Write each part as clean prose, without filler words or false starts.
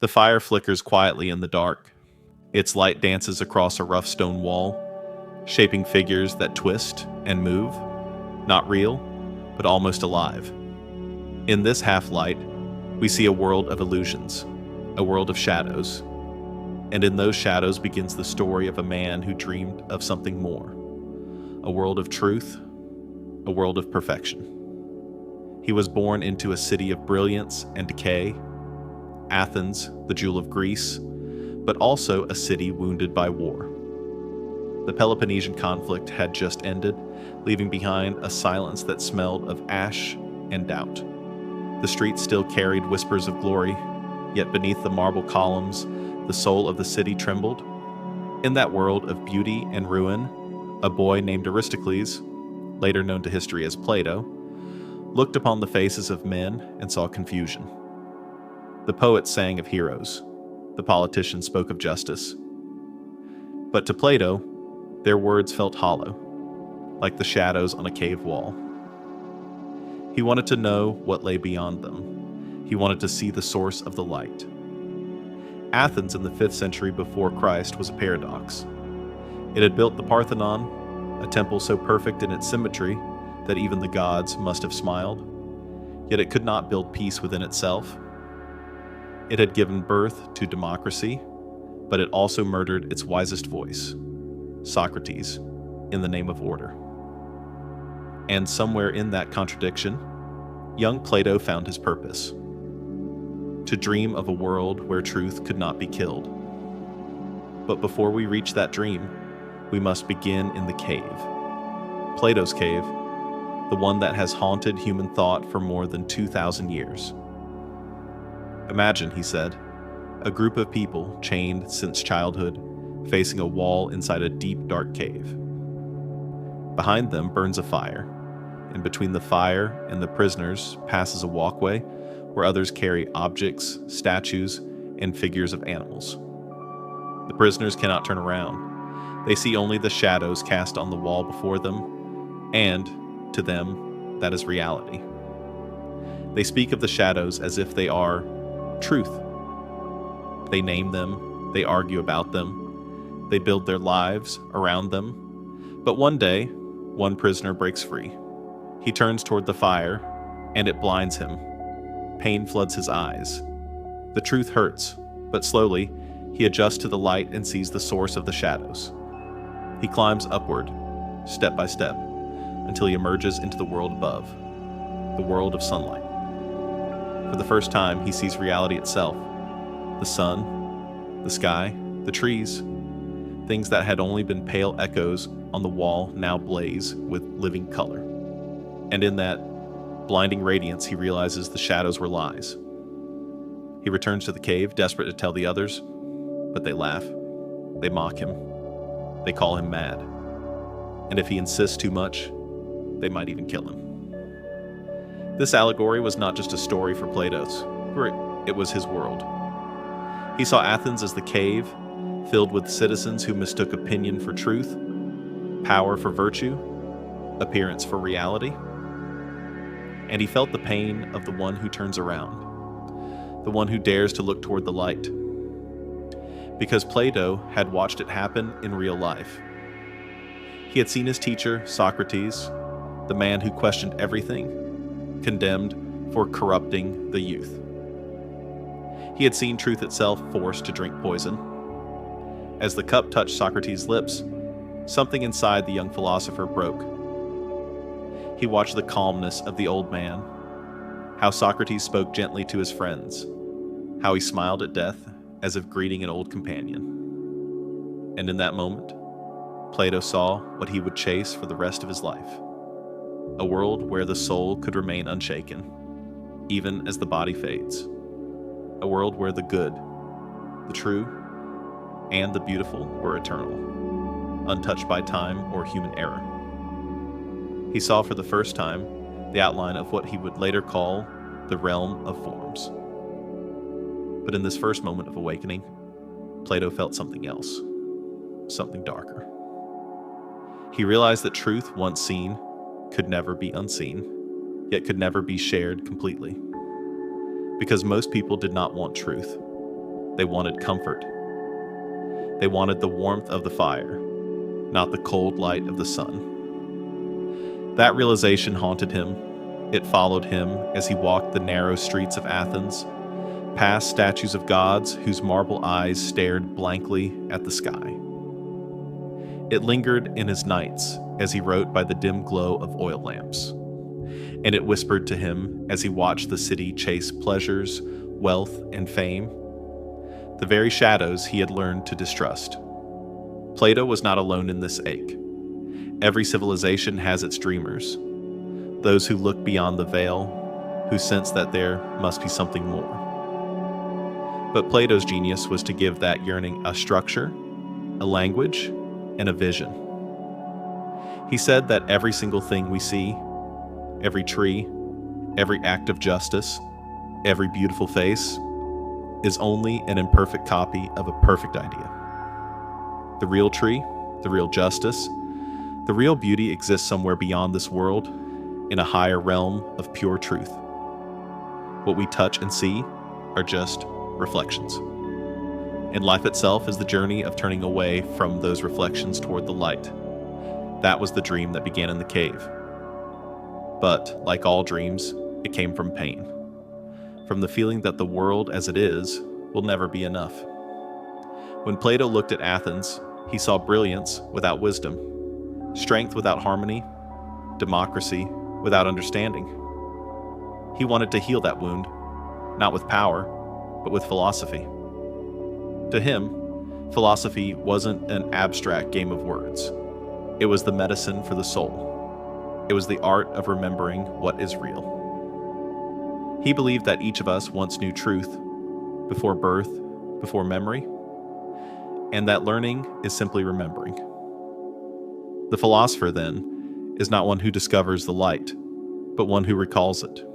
The fire flickers quietly in the dark. Its light dances across a rough stone wall, shaping figures that twist and move, not real, but almost alive. In this half-light, we see a world of illusions, a world of shadows, and in those shadows begins the story of a man who dreamed of something more, a world of truth, a world of perfection. He was born into a city of brilliance and decay, Athens, the jewel of Greece, but also a city wounded by war. The Peloponnesian conflict had just ended, leaving behind a silence that smelled of ash and doubt. The streets still carried whispers of glory, yet beneath the marble columns, the soul of the city trembled. In that world of beauty and ruin, a boy named Aristocles, later known to history as Plato, looked upon the faces of men and saw confusion. The poets sang of heroes. The politicians spoke of justice. But to Plato, their words felt hollow, like the shadows on a cave wall. He wanted to know what lay beyond them. He wanted to see the source of the light. Athens in the 5th century before Christ was a paradox. It had built the Parthenon, a temple so perfect in its symmetry that even the gods must have smiled, yet it could not build peace within itself. It had given birth to democracy, but it also murdered its wisest voice, Socrates, in the name of order. And somewhere in that contradiction, young Plato found his purpose: to dream of a world where truth could not be killed. But before we reach that dream, we must begin in the cave. Plato's cave, the one that has haunted human thought for more than 2,000 years. Imagine, he said, a group of people chained since childhood, facing a wall inside a deep, dark cave. Behind them burns a fire, and between the fire and the prisoners passes a walkway where others carry objects, statues, and figures of animals. The prisoners cannot turn around. They see only the shadows cast on the wall before them, and, to them, that is reality. They speak of the shadows as if they are truth. They name them, they argue about them, they build their lives around them. But one day, one prisoner breaks free. He turns toward the fire, and it blinds him. Pain floods his eyes. The truth hurts, but slowly, he adjusts to the light and sees the source of the shadows. He climbs upward, step by step, until he emerges into the world above, the world of sunlight. For the first time, he sees reality itself: the sun, the sky, the trees. Things that had only been pale echoes on the wall now blaze with living color. And in that blinding radiance, he realizes the shadows were lies. He returns to the cave, desperate to tell the others, but they laugh. They mock him. They call him mad. And if he insists too much, they might even kill him. This allegory was not just a story for Plato's, for it was his world. He saw Athens as the cave, filled with citizens who mistook opinion for truth, power for virtue, appearance for reality. And he felt the pain of the one who turns around, the one who dares to look toward the light. Because Plato had watched it happen in real life. He had seen his teacher, Socrates, the man who questioned everything, condemned for corrupting the youth. He had seen truth itself forced to drink poison. As the cup touched Socrates' lips, something inside the young philosopher broke. He watched the calmness of the old man, how Socrates spoke gently to his friends, how he smiled at death as if greeting an old companion. And in that moment, Plato saw what he would chase for the rest of his life: a world where the soul could remain unshaken, even as the body fades. A world where the good, the true, and the beautiful were eternal, untouched by time or human error. He saw for the first time the outline of what he would later call the realm of forms. But in this first moment of awakening, Plato felt something else, something darker. He realized that truth, once seen, could never be unseen, yet could never be shared completely. Because most people did not want truth. They wanted comfort. They wanted the warmth of the fire, not the cold light of the sun. That realization haunted him. It followed him as he walked the narrow streets of Athens, past statues of gods whose marble eyes stared blankly at the sky. It lingered in his nights as he wrote by the dim glow of oil lamps, and it whispered to him as he watched the city chase pleasures, wealth, and fame, the very shadows he had learned to distrust. Plato was not alone in this ache. Every civilization has its dreamers, those who look beyond the veil, who sense that there must be something more. But Plato's genius was to give that yearning a structure, a language, and a vision. He said that every single thing we see, every tree, every act of justice, every beautiful face, is only an imperfect copy of a perfect idea. The real tree, the real justice, the real beauty exists somewhere beyond this world, in a higher realm of pure truth. What we touch and see are just reflections. And life itself is the journey of turning away from those reflections toward the light. That was the dream that began in the cave. But, like all dreams, it came from pain. From the feeling that the world as it is will never be enough. When Plato looked at Athens, he saw brilliance without wisdom, strength without harmony, democracy without understanding. He wanted to heal that wound, not with power, but with philosophy. To him, philosophy wasn't an abstract game of words. It was the medicine for the soul. It was the art of remembering what is real. He believed that each of us once knew truth before birth, before memory, and that learning is simply remembering. The philosopher, then, is not one who discovers the light, but one who recalls it.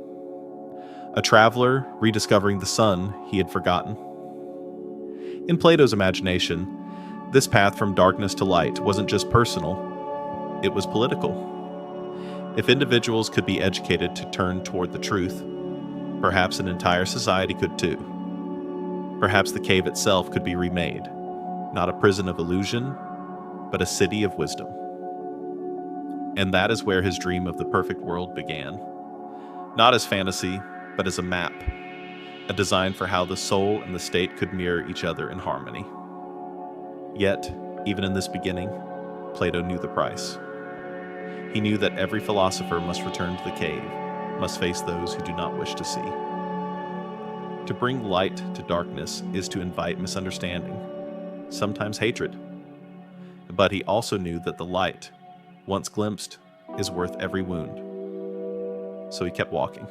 A traveler rediscovering the sun he had forgotten. In Plato's imagination, this path from darkness to light wasn't just personal, it was political. If individuals could be educated to turn toward the truth, perhaps an entire society could too. Perhaps the cave itself could be remade, not a prison of illusion, but a city of wisdom. And that is where his dream of the perfect world began. Not as fantasy, but as a map, a design for how the soul and the state could mirror each other in harmony. Yet, even in this beginning, Plato knew the price. He knew that every philosopher must return to the cave, must face those who do not wish to see. To bring light to darkness is to invite misunderstanding, sometimes hatred. But he also knew that the light, once glimpsed, is worth every wound. So he kept walking.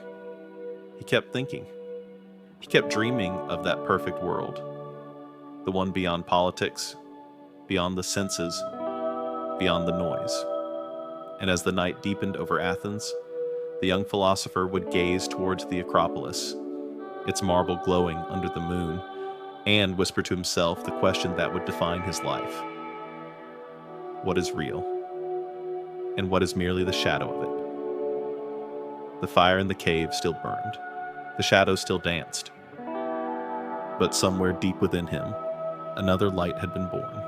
He kept thinking. He kept dreaming of that perfect world, the one beyond politics, beyond the senses, beyond the noise. And as the night deepened over Athens, the young philosopher would gaze towards the Acropolis, its marble glowing under the moon, and whisper to himself the question that would define his life. What is real? And what is merely the shadow of it? The fire in the cave still burned. The shadows still danced. But somewhere deep within him, another light had been born.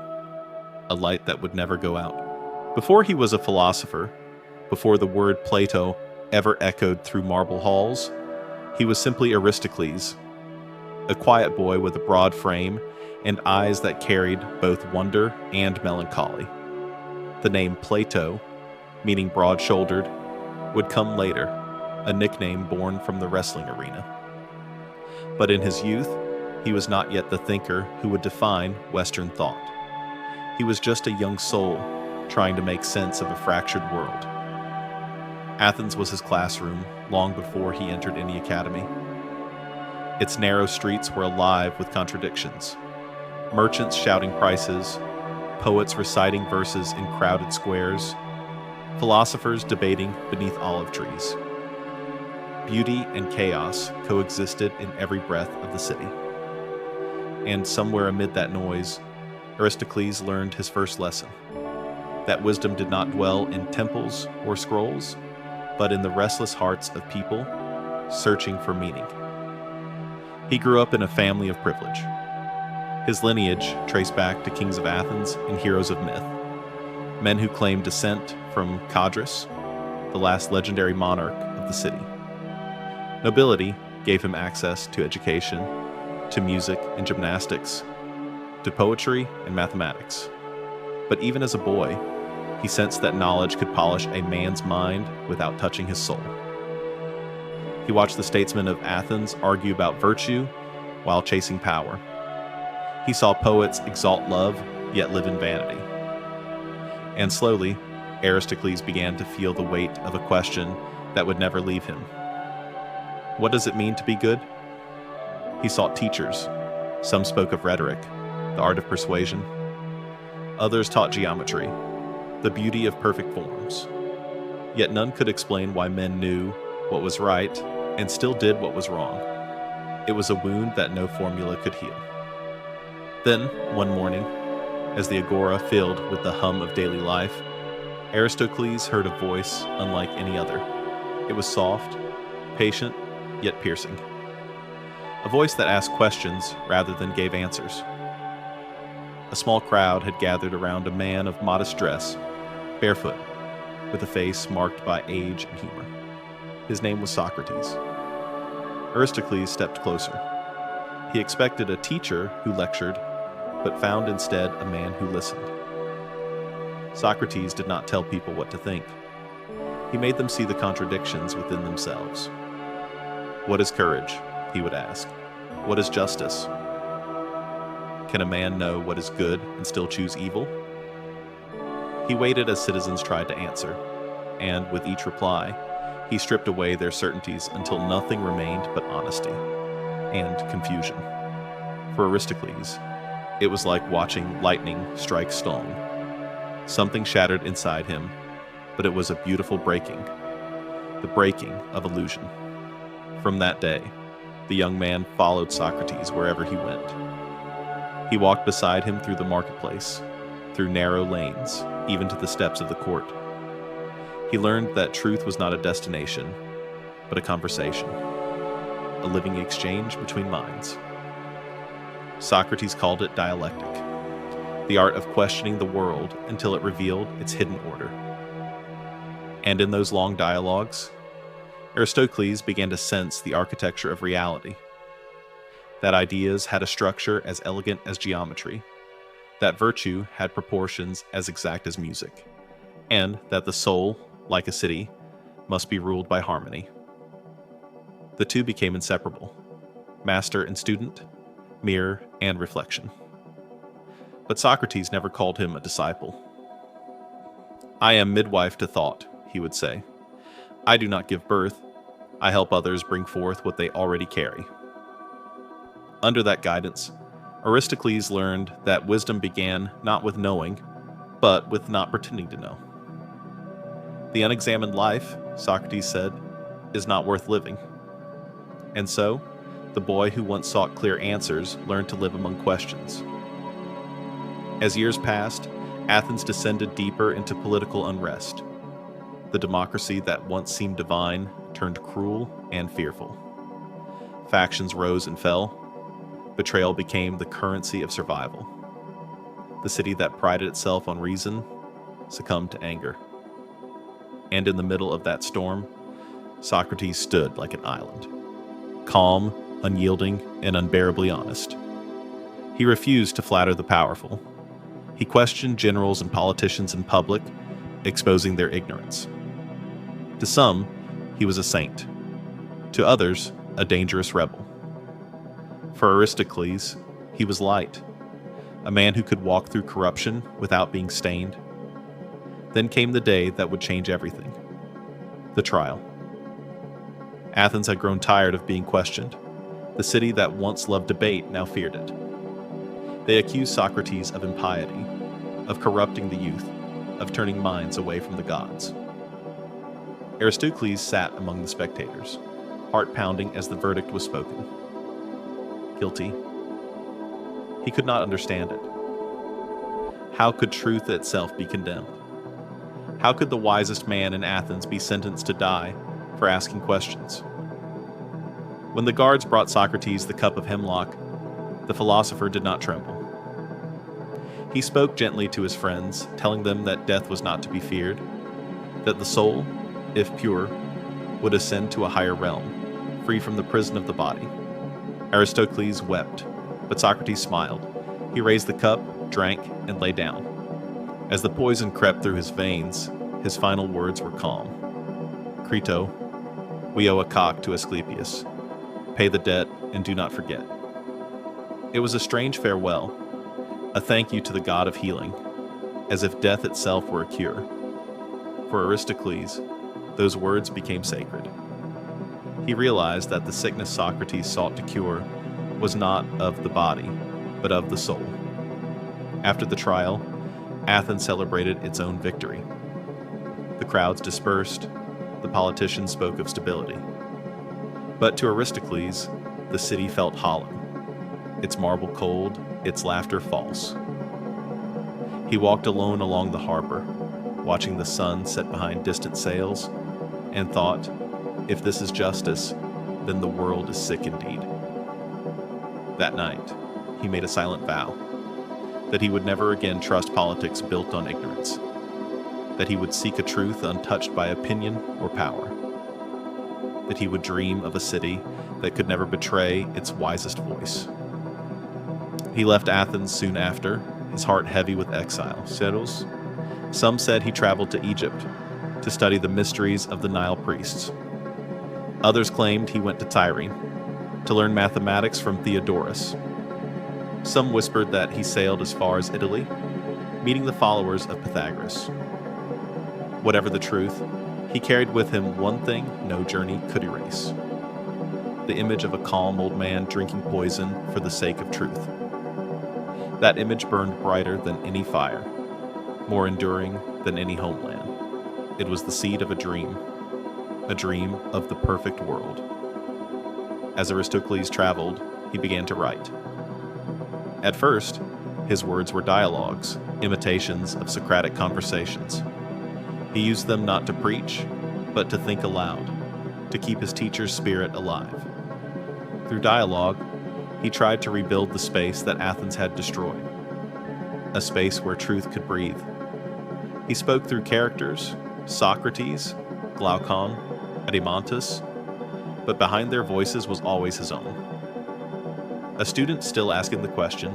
A light that would never go out. Before he was a philosopher, before the word Plato ever echoed through marble halls, he was simply Aristocles, a quiet boy with a broad frame and eyes that carried both wonder and melancholy. The name Plato, meaning broad-shouldered, would come later, a nickname born from the wrestling arena. But in his youth, he was not yet the thinker who would define Western thought. He was just a young soul trying to make sense of a fractured world. Athens was his classroom long before he entered any academy. Its narrow streets were alive with contradictions. Merchants shouting prices, poets reciting verses in crowded squares, philosophers debating beneath olive trees. Beauty and chaos coexisted in every breath of the city. And somewhere amid that noise, Aristocles learned his first lesson, that wisdom did not dwell in temples or scrolls, but in the restless hearts of people searching for meaning. He grew up in a family of privilege. His lineage traced back to kings of Athens and heroes of myth, men who claimed descent from Cadrus, the last legendary monarch of the city. Nobility gave him access to education, to music and gymnastics, to poetry and mathematics. But even as a boy, he sensed that knowledge could polish a man's mind without touching his soul. He watched the statesmen of Athens argue about virtue while chasing power. He saw poets exalt love, yet live in vanity. And slowly, Aristocles began to feel the weight of a question that would never leave him. What does it mean to be good? He sought teachers. Some spoke of rhetoric, the art of persuasion. Others taught geometry, the beauty of perfect forms. Yet none could explain why men knew what was right and still did what was wrong. It was a wound that no formula could heal. Then, one morning, as the agora filled with the hum of daily life, Aristocles heard a voice unlike any other. It was soft, patient, yet piercing. A voice that asked questions rather than gave answers. A small crowd had gathered around a man of modest dress, barefoot, with a face marked by age and humor. His name was Socrates. Aristocles stepped closer. He expected a teacher who lectured, but found instead a man who listened. Socrates did not tell people what to think. He made them see the contradictions within themselves. What is courage? He would ask. What is justice? Can a man know what is good and still choose evil? He waited as citizens tried to answer, and with each reply, he stripped away their certainties until nothing remained but honesty and confusion. For Aristocles, it was like watching lightning strike stone. Something shattered inside him, but it was a beautiful breaking, the breaking of illusion. From that day, the young man followed Socrates wherever he went. He walked beside him through the marketplace, through narrow lanes, even to the steps of the court. He learned that truth was not a destination, but a conversation, a living exchange between minds. Socrates called it dialectic, the art of questioning the world until it revealed its hidden order. And in those long dialogues, Aristocles began to sense the architecture of reality, that ideas had a structure as elegant as geometry, that virtue had proportions as exact as music, and that the soul, like a city, must be ruled by harmony. The two became inseparable, master and student, mirror and reflection. But Socrates never called him a disciple. I am midwife to thought, he would say. I do not give birth, I help others bring forth what they already carry. Under that guidance, Aristocles learned that wisdom began not with knowing, but with not pretending to know. The unexamined life, Socrates said, is not worth living. And so, the boy who once sought clear answers learned to live among questions. As years passed, Athens descended deeper into political unrest. The democracy that once seemed divine turned cruel and fearful. Factions rose and fell. Betrayal became the currency of survival. The city that prided itself on reason succumbed to anger. And in the middle of that storm, Socrates stood like an island, calm, unyielding, and unbearably honest. He refused to flatter the powerful. He questioned generals and politicians in public, exposing their ignorance. To some, he was a saint. To others, a dangerous rebel. For Aristocles, he was light, a man who could walk through corruption without being stained. Then came the day that would change everything: the trial. Athens had grown tired of being questioned. The city that once loved debate now feared it. They accused Socrates of impiety, of corrupting the youth, of turning minds away from the gods. Aristocles sat among the spectators, heart pounding as the verdict was spoken. Guilty. He could not understand it. How could truth itself be condemned? How could the wisest man in Athens be sentenced to die for asking questions? When the guards brought Socrates the cup of hemlock, the philosopher did not tremble. He spoke gently to his friends, telling them that death was not to be feared, that the soul, if pure, would ascend to a higher realm, free from the prison of the body. Aristocles wept, but Socrates smiled. He raised the cup, drank, and lay down. As the poison crept through his veins, his final words were calm. Crito, we owe a cock to Asclepius. Pay the debt and do not forget. It was a strange farewell, a thank you to the god of healing, as if death itself were a cure. For Aristocles, those words became sacred. He realized that the sickness Socrates sought to cure was not of the body, but of the soul. After the trial, Athens celebrated its own victory. The crowds dispersed, the politicians spoke of stability. But to Aristocles, the city felt hollow, its marble cold, its laughter false. He walked alone along the harbor, watching the sun set behind distant sails, and thought, if this is justice, then the world is sick indeed. That night, he made a silent vow that he would never again trust politics built on ignorance, that he would seek a truth untouched by opinion or power, that he would dream of a city that could never betray its wisest voice. He left Athens soon after, his heart heavy with exile. Some said he traveled to Egypt to study the mysteries of the Nile priests. Others claimed he went to Tyre to learn mathematics from Theodorus. Some whispered that he sailed as far as Italy, meeting the followers of Pythagoras. Whatever the truth, he carried with him one thing no journey could erase: the image of a calm old man drinking poison for the sake of truth. That image burned brighter than any fire, more enduring than any homeland. It was the seed of a dream of the perfect world. As Aristocles traveled, he began to write. At first, his words were dialogues, imitations of Socratic conversations. He used them not to preach, but to think aloud, to keep his teacher's spirit alive. Through dialogue, he tried to rebuild the space that Athens had destroyed, a space where truth could breathe. He spoke through characters, Socrates, Glaucon, Erymanthus, but behind their voices was always his own. A student still asking the question,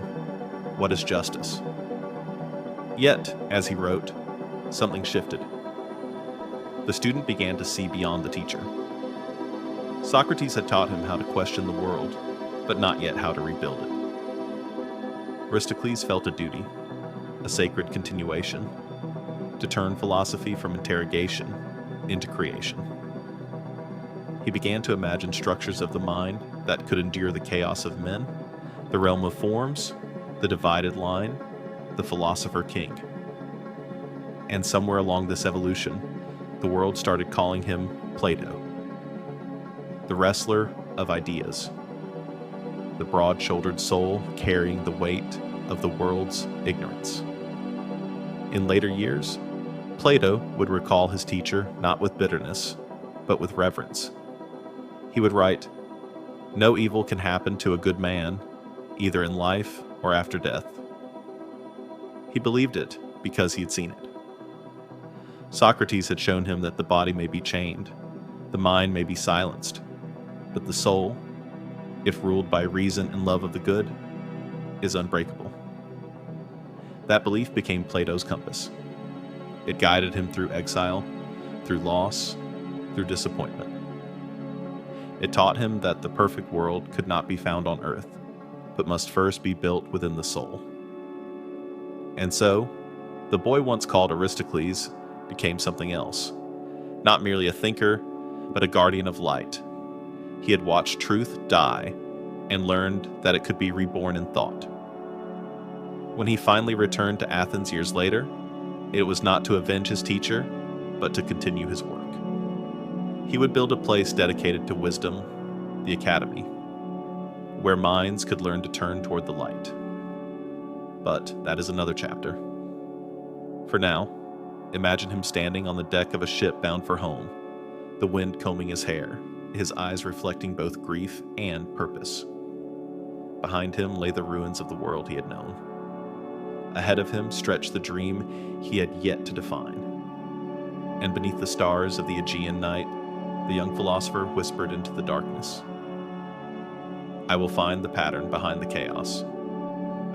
what is justice? Yet, as he wrote, something shifted. The student began to see beyond the teacher. Socrates had taught him how to question the world, but not yet how to rebuild it. Aristocles felt a duty, a sacred continuation, to turn philosophy from interrogation into creation. He began to imagine structures of the mind that could endure the chaos of men, the realm of forms, the divided line, the philosopher king. And somewhere along this evolution, the world started calling him Plato, the wrestler of ideas, the broad-shouldered soul carrying the weight of the world's ignorance. In later years, Plato would recall his teacher not with bitterness, but with reverence. He would write, "No evil can happen to a good man, either in life or after death." He believed it because he had seen it. Socrates had shown him that the body may be chained, the mind may be silenced, but the soul, if ruled by reason and love of the good, is unbreakable. That belief became Plato's compass. It guided him through exile, through loss, through disappointment. It taught him that the perfect world could not be found on earth, but must first be built within the soul. And so, the boy once called Aristocles became something else. Not merely a thinker, but a guardian of light. He had watched truth die and learned that it could be reborn in thought. When he finally returned to Athens years later, it was not to avenge his teacher, but to continue his work. He would build a place dedicated to wisdom, the academy, where minds could learn to turn toward the light. But that is another chapter. For now, imagine him standing on the deck of a ship bound for home, the wind combing his hair, his eyes reflecting both grief and purpose. Behind him lay the ruins of the world he had known. Ahead of him stretched the dream he had yet to define. And beneath the stars of the Aegean night, the young philosopher whispered into the darkness, "I will find the pattern behind the chaos.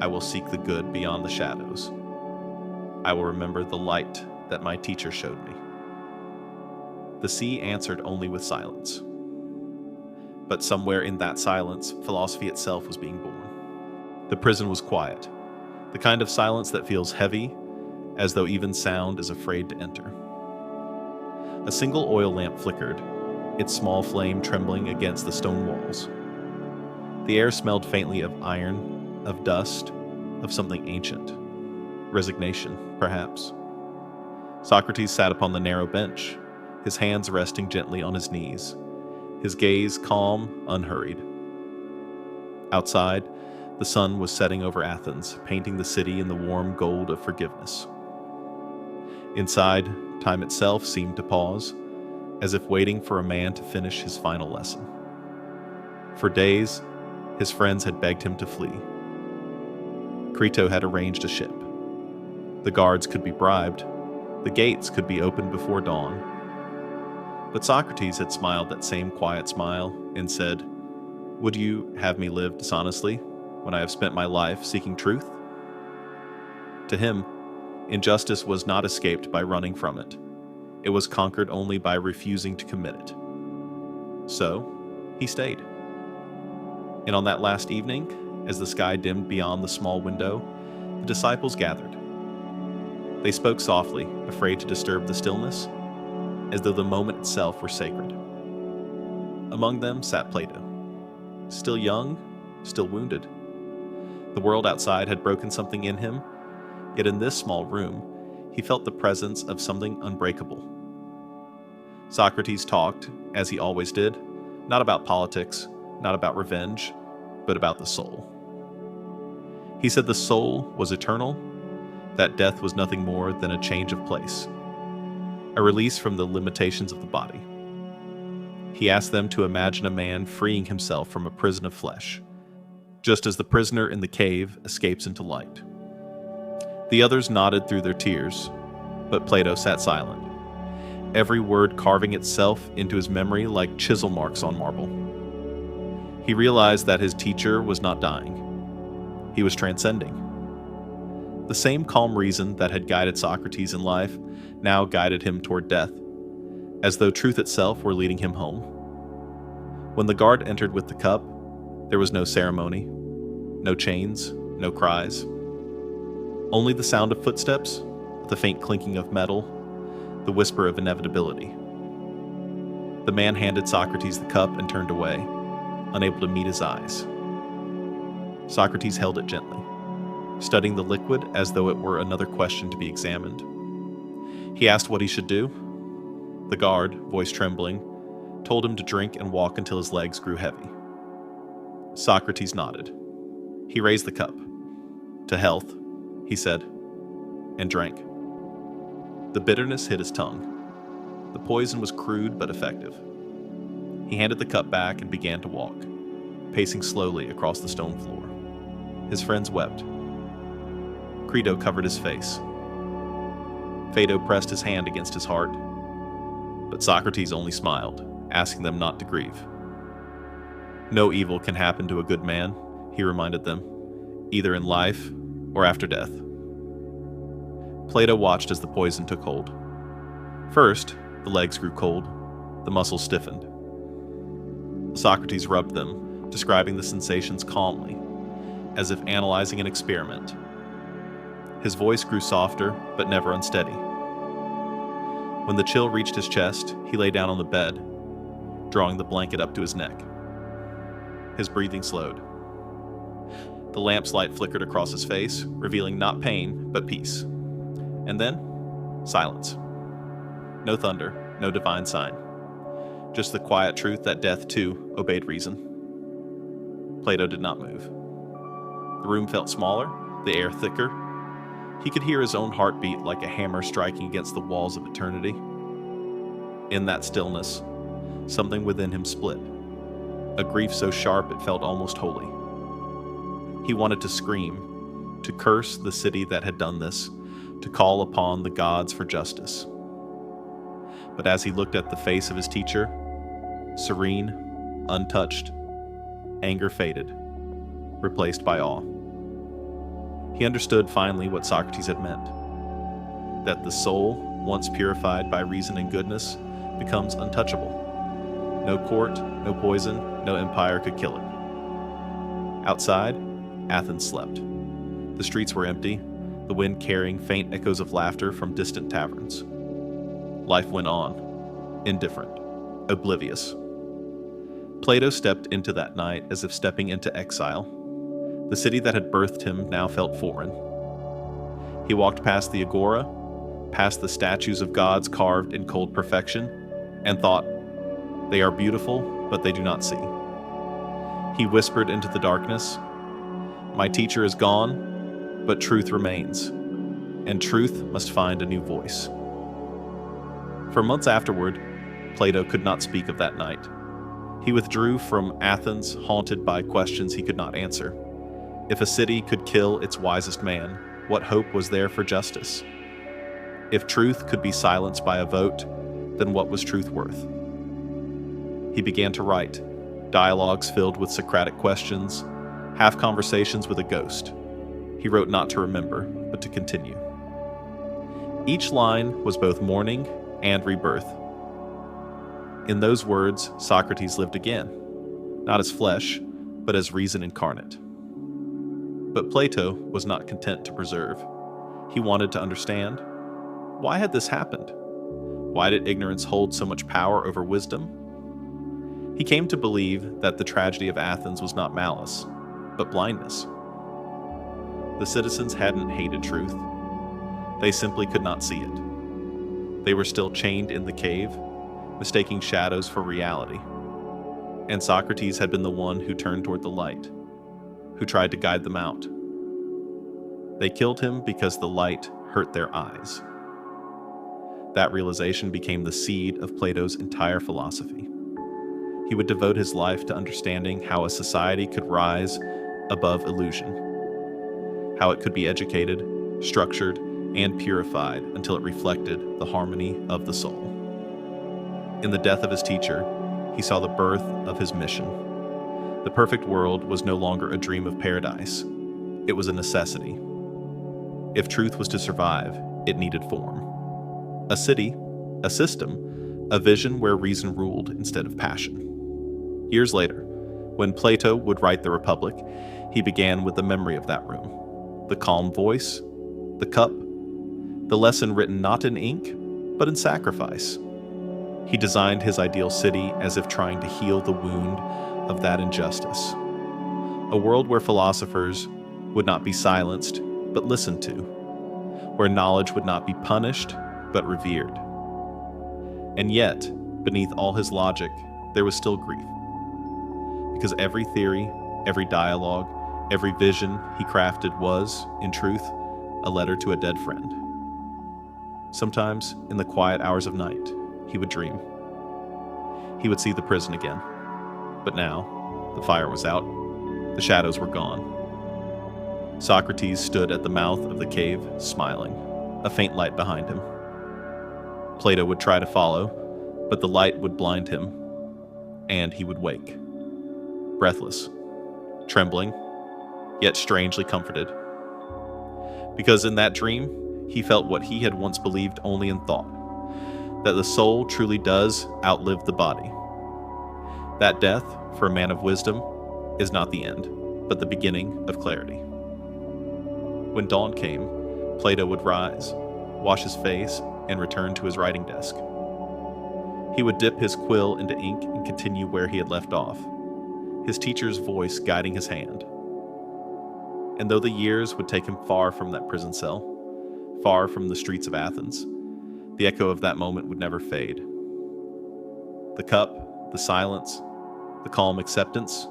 I will seek the good beyond the shadows. I will remember the light that my teacher showed me." The sea answered only with silence. But somewhere in that silence, philosophy itself was being born. The prison was quiet, the kind of silence that feels heavy, as though even sound is afraid to enter. A single oil lamp flickered, its small flame trembling against the stone walls. The air smelled faintly of iron, of dust, of something ancient. Resignation, perhaps. Socrates sat upon the narrow bench, his hands resting gently on his knees, his gaze calm, unhurried. Outside, the sun was setting over Athens, painting the city in the warm gold of forgiveness. Inside, time itself seemed to pause, as if waiting for a man to finish his final lesson. For days, his friends had begged him to flee. Crito had arranged a ship. The guards could be bribed. The gates could be opened before dawn. But Socrates had smiled that same quiet smile and said, "Would you have me live dishonestly when I have spent my life seeking truth?" To him, injustice was not escaped by running from it. It was conquered only by refusing to commit it. So, he stayed. And on that last evening, as the sky dimmed beyond the small window, the disciples gathered. They spoke softly, afraid to disturb the stillness, as though the moment itself were sacred. Among them sat Plato, still young, still wounded. The world outside had broken something in him, yet in this small room, he felt the presence of something unbreakable. Socrates talked, as he always did, not about politics, not about revenge, but about the soul. He said the soul was eternal, that death was nothing more than a change of place, a release from the limitations of the body. He asked them to imagine a man freeing himself from a prison of flesh, just as the prisoner in the cave escapes into light. The others nodded through their tears, but Plato sat silent, every word carving itself into his memory like chisel marks on marble. He realized that his teacher was not dying. He was transcending. The same calm reason that had guided Socrates in life now guided him toward death, as though truth itself were leading him home. When the guard entered with the cup, there was no ceremony, no chains, no cries. Only the sound of footsteps, the faint clinking of metal, the whisper of inevitability. The man handed Socrates the cup and turned away, unable to meet his eyes. Socrates held it gently, studying the liquid as though it were another question to be examined. He asked what he should do. The guard, voice trembling, told him to drink and walk until his legs grew heavy. Socrates nodded. He raised the cup. "To health," he said, and drank. The bitterness hit his tongue. The poison was crude but effective. He handed the cup back and began to walk, pacing slowly across the stone floor. His friends wept. Crito covered his face. Phaedo pressed his hand against his heart, but Socrates only smiled, asking them not to grieve. "No evil can happen to a good man," he reminded them, "either in life or after death." Plato watched as the poison took hold. First, the legs grew cold, the muscles stiffened. Socrates rubbed them, describing the sensations calmly, as if analyzing an experiment. His voice grew softer, but never unsteady. When the chill reached his chest, he lay down on the bed, drawing the blanket up to his neck. His breathing slowed. The lamp's light flickered across his face, revealing not pain, but peace. And then, silence. No thunder, no divine sign. Just the quiet truth that death, too, obeyed reason. Plato did not move. The room felt smaller, the air thicker. He could hear his own heartbeat like a hammer striking against the walls of eternity. In that stillness, something within him split, a grief so sharp it felt almost holy. He wanted to to curse the city that had done this, to call upon the gods for justice. But as he looked at the face of his teacher, serene, untouched, anger faded, replaced by awe. He understood finally what Socrates had meant, that the soul, once purified by reason and goodness, becomes untouchable. No court, no poison, no empire could kill it. Outside, Athens slept. The streets were empty, the wind carrying faint echoes of laughter from distant taverns. Life went on, indifferent, oblivious. Plato stepped into that night as if stepping into exile. The city that had birthed him now felt foreign. He walked past the Agora, past the statues of gods carved in cold perfection, and thought, "They are beautiful, but they do not see." He whispered into the darkness, "My teacher is gone, but truth remains, and truth must find a new voice." For months afterward, Plato could not speak of that night. He withdrew from Athens, haunted by questions he could not answer. If a city could kill its wisest man, what hope was there for justice? If truth could be silenced by a vote, then what was truth worth? He began to write, dialogues filled with Socratic questions, half conversations with a ghost. He wrote not to remember, but to continue. Each line was both mourning and rebirth. In those words, Socrates lived again, not as flesh, but as reason incarnate. But Plato was not content to preserve. He wanted to understand. Why had this happened? Why did ignorance hold so much power over wisdom? He came to believe that the tragedy of Athens was not malice, but blindness. The citizens hadn't hated truth. They simply could not see it. They were still chained in the cave, mistaking shadows for reality. And Socrates had been the one who turned toward the light, who tried to guide them out. They killed him because the light hurt their eyes. That realization became the seed of Plato's entire philosophy. He would devote his life to understanding how a society could rise above illusion, how it could be educated, structured, and purified until it reflected the harmony of the soul. In the death of his teacher, he saw the birth of his mission. The perfect world was no longer a dream of paradise. It was a necessity. If truth was to survive, it needed form. A city, a system, a vision where reason ruled instead of passion. Years later, when Plato would write the Republic, he began with the memory of that room, the calm voice, the cup, the lesson written not in ink, but in sacrifice. He designed his ideal city as if trying to heal the wound of that injustice. A world where philosophers would not be silenced, but listened to, where knowledge would not be punished, but revered. And yet, beneath all his logic, there was still grief. Because every theory, every dialogue, every vision he crafted was, in truth, a letter to a dead friend. Sometimes, in the quiet hours of night, he would dream. He would see the prison again. But now, the fire was out, the shadows were gone. Socrates stood at the mouth of the cave, smiling, a faint light behind him. Plato would try to follow, but the light would blind him, and he would wake. Breathless, trembling, yet strangely comforted. Because in that dream, he felt what he had once believed only in thought, that the soul truly does outlive the body. That death, for a man of wisdom, is not the end, but the beginning of clarity. When dawn came, Plato would rise, wash his face, and return to his writing desk. He would dip his quill into ink and continue where he had left off, his teacher's voice guiding his hand. And though the years would take him far from that prison cell, far from the streets of Athens, the echo of that moment would never fade. The cup, the silence, the calm acceptance,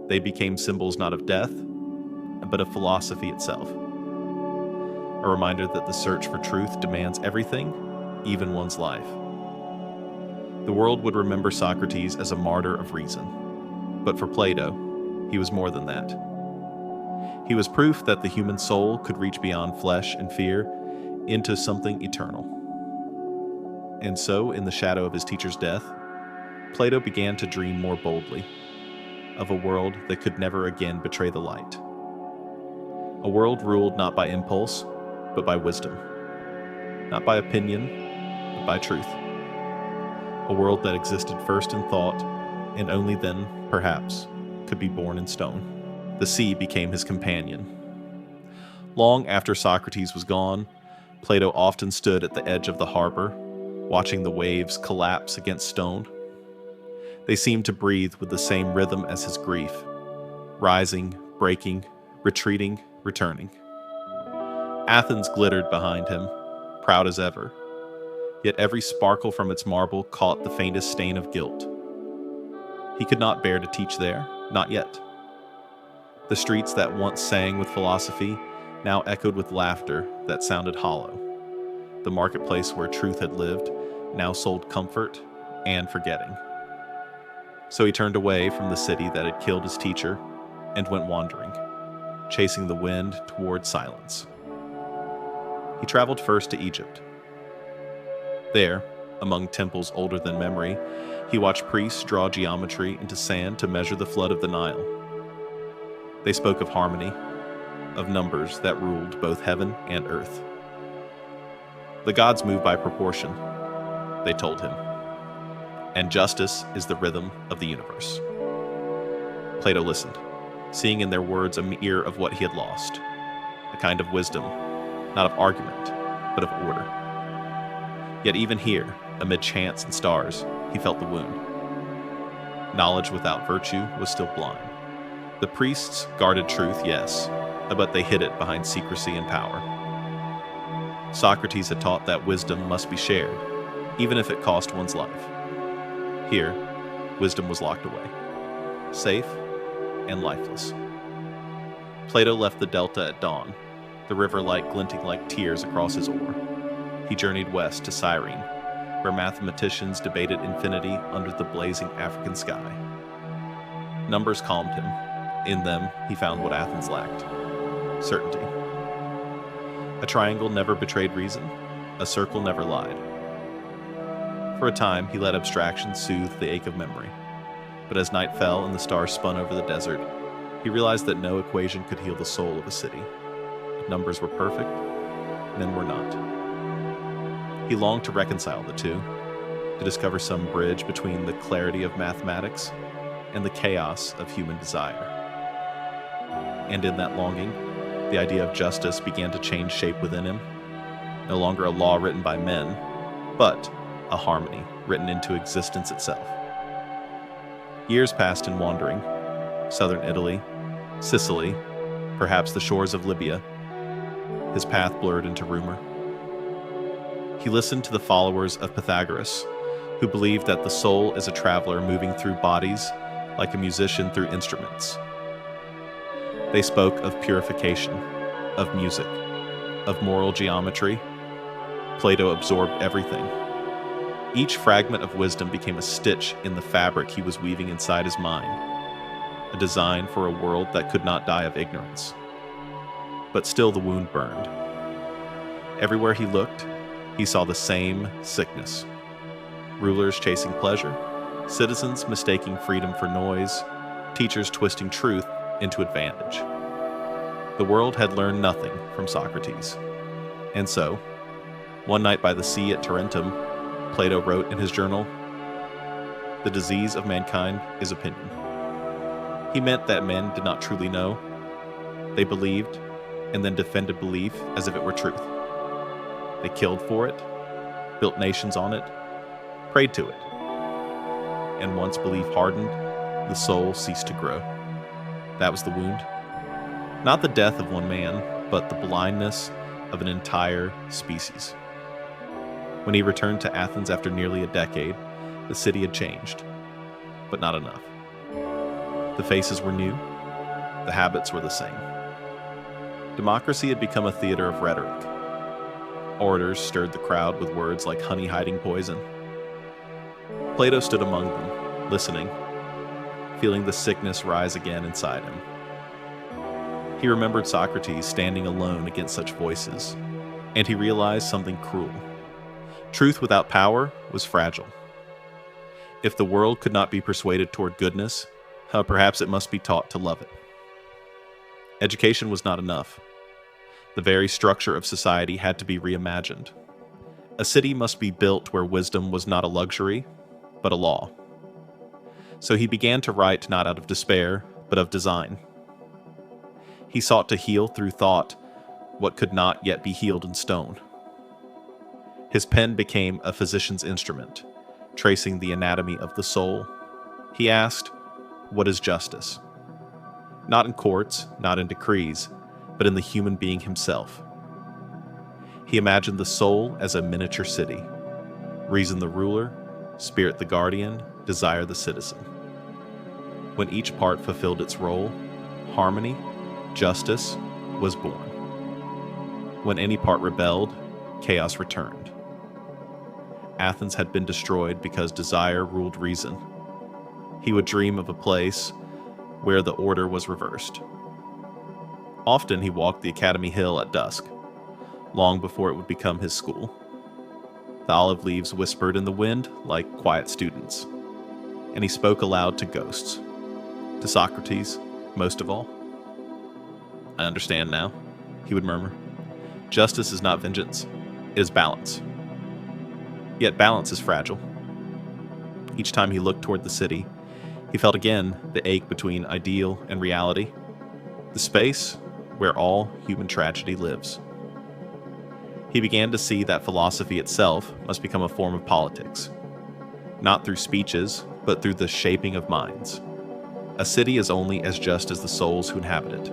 they became symbols not of death, but of philosophy itself. A reminder that the search for truth demands everything, even one's life. The world would remember Socrates as a martyr of reason, but for Plato, he was more than that. He was proof that the human soul could reach beyond flesh and fear into something eternal. And so, in the shadow of his teacher's death, Plato began to dream more boldly of a world that could never again betray the light. A world ruled not by impulse, but by wisdom. Not by opinion, but by truth. A world that existed first in thought, and only then, perhaps, could be born in stone. The sea became his companion. Long after Socrates was gone, Plato often stood at the edge of the harbor, watching the waves collapse against stone. They seemed to breathe with the same rhythm as his grief, rising, breaking, retreating, returning. Athens glittered behind him, proud as ever, yet every sparkle from its marble caught the faintest stain of guilt. He could not bear to teach there, not yet. The streets that once sang with philosophy now echoed with laughter that sounded hollow. The marketplace where truth had lived now sold comfort and forgetting. So he turned away from the city that had killed his teacher and went wandering, chasing the wind toward silence. He traveled first to Egypt. There, among temples older than memory, he watched priests draw geometry into sand to measure the flood of the Nile. They spoke of harmony, of numbers that ruled both heaven and earth. The gods move by proportion, they told him, and justice is the rhythm of the universe. Plato listened, seeing in their words a mirror of what he had lost, a kind of wisdom, not of argument, but of order. Yet even here, amid chants and stars, he felt the wound. Knowledge without virtue was still blind. The priests guarded truth, yes, but they hid it behind secrecy and power. Socrates had taught that wisdom must be shared, even if it cost one's life. Here, wisdom was locked away, safe and lifeless. Plato left the delta at dawn, the river light glinting like tears across his oar. He journeyed west to Cyrene, where mathematicians debated infinity under the blazing African sky. Numbers calmed him. In them, he found what Athens lacked: certainty. A triangle never betrayed reason. A circle never lied. For a time, he let abstraction soothe the ache of memory. But as night fell and the stars spun over the desert, he realized that no equation could heal the soul of a city. Numbers were perfect, men were not. He longed to reconcile the two, to discover some bridge between the clarity of mathematics and the chaos of human desire. And in that longing, the idea of justice began to change shape within him. No longer a law written by men, but a harmony written into existence itself. Years passed in wandering. Southern Italy, Sicily, perhaps the shores of Libya. His path blurred into rumor. He listened to the followers of Pythagoras, who believed that the soul is a traveler moving through bodies like a musician through instruments. They spoke of purification, of music, of moral geometry. Plato absorbed everything. Each fragment of wisdom became a stitch in the fabric he was weaving inside his mind, a design for a world that could not die of ignorance. But still the wound burned. Everywhere he looked, he saw the same sickness. Rulers chasing pleasure, citizens mistaking freedom for noise, teachers twisting truth into advantage. The world had learned nothing from Socrates. And so, one night by the sea at Tarentum, Plato wrote in his journal, "The disease of mankind is opinion." He meant that men did not truly know. They believed, and then defended belief as if it were truth. They killed for it, built nations on it, prayed to it. And once belief hardened, the soul ceased to grow. That was the wound. Not the death of one man, but the blindness of an entire species. When he returned to Athens after nearly a decade, the city had changed, but not enough. The faces were new, the habits were the same. Democracy had become a theater of rhetoric. Orators stirred the crowd with words like honey hiding poison. Plato stood among them, listening, feeling the sickness rise again inside him. He remembered Socrates standing alone against such voices, and he realized something cruel. Truth without power was fragile. If the world could not be persuaded toward goodness, perhaps it must be taught to love it. Education was not enough. The very structure of society had to be reimagined. A city must be built where wisdom was not a luxury, but a law. So he began to write not out of despair, but of design. He sought to heal through thought what could not yet be healed in stone. His pen became a physician's instrument, tracing the anatomy of the soul. He asked, "What is justice?" Not in courts, not in decrees, but in the human being himself. He imagined the soul as a miniature city, reason the ruler, spirit the guardian, desire the citizen. When each part fulfilled its role, harmony, justice, was born. When any part rebelled, chaos returned. Athens had been destroyed because desire ruled reason. He would dream of a place where the order was reversed. Often he walked the Academy Hill at dusk, long before it would become his school. The olive leaves whispered in the wind like quiet students, and he spoke aloud to ghosts, to Socrates most of all. "I understand now," he would murmur. "Justice is not vengeance, it is balance." Yet balance is fragile. Each time he looked toward the city, he felt again the ache between ideal and reality, the space where all human tragedy lives. He began to see that philosophy itself must become a form of politics, not through speeches, but through the shaping of minds. A city is only as just as the souls who inhabit it.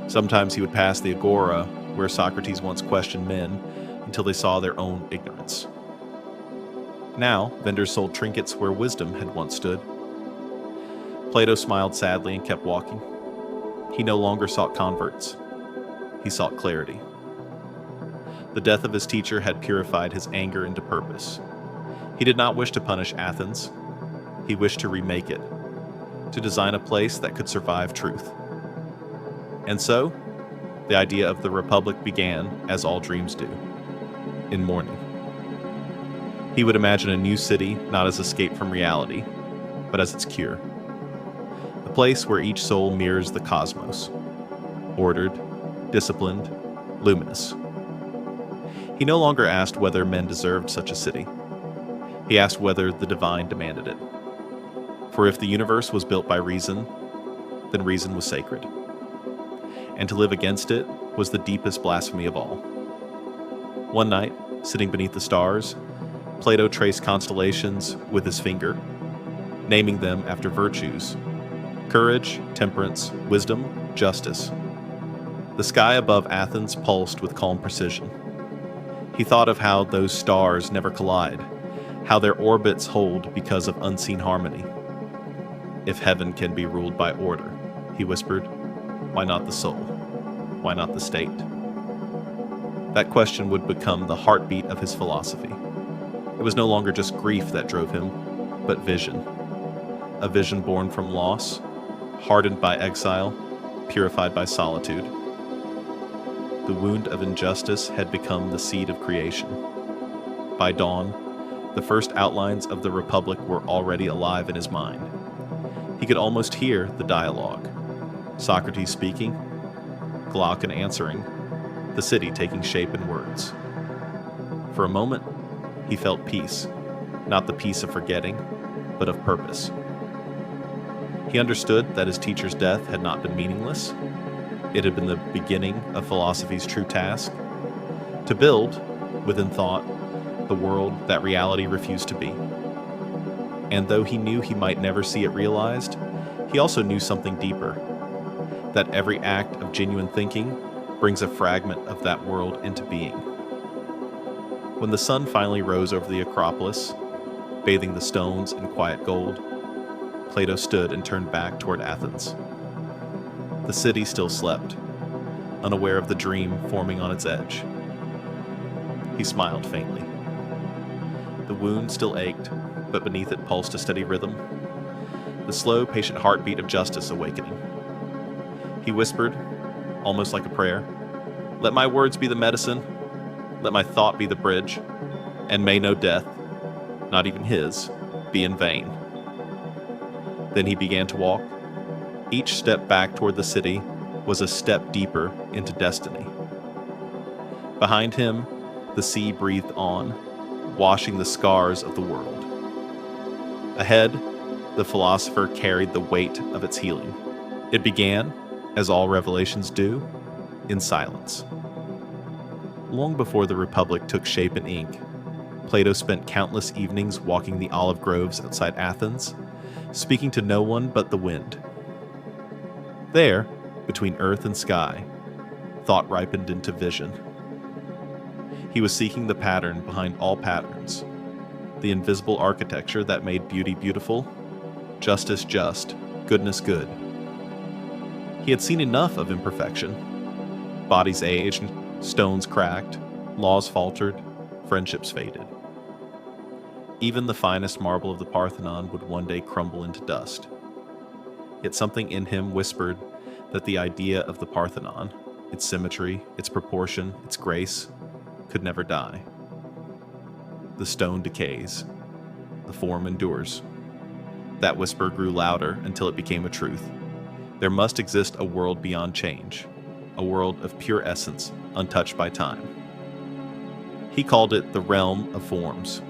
Sometimes he would pass the Agora, where Socrates once questioned men until they saw their own ignorance. Now, vendors sold trinkets where wisdom had once stood. Plato smiled sadly and kept walking. He no longer sought converts. He sought clarity. The death of his teacher had purified his anger into purpose. He did not wish to punish Athens. He wished to remake it, to design a place that could survive truth. And so, the idea of the Republic began, as all dreams do, in mourning. He would imagine a new city not as escape from reality, but as its cure. A place where each soul mirrors the cosmos, ordered, disciplined, luminous. He no longer asked whether men deserved such a city. He asked whether the divine demanded it. For if the universe was built by reason, then reason was sacred. And to live against it was the deepest blasphemy of all. One night, sitting beneath the stars, Plato traced constellations with his finger, naming them after virtues: courage, temperance, wisdom, justice. The sky above Athens pulsed with calm precision. He thought of how those stars never collide, how their orbits hold because of unseen harmony. If heaven can be ruled by order, he whispered, why not the soul? Why not the state? That question would become the heartbeat of his philosophy. It was no longer just grief that drove him, but vision. A vision born from loss, hardened by exile, purified by solitude. The wound of injustice had become the seed of creation. By dawn, the first outlines of the Republic were already alive in his mind. He could almost hear the dialogue. Socrates speaking, Glaucon answering, the city taking shape in words. For a moment, he felt peace, not the peace of forgetting, but of purpose. He understood that his teacher's death had not been meaningless. It had been the beginning of philosophy's true task, to build, within thought, the world that reality refused to be. And though he knew he might never see it realized, he also knew something deeper, that every act of genuine thinking brings a fragment of that world into being. When the sun finally rose over the Acropolis, bathing the stones in quiet gold, Plato stood and turned back toward Athens. The city still slept, unaware of the dream forming on its edge. He smiled faintly. The wound still ached, but beneath it pulsed a steady rhythm, the slow, patient heartbeat of justice awakening. He whispered, almost like a prayer, "Let my words be the medicine, let my thought be the bridge, and may no death, not even his, be in vain." Then he began to walk. Each step back toward the city was a step deeper into destiny. Behind him, the sea breathed on, washing the scars of the world. Ahead, the philosopher carried the weight of its healing. It began, as all revelations do, in silence. Long before the Republic took shape in ink, Plato spent countless evenings walking the olive groves outside Athens, speaking to no one but the wind. There, between earth and sky, thought ripened into vision. He was seeking the pattern behind all patterns, the invisible architecture that made beauty beautiful, justice just, goodness good. He had seen enough of imperfection. Bodies aged, stones cracked, laws faltered, friendships faded. Even the finest marble of the Parthenon would one day crumble into dust. Yet something in him whispered that the idea of the Parthenon, its symmetry, its proportion, its grace, could never die. The stone decays. The form endures. That whisper grew louder until it became a truth. There must exist a world beyond change, a world of pure essence, untouched by time. He called it the realm of forms.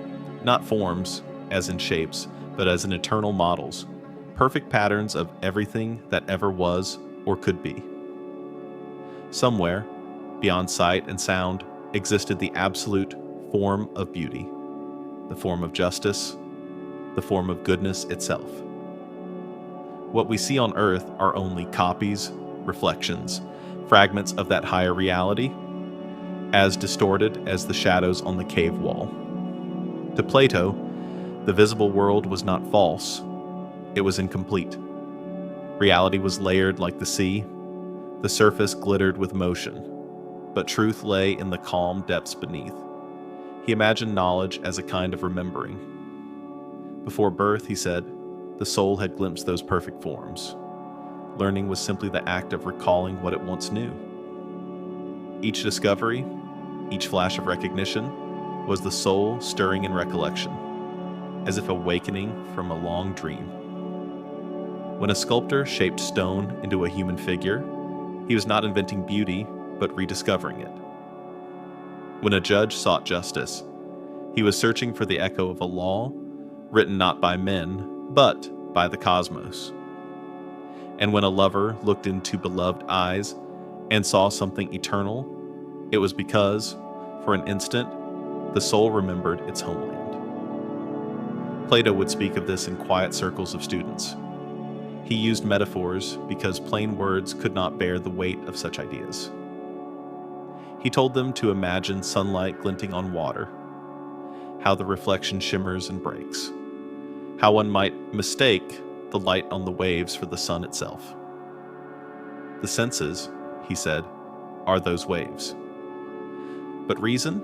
Not forms, as in shapes, but as in eternal models, perfect patterns of everything that ever was or could be. Somewhere, beyond sight and sound, existed the absolute form of beauty, the form of justice, the form of goodness itself. What we see on earth are only copies, reflections, fragments of that higher reality, as distorted as the shadows on the cave wall. To Plato, the visible world was not false, it was incomplete. Reality was layered like the sea, the surface glittered with motion, but truth lay in the calm depths beneath. He imagined knowledge as a kind of remembering. Before birth, he said, the soul had glimpsed those perfect forms. Learning was simply the act of recalling what it once knew. Each discovery, each flash of recognition, was the soul stirring in recollection, as if awakening from a long dream. When a sculptor shaped stone into a human figure, he was not inventing beauty, but rediscovering it. When a judge sought justice, he was searching for the echo of a law written not by men, but by the cosmos. And when a lover looked into beloved eyes and saw something eternal, it was because, for an instant, the soul remembered its homeland. Plato would speak of this in quiet circles of students. He used metaphors because plain words could not bear the weight of such ideas. He told them to imagine sunlight glinting on water, how the reflection shimmers and breaks, how one might mistake the light on the waves for the sun itself. The senses, he said, are those waves. But reason?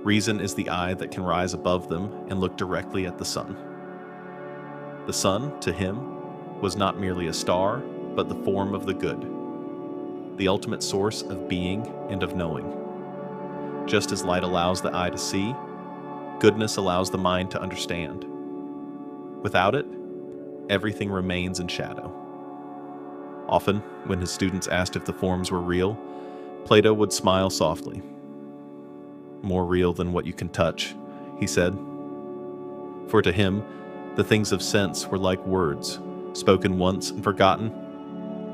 Reason is the eye that can rise above them and look directly at the sun. The sun, to him, was not merely a star, but the form of the good, the ultimate source of being and of knowing. Just as light allows the eye to see, goodness allows the mind to understand. Without it, everything remains in shadow. Often, when his students asked if the forms were real, Plato would smile softly. More real than what you can touch, he said. For to him, the things of sense were like words, spoken once and forgotten,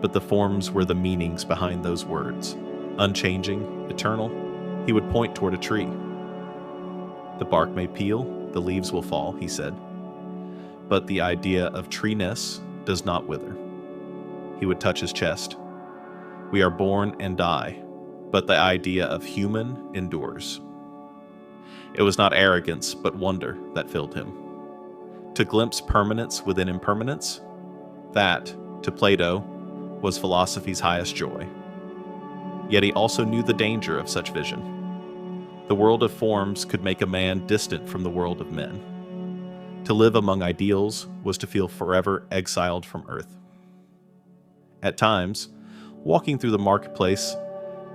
but the forms were the meanings behind those words. Unchanging, eternal, he would point toward a tree. The bark may peel, the leaves will fall, he said. But the idea of treeness does not wither. He would touch his chest. We are born and die, but the idea of human endures. It was not arrogance, but wonder that filled him. To glimpse permanence within impermanence, that, to Plato, was philosophy's highest joy. Yet he also knew the danger of such vision. The world of forms could make a man distant from the world of men. To live among ideals was to feel forever exiled from earth. At times, Walking through the marketplace,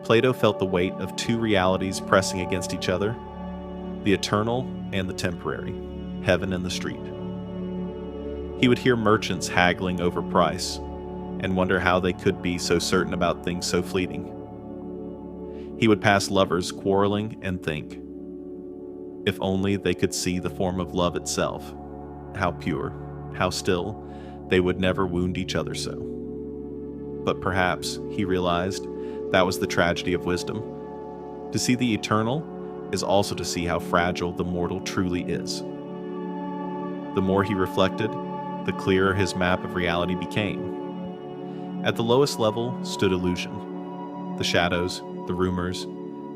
Plato felt the weight of two realities pressing against each other, the eternal and the temporary, heaven and the street. He would hear merchants haggling over price and wonder how they could be so certain about things so fleeting. He would pass lovers quarreling and think, if only they could see the form of love itself, how pure, how still, they would never wound each other so. But perhaps, he realized, that was the tragedy of wisdom. To see the eternal is also to see how fragile the mortal truly is. The more he reflected, the clearer his map of reality became. At the lowest level stood illusion, the shadows, the rumors,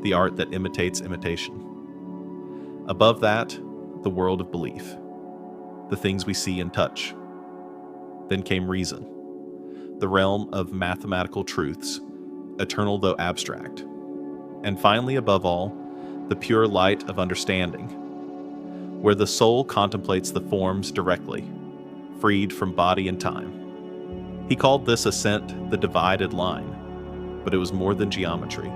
the art that imitates imitation. Above that, the world of belief, the things we see and touch. Then came reason, the realm of mathematical truths, eternal though abstract. And finally, above all, the pure light of understanding, where the soul contemplates the forms directly, freed from body and time. He called this ascent the divided line, but it was more than geometry.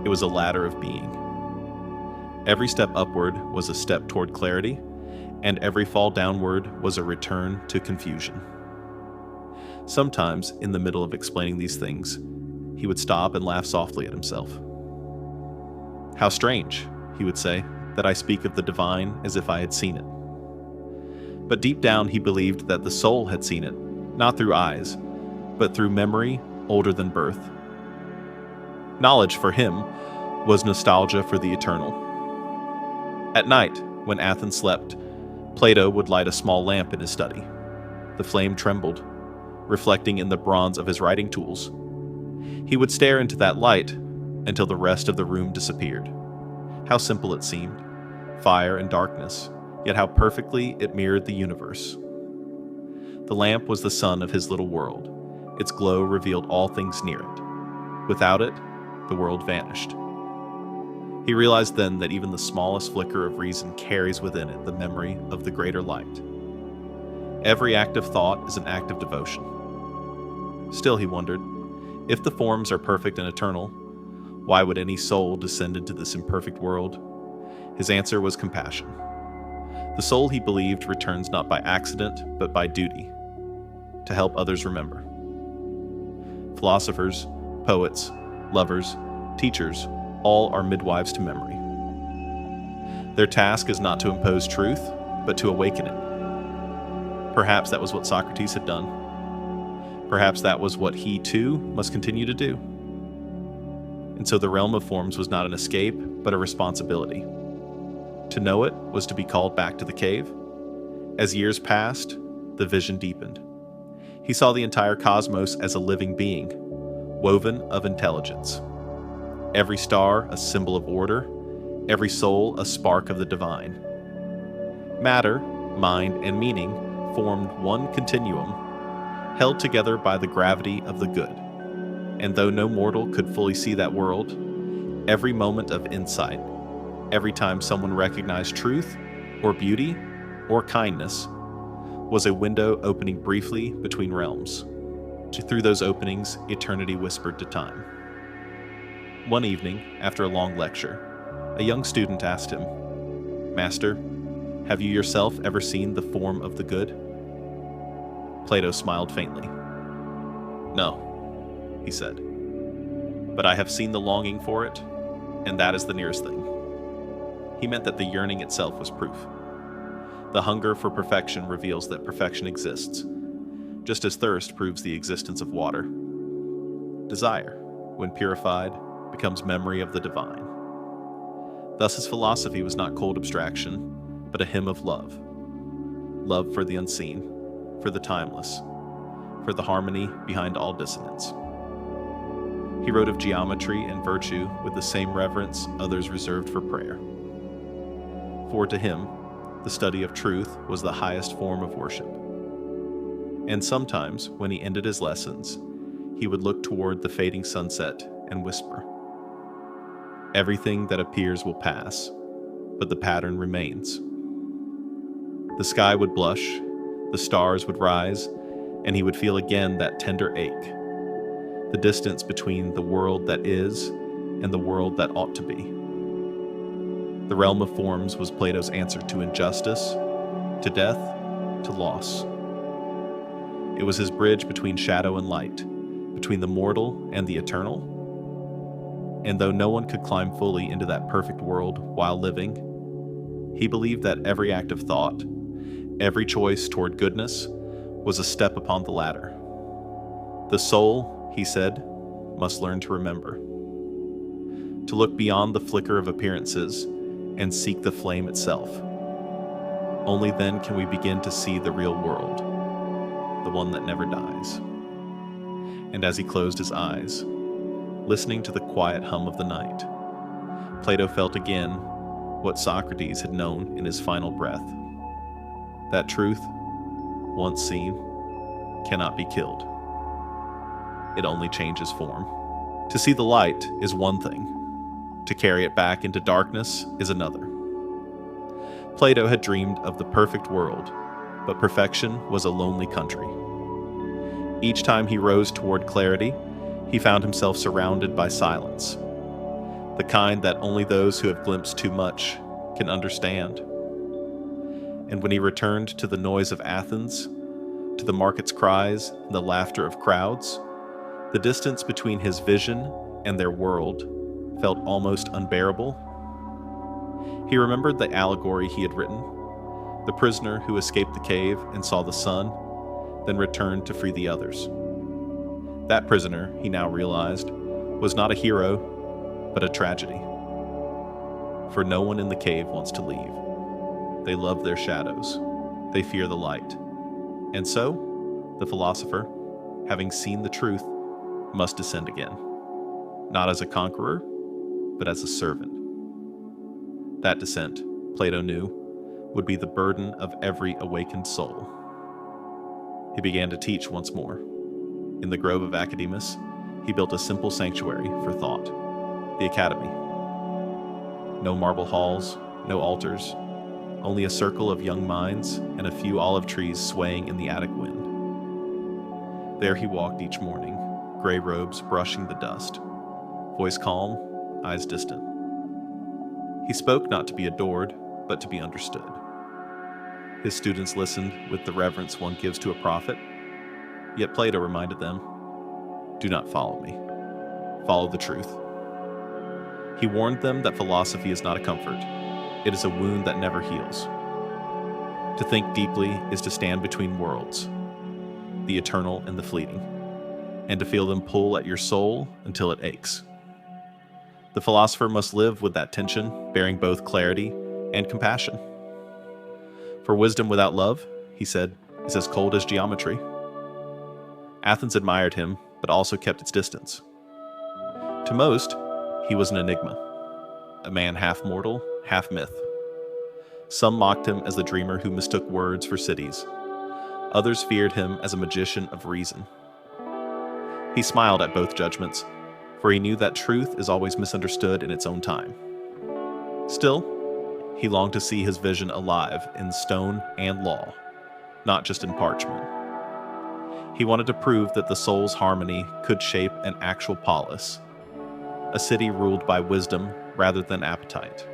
It was a ladder of being. Every step upward was a step toward clarity, and every fall downward was a return to confusion. Sometimes, in the middle of explaining these things, he would stop and laugh softly at himself. How strange, he would say, that I speak of the divine as if I had seen it. But deep down he believed that the soul had seen it, not through eyes, but through memory older than birth. Knowledge for him was nostalgia for the eternal. At night, when Athens slept, Plato would light a small lamp in his study. The flame trembled, reflecting in the bronze of his writing tools. He would stare into that light until the rest of the room disappeared. How simple it seemed, fire and darkness, yet how perfectly it mirrored the universe. The lamp was the sun of his little world. Its glow revealed all things near it. Without it, the world vanished. He realized then that even the smallest flicker of reason carries within it the memory of the greater light. Every act of thought is an act of devotion. Still, he wondered, if the forms are perfect and eternal, why would any soul descend into this imperfect world? His answer was compassion. The soul, he believed, returns not by accident, but by duty, to help others remember. Philosophers, poets, lovers, teachers, all are midwives to memory. Their task is not to impose truth, but to awaken it. Perhaps that was what Socrates had done. Perhaps that was what he, too, must continue to do. And so the realm of forms was not an escape, but a responsibility. To know it was to be called back to the cave. As years passed, the vision deepened. He saw the entire cosmos as a living being, woven of intelligence. Every star a symbol of order, every soul a spark of the divine. Matter, mind, and meaning formed one continuum, held together by the gravity of the good. And though no mortal could fully see that world, every moment of insight, every time someone recognized truth, or beauty, or kindness, was a window opening briefly between realms. Through those openings, eternity whispered to time. One evening, after a long lecture, a young student asked him, "Master, have you yourself ever seen the form of the good?" Plato smiled faintly. "No," he said, "but I have seen the longing for it, and that is the nearest thing." He meant that the yearning itself was proof. The hunger for perfection reveals that perfection exists, just as thirst proves the existence of water. Desire, when purified, becomes memory of the divine. Thus his philosophy was not cold abstraction, but a hymn of love. Love for the unseen, for the timeless, for the harmony behind all dissonance. He wrote of geometry and virtue with the same reverence others reserved for prayer. For to him, the study of truth was the highest form of worship. And sometimes, when he ended his lessons, he would look toward the fading sunset and whisper, "Everything that appears will pass, but the pattern remains." The sky would blush, the stars would rise, and he would feel again that tender ache. the distance between the world that is and the world that ought to be. The realm of forms was Plato's answer to injustice, to death, to loss. It was his bridge between shadow and light, between the mortal and the eternal. And though no one could climb fully into that perfect world while living, he believed that every act of thought, every choice toward goodness, was a step upon the ladder. The soul, he said, must learn to remember, to look beyond the flicker of appearances and seek the flame itself. Only then can we begin to see the real world, the one that never dies. And as he closed his eyes, listening to the quiet hum of the night, Plato felt again what Socrates had known in his final breath, that truth, once seen, cannot be killed. It only changes form. To see the light is one thing. To carry it back into darkness is another. Plato had dreamed of the perfect world, but perfection was a lonely country. Each time he rose toward clarity, he found himself surrounded by silence, the kind that only those who have glimpsed too much can understand. And when he returned to the noise of Athens, to the market's cries and the laughter of crowds, the distance between his vision and their world felt almost unbearable. He remembered the allegory he had written, the prisoner who escaped the cave and saw the sun, then returned to free the others. That prisoner, he now realized, was not a hero, but a tragedy. For no one in the cave wants to leave. They love their shadows. They fear the light. And so, the philosopher, having seen the truth, must descend again, not as a conqueror, but as a servant. That descent, Plato knew, would be the burden of every awakened soul. He began to teach once more. In the grove of Academus, he built a simple sanctuary for thought, the academy. No marble halls, no altars, only a circle of young minds and a few olive trees swaying in the attic wind. There he walked each morning, gray robes brushing the dust, voice calm, eyes distant. He spoke not to be adored, but to be understood. His students listened with the reverence one gives to a prophet, yet Plato reminded them, "Do not follow me. Follow the truth." He warned them that philosophy is not a comfort. It is a wound that never heals. To think deeply is to stand between worlds, the eternal and the fleeting, and to feel them pull at your soul until it aches. The philosopher must live with that tension, bearing both clarity and compassion. For wisdom without love, he said, is as cold as geometry. Athens admired him, but also kept its distance. To most, he was an enigma, a man half mortal, half myth. Some mocked him as the dreamer who mistook words for cities. Others feared him as a magician of reason. He smiled at both judgments, for he knew that truth is always misunderstood in its own time. Still, he longed to see his vision alive in stone and law, not just in parchment. He wanted to prove that the soul's harmony could shape an actual polis, a city ruled by wisdom rather than appetite.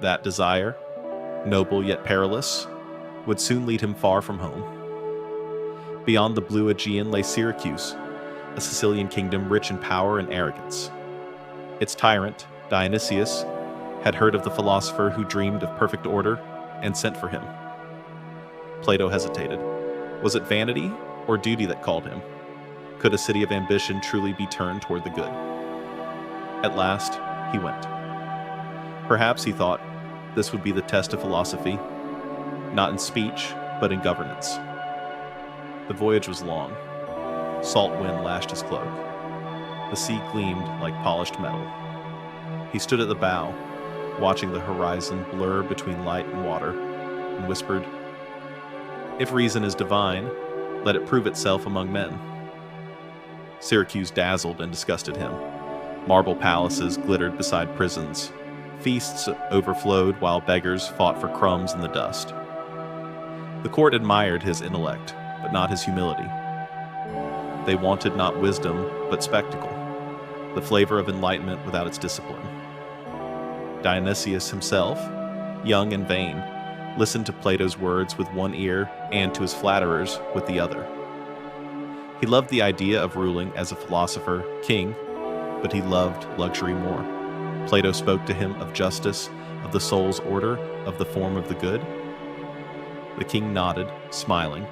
That desire, noble yet perilous, would soon lead him far from home. Beyond the blue Aegean lay Syracuse, a Sicilian kingdom rich in power and arrogance. Its tyrant, Dionysius, had heard of the philosopher who dreamed of perfect order and sent for him. Plato hesitated. Was it vanity or duty that called him? Could a city of ambition truly be turned toward the good? At last, he went. Perhaps, he thought, this would be the test of philosophy, not in speech, but in governance. The voyage was long. Salt wind lashed his cloak. The sea gleamed like polished metal. He stood at the bow, watching the horizon blur between light and water, and whispered, "If reason is divine, let it prove itself among men." Syracuse dazzled and disgusted him. Marble palaces glittered beside prisons. Feasts overflowed while beggars fought for crumbs in the dust. The court admired his intellect, but not his humility. They wanted not wisdom, but spectacle, the flavor of enlightenment without its discipline. Dionysius himself, young and vain, listened to Plato's words with one ear and to his flatterers with the other. He loved the idea of ruling as a philosopher, king, but he loved luxury more. Plato spoke to him of justice, of the soul's order, of the form of the good. The king nodded, smiling,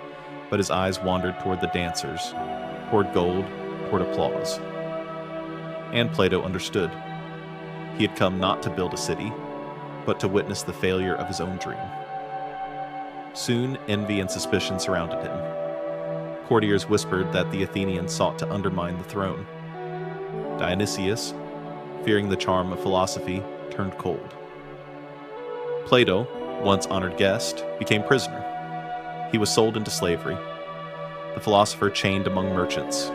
but his eyes wandered toward the dancers, toward gold, toward applause. And Plato understood. He had come not to build a city, but to witness the failure of his own dream. Soon, envy and suspicion surrounded him. Courtiers whispered that the Athenians sought to undermine the throne. Dionysius, fearing the charm of philosophy, turned cold. Plato, once honored guest, became prisoner. He was sold into slavery. The philosopher chained among merchants,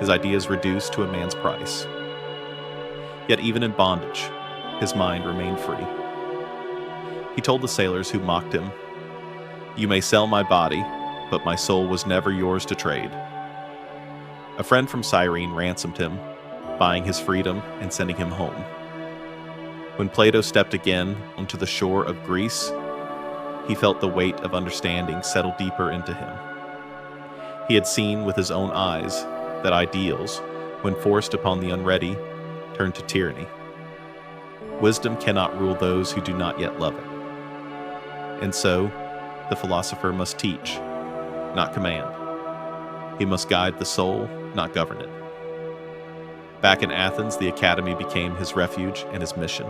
his ideas reduced to a man's price. Yet even in bondage, his mind remained free. He told the sailors who mocked him, "You may sell my body, but my soul was never yours to trade." A friend from Cyrene ransomed him, buying his freedom and sending him home. When Plato stepped again onto the shore of Greece, he felt the weight of understanding settle deeper into him. He had seen with his own eyes that ideals, when forced upon the unready, turn to tyranny. Wisdom cannot rule those who do not yet love it. And so, the philosopher must teach, not command. He must guide the soul, not govern it. Back in Athens, the academy became his refuge and his mission.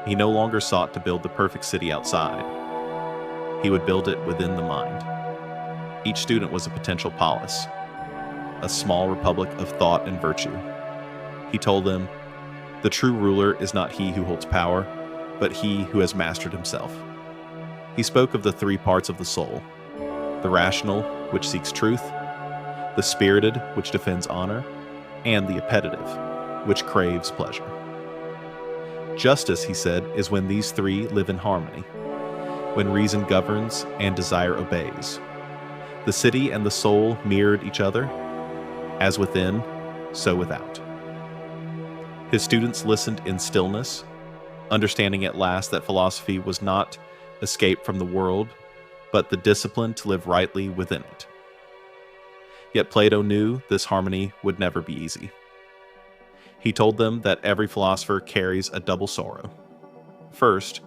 He no longer sought to build the perfect city outside. He would build it within the mind. Each student was a potential polis, a small republic of thought and virtue. He told them, "The true ruler is not he who holds power, but he who has mastered himself." He spoke of the three parts of the soul: the rational, which seeks truth; the spirited, which defends honor; and the appetitive, which craves pleasure. Justice, he said, is when these three live in harmony, when reason governs and desire obeys. The city and the soul mirrored each other, as within, so without. His students listened in stillness, understanding at last that philosophy was not escape from the world, but the discipline to live rightly within it. Yet Plato knew this harmony would never be easy. He told them that every philosopher carries a double sorrow. First,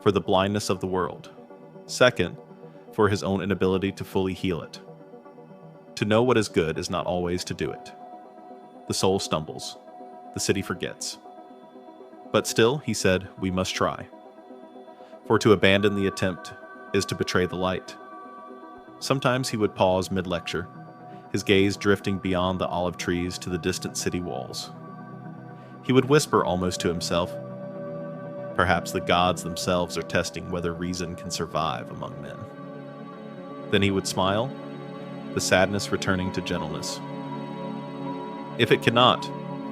for the blindness of the world. Second, for his own inability to fully heal it. To know what is good is not always to do it. The soul stumbles. The city forgets. But still, he said, we must try. For to abandon the attempt is to betray the light. Sometimes he would pause mid-lecture, his gaze drifting beyond the olive trees to the distant city walls. He would whisper almost to himself, "Perhaps the gods themselves are testing whether reason can survive among men." Then he would smile, the sadness returning to gentleness. "If it cannot,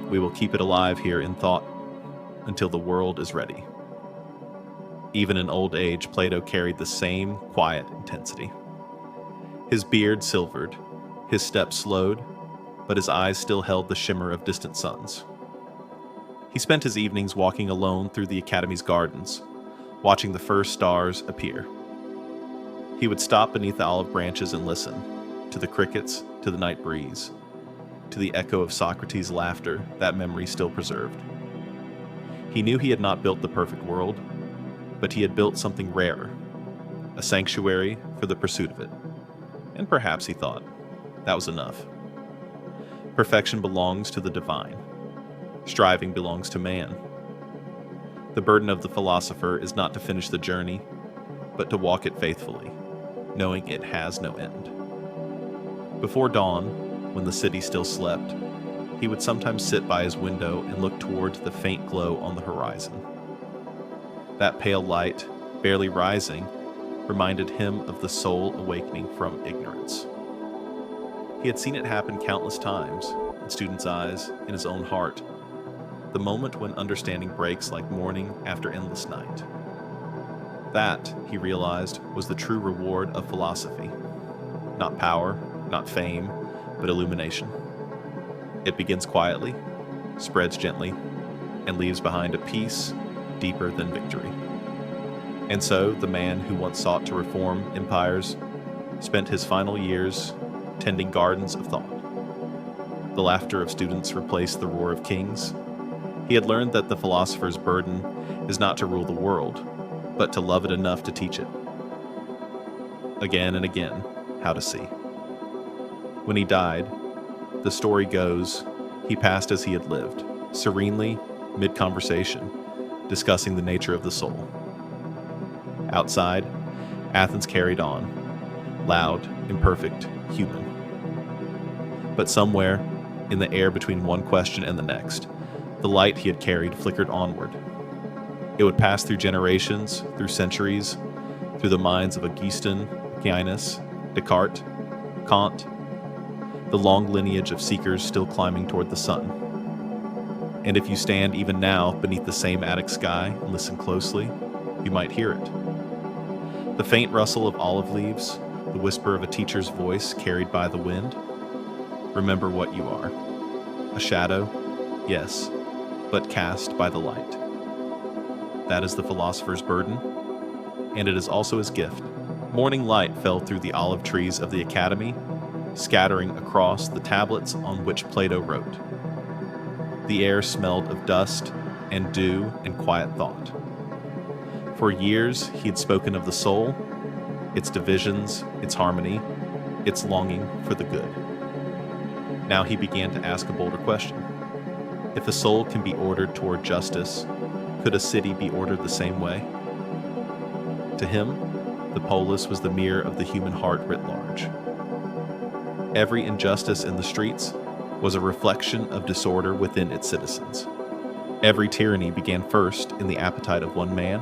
we will keep it alive here in thought until the world is ready." Even in old age, Plato carried the same quiet intensity. His beard silvered, his steps slowed, but his eyes still held the shimmer of distant suns. He spent his evenings walking alone through the academy's gardens, watching the first stars appear. He would stop beneath the olive branches and listen, to the crickets, to the night breeze, to the echo of Socrates' laughter that memory still preserved. He knew he had not built the perfect world, but he had built something rarer, a sanctuary for the pursuit of it. And perhaps, he thought, that was enough. Perfection belongs to the divine. Striving belongs to man. The burden of the philosopher is not to finish the journey, but to walk it faithfully, knowing it has no end. Before dawn, when the city still slept, he would sometimes sit by his window and look towards the faint glow on the horizon. That pale light, barely rising, reminded him of the soul awakening from ignorance. He had seen it happen countless times, in students' eyes, in his own heart, the moment when understanding breaks like morning after endless night. That, he realized, was the true reward of philosophy. Not power, not fame, but illumination. It begins quietly, spreads gently, and leaves behind a peace deeper than victory. And so, the man who once sought to reform empires spent his final years tending gardens of thought. The laughter of students replaced the roar of kings. He had learned that the philosopher's burden is not to rule the world, but to love it enough to teach it. Again and again, how to see. When he died, the story goes, he passed as he had lived, serenely, mid-conversation, discussing the nature of the soul. Outside, Athens carried on, loud, imperfect, human. But somewhere, in the air between one question and the next, the light he had carried flickered onward. It would pass through generations, through centuries, through the minds of Augustine, Aquinas, Descartes, Kant, the long lineage of seekers still climbing toward the sun. And if you stand even now beneath the same attic sky and listen closely, you might hear it. The faint rustle of olive leaves, the whisper of a teacher's voice carried by the wind. Remember what you are. A shadow, yes, but cast by the light. That is the philosopher's burden, and it is also his gift. Morning light fell through the olive trees of the academy, scattering across the tablets on which Plato wrote. The air smelled of dust and dew and quiet thought. For years he had spoken of the soul, its divisions, its harmony, its longing for the good. Now he began to ask a bolder question. If a soul can be ordered toward justice, could a city be ordered the same way? To him, the polis was the mirror of the human heart writ large. Every injustice in the streets was a reflection of disorder within its citizens. Every tyranny began first in the appetite of one man,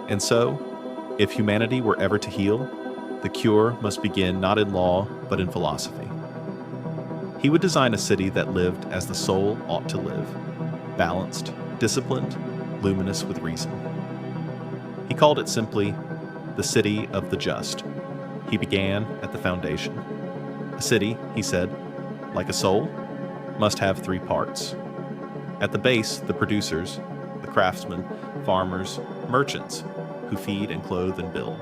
and so, if humanity were ever to heal, the cure must begin not in law, but in philosophy. He would design a city that lived as the soul ought to live, balanced, disciplined, luminous with reason. He called it simply the city of the just. He began at the foundation. A city, he said, like a soul, must have three parts. At the base, the producers, the craftsmen, farmers, merchants, who feed and clothe and build.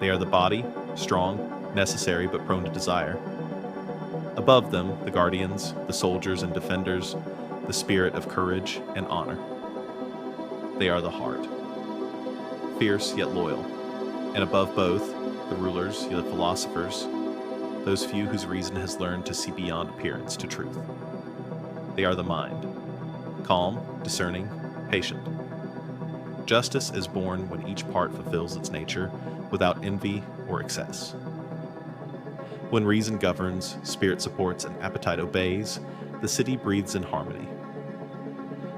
They are the body, strong, necessary but prone to desire. Above them, the guardians, the soldiers and defenders, the spirit of courage and honor. They are the heart, fierce yet loyal, and above both, the rulers, the philosophers, those few whose reason has learned to see beyond appearance to truth. They are the mind, calm, discerning, patient. Justice is born when each part fulfills its nature without envy or excess. When reason governs, spirit supports, and appetite obeys, the city breathes in harmony.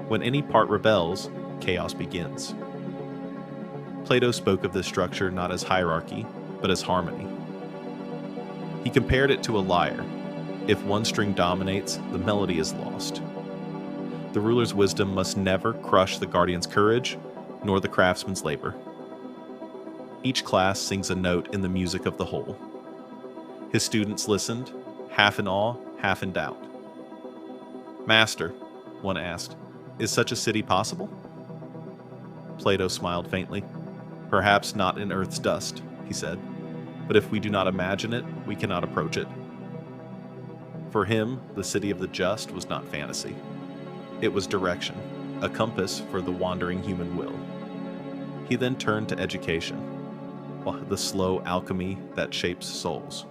When any part rebels, chaos begins. Plato spoke of this structure not as hierarchy, but as harmony. He compared it to a lyre. If one string dominates, the melody is lost. The ruler's wisdom must never crush the guardian's courage, nor the craftsman's labor. Each class sings a note in the music of the whole. His students listened, half in awe, half in doubt. "Master," one asked, "is such a city possible?" Plato smiled faintly. "Perhaps not in earth's dust," he said, "but if we do not imagine it, we cannot approach it." For him, the city of the just was not fantasy. It was direction, a compass for the wandering human will. He then turned to education, the slow alchemy that shapes souls.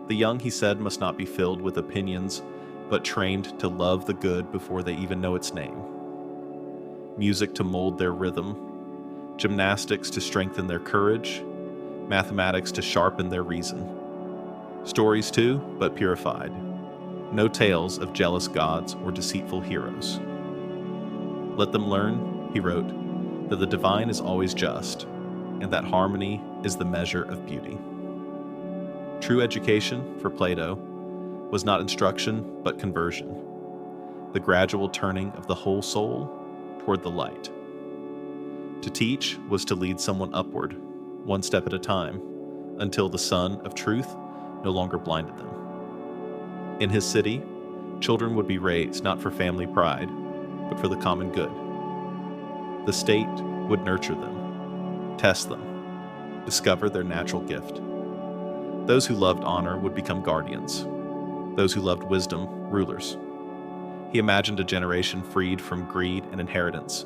The young, he said, must not be filled with opinions, but trained to love the good before they even know its name. Music to mold their rhythm, gymnastics to strengthen their courage, mathematics to sharpen their reason. Stories too, but purified. No tales of jealous gods or deceitful heroes. Let them learn, he wrote, that the divine is always just, and that harmony is the measure of beauty. True education, for Plato, was not instruction but conversion, the gradual turning of the whole soul toward the light. To teach was to lead someone upward, one step at a time, until the sun of truth no longer blinded them. In his city, children would be raised not for family pride, but for the common good. The state would nurture them, test them, discover their natural gift. Those who loved honor would become guardians. Those who loved wisdom, rulers. He imagined a generation freed from greed and inheritance,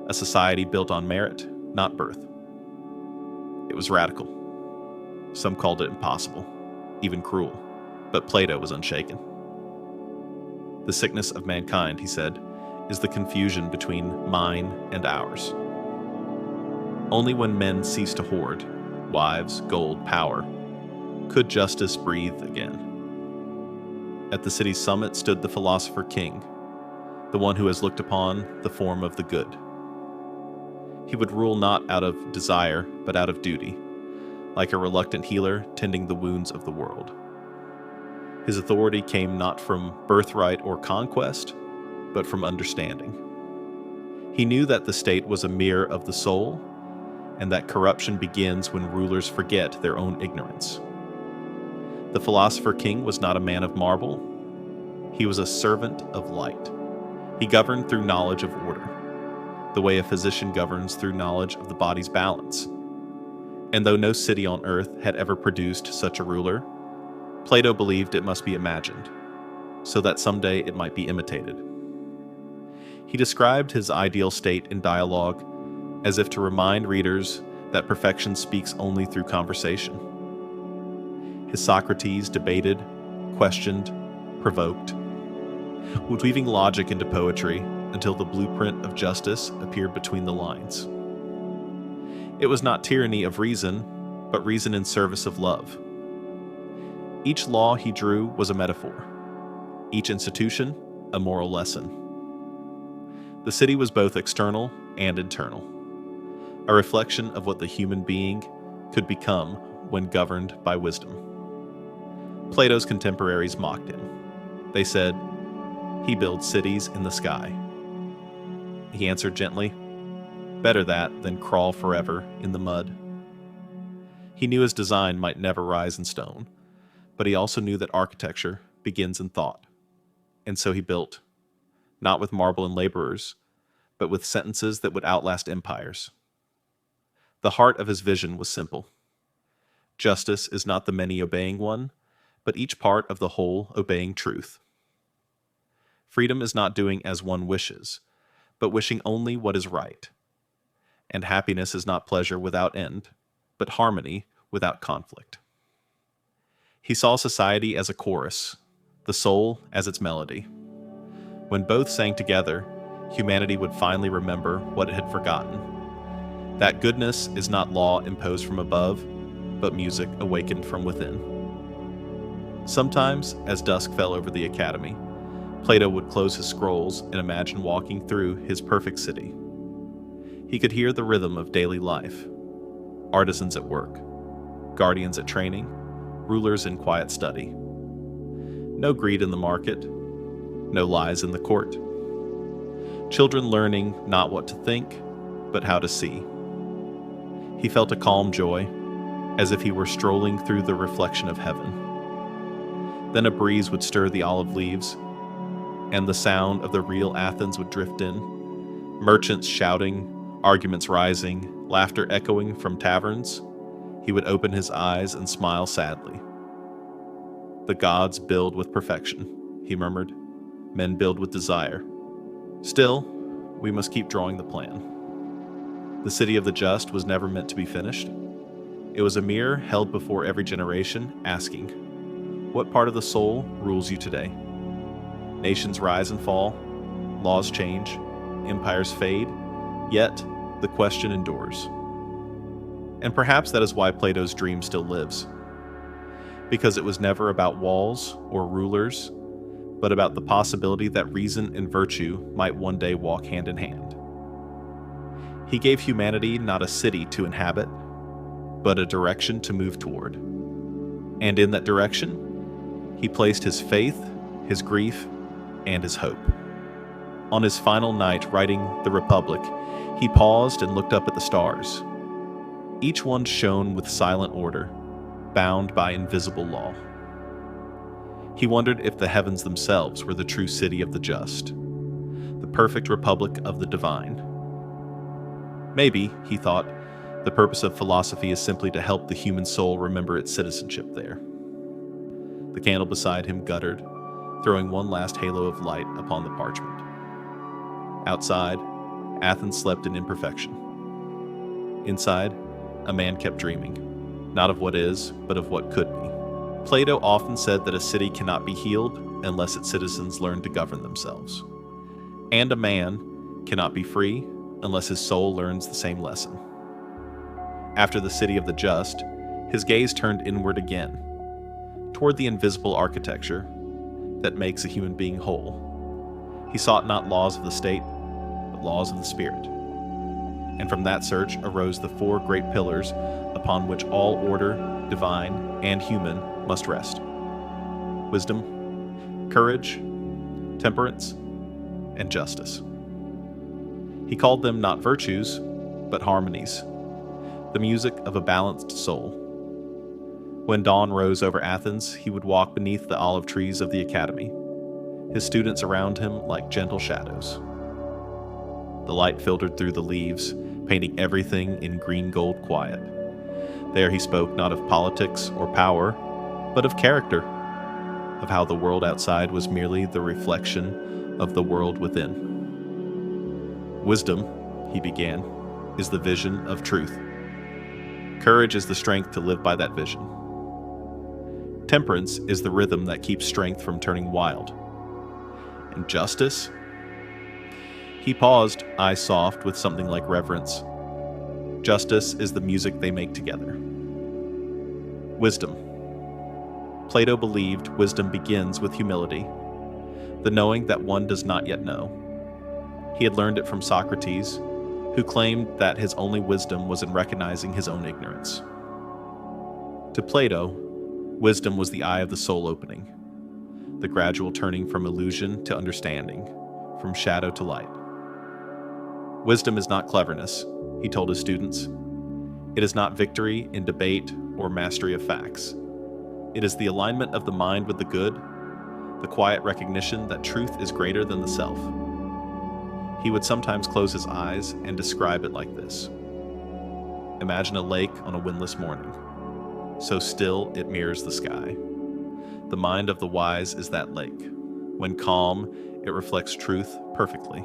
a society built on merit, not birth. It was radical. Some called it impossible, even cruel, but Plato was unshaken. The sickness of mankind, he said, is the confusion between mine and ours. Only when men cease to hoard wives, gold, power, could justice breathe again. At the city's summit stood the philosopher king, the one who has looked upon the form of the good. He would rule not out of desire, but out of duty, like a reluctant healer tending the wounds of the world. His authority came not from birthright or conquest, but from understanding. He knew that the state was a mirror of the soul, and that corruption begins when rulers forget their own ignorance. The philosopher king was not a man of marble. He was a servant of light. He governed through knowledge of order, the way a physician governs through knowledge of the body's balance. And though no city on earth had ever produced such a ruler, Plato believed it must be imagined, so that someday it might be imitated. He described his ideal state in dialogue as if to remind readers that perfection speaks only through conversation. His Socrates debated, questioned, provoked, weaving logic into poetry until the blueprint of justice appeared between the lines. It was not tyranny of reason, but reason in service of love. Each law he drew was a metaphor, each institution a moral lesson. The city was both external and internal, a reflection of what the human being could become when governed by wisdom. Plato's contemporaries mocked him. They said, "He builds cities in the sky." He answered gently, "Better that than crawl forever in the mud." He knew his design might never rise in stone, but he also knew that architecture begins in thought. And so he built, not with marble and laborers, but with sentences that would outlast empires. The heart of his vision was simple. Justice is not the many obeying one, but each part of the whole obeying truth. Freedom is not doing as one wishes, but wishing only what is right. And happiness is not pleasure without end, but harmony without conflict. He saw society as a chorus, the soul as its melody. When both sang together, humanity would finally remember what it had forgotten. That goodness is not law imposed from above, but music awakened from within. Sometimes, as dusk fell over the academy, Plato would close his scrolls and imagine walking through his perfect city. He could hear the rhythm of daily life, artisans at work, guardians at training, rulers in quiet study. No greed in the market, no lies in the court. Children learning not what to think, but how to see. He felt a calm joy, as if he were strolling through the reflection of heaven. Then a breeze would stir the olive leaves, and the sound of the real Athens would drift in, merchants shouting, arguments rising, laughter echoing from taverns. He would open his eyes and smile sadly. "The gods build with perfection," he murmured. "Men build with desire. Still, we must keep drawing the plan." The city of the just was never meant to be finished. It was a mirror held before every generation, asking, "What part of the soul rules you today?" Nations rise and fall, laws change, empires fade, yet the question endures. And perhaps that is why Plato's dream still lives. Because it was never about walls or rulers, but about the possibility that reason and virtue might one day walk hand in hand. He gave humanity not a city to inhabit, but a direction to move toward. And in that direction, he placed his faith, his grief, and his hope. On his final night writing The Republic, he paused and looked up at the stars. Each one shone with silent order, bound by invisible law. He wondered if the heavens themselves were the true city of the just, the perfect republic of the divine. Maybe, he thought, the purpose of philosophy is simply to help the human soul remember its citizenship there. The candle beside him guttered, throwing one last halo of light upon the parchment. Outside, Athens slept in imperfection. Inside, a man kept dreaming, not of what is, but of what could be. Plato often said that a city cannot be healed unless its citizens learn to govern themselves. And a man cannot be free unless his soul learns the same lesson. After the city of the just, his gaze turned inward again, toward the invisible architecture that makes a human being whole. He sought not laws of the state, but laws of the spirit. And from that search arose the four great pillars upon which all order, divine and human, must rest: wisdom, courage, temperance, and justice. He called them not virtues, but harmonies, the music of a balanced soul. When dawn rose over Athens, he would walk beneath the olive trees of the academy, his students around him like gentle shadows. The light filtered through the leaves, painting everything in green-gold quiet. There he spoke not of politics or power, but of character, of how the world outside was merely the reflection of the world within. Wisdom, he began, is the vision of truth. Courage is the strength to live by that vision. Temperance is the rhythm that keeps strength from turning wild. And justice? He paused, eyes soft with something like reverence. Justice is the music they make together. Wisdom. Plato believed wisdom begins with humility, the knowing that one does not yet know. He had learned it from Socrates, who claimed that his only wisdom was in recognizing his own ignorance. To Plato, wisdom was the eye of the soul opening, the gradual turning from illusion to understanding, from shadow to light. Wisdom is not cleverness, he told his students. It is not victory in debate or mastery of facts. It is the alignment of the mind with the good, the quiet recognition that truth is greater than the self. He would sometimes close his eyes and describe it like this. Imagine a lake on a windless morning. So still it mirrors the sky. The mind of the wise is that lake. When calm, it reflects truth perfectly.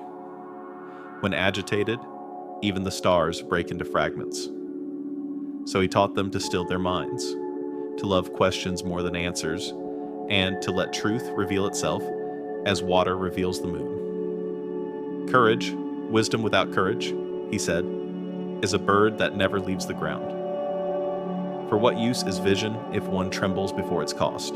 When agitated, even the stars break into fragments. So he taught them to still their minds, to love questions more than answers, and to let truth reveal itself as water reveals the moon. Courage, wisdom without courage, he said, is a bird that never leaves the ground. For what use is vision if one trembles before its cost?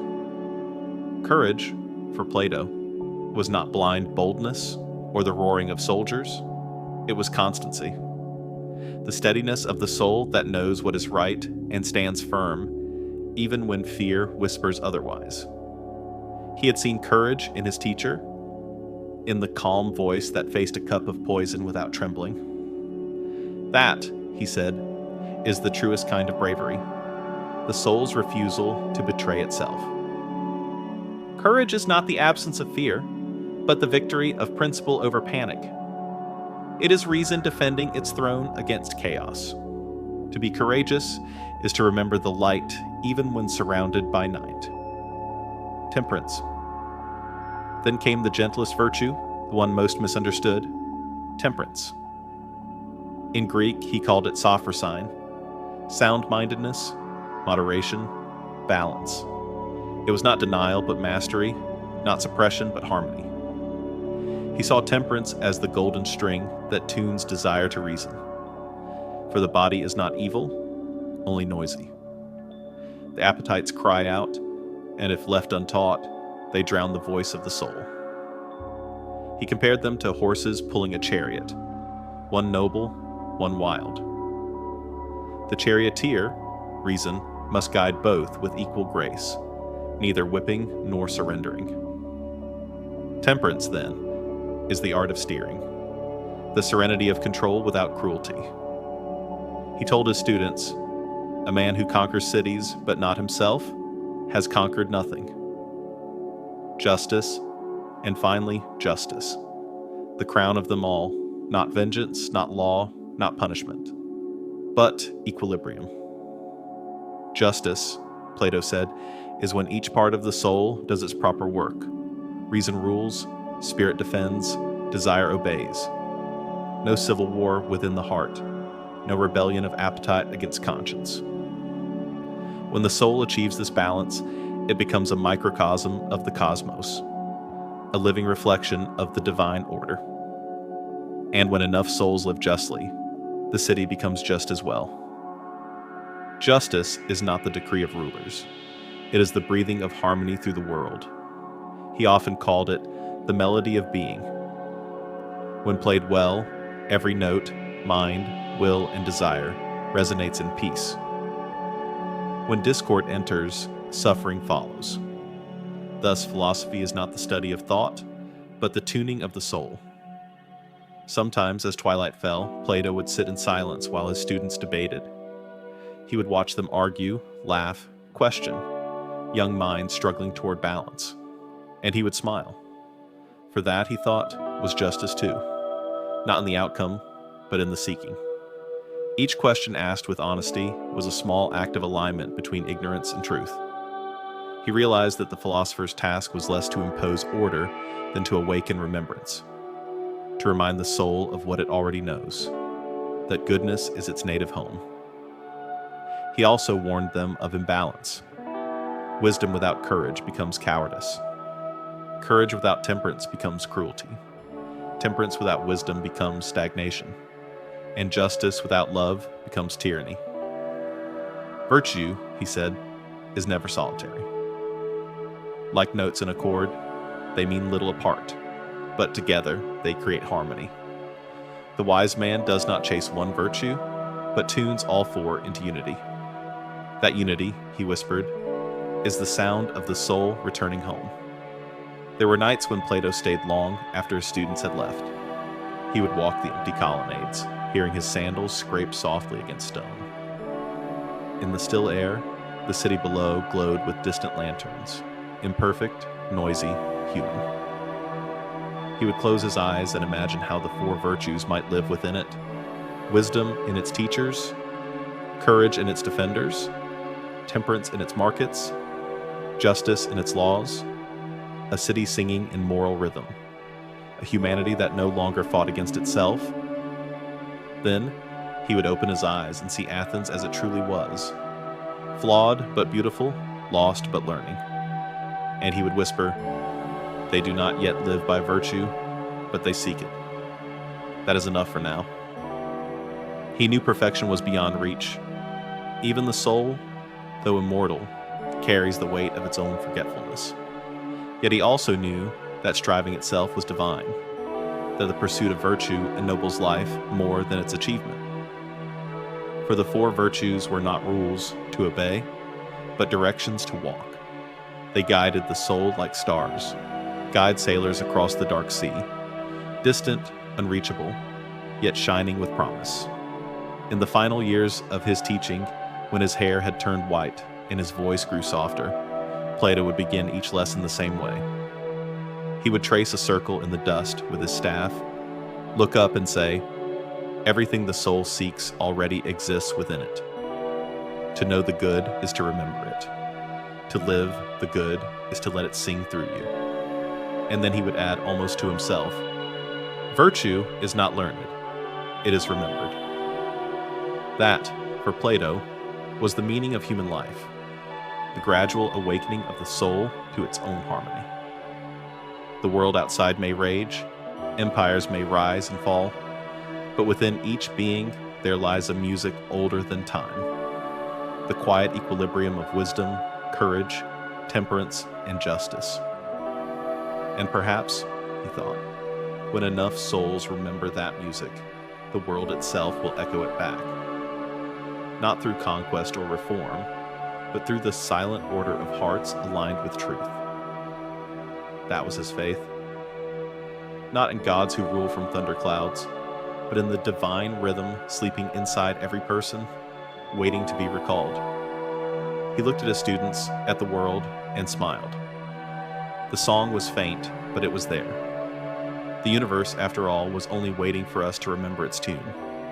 Courage, for Plato, was not blind boldness or the roaring of soldiers. It was constancy. The steadiness of the soul that knows what is right and stands firm, even when fear whispers otherwise. He had seen courage in his teacher, in the calm voice that faced a cup of poison without trembling. That, he said, is the truest kind of bravery, the soul's refusal to betray itself. Courage is not the absence of fear, but the victory of principle over panic. It is reason defending its throne against chaos. To be courageous is to remember the light even when surrounded by night. Temperance. Then came the gentlest virtue, the one most misunderstood, temperance. In Greek, he called it sophrosyne, sound-mindedness, moderation, balance. It was not denial but mastery, not suppression but harmony. He saw temperance as the golden string that tunes desire to reason. For the body is not evil, only noisy. The appetites cry out, and if left untaught, they drown the voice of the soul. He compared them to horses pulling a chariot, one noble, one wild. The charioteer, reason, must guide both with equal grace, neither whipping nor surrendering. Temperance, then, is the art of steering, the serenity of control without cruelty. He told his students, a man who conquers cities but not himself has conquered nothing. justice, and finally, justice. The crown of them all, not vengeance, not law, not punishment, but equilibrium. Justice, Plato said, is when each part of the soul does its proper work. Reason rules, spirit defends, desire obeys. No civil war within the heart, no rebellion of appetite against conscience. When the soul achieves this balance, it becomes a microcosm of the cosmos, a living reflection of the divine order. And when enough souls live justly, the city becomes just as well. Justice is not the decree of rulers. It is the breathing of harmony through the world. He often called it the melody of being. When played well, every note, mind, will, and desire resonates in peace. When discord enters, suffering follows. Thus, philosophy is not the study of thought, but the tuning of the soul. Sometimes, as twilight fell, Plato would sit in silence while his students debated. He would watch them argue, laugh, question, young minds struggling toward balance. And he would smile. For that, he thought, was justice too. Not in the outcome, but in the seeking. Each question asked with honesty was a small act of alignment between ignorance and truth. He realized that the philosopher's task was less to impose order than to awaken remembrance, to remind the soul of what it already knows, that goodness is its native home. He also warned them of imbalance. Wisdom without courage becomes cowardice. Courage without temperance becomes cruelty. Temperance without wisdom becomes stagnation. And justice without love becomes tyranny. Virtue, he said, is never solitary. Like notes in a chord, they mean little apart, but together they create harmony. The wise man does not chase one virtue, but tunes all four into unity. That unity, he whispered, is the sound of the soul returning home. There were nights when Plato stayed long after his students had left. He would walk the empty colonnades, hearing his sandals scrape softly against stone. In the still air, the city below glowed with distant lanterns, imperfect, noisy, human. He would close his eyes and imagine how the four virtues might live within it: wisdom in its teachers, courage in its defenders, temperance in its markets, justice in its laws, a city singing in moral rhythm, a humanity that no longer fought against itself. Then he would open his eyes and see Athens as it truly was, flawed but beautiful, lost but learning. And he would whisper, "They do not yet live by virtue, but they seek it. That is enough for now." He knew perfection was beyond reach. Even the soul, though immortal, carries the weight of its own forgetfulness. Yet he also knew that striving itself was divine, that the pursuit of virtue ennobles life more than its achievement. For the four virtues were not rules to obey, but directions to walk. They guided the soul like stars, guide sailors across the dark sea, distant, unreachable, yet shining with promise. In the final years of his teaching, when his hair had turned white and his voice grew softer, Plato would begin each lesson the same way. He would trace a circle in the dust with his staff, look up and say, "Everything the soul seeks already exists within it. To know the good is to remember it. To live the good is to let it sing through you." And then he would add almost to himself, "Virtue is not learned, it is remembered." That, for Plato, was the meaning of human life, the gradual awakening of the soul to its own harmony. The world outside may rage, empires may rise and fall, but within each being there lies a music older than time, the quiet equilibrium of wisdom, courage, temperance, and justice. And perhaps, he thought, when enough souls remember that music, the world itself will echo it back. Not through conquest or reform, but through the silent order of hearts aligned with truth. That was his faith. Not in gods who rule from thunderclouds, but in the divine rhythm sleeping inside every person, waiting to be recalled. He looked at his students, at the world, and smiled. The song was faint, but it was there. The universe, after all, was only waiting for us to remember its tune.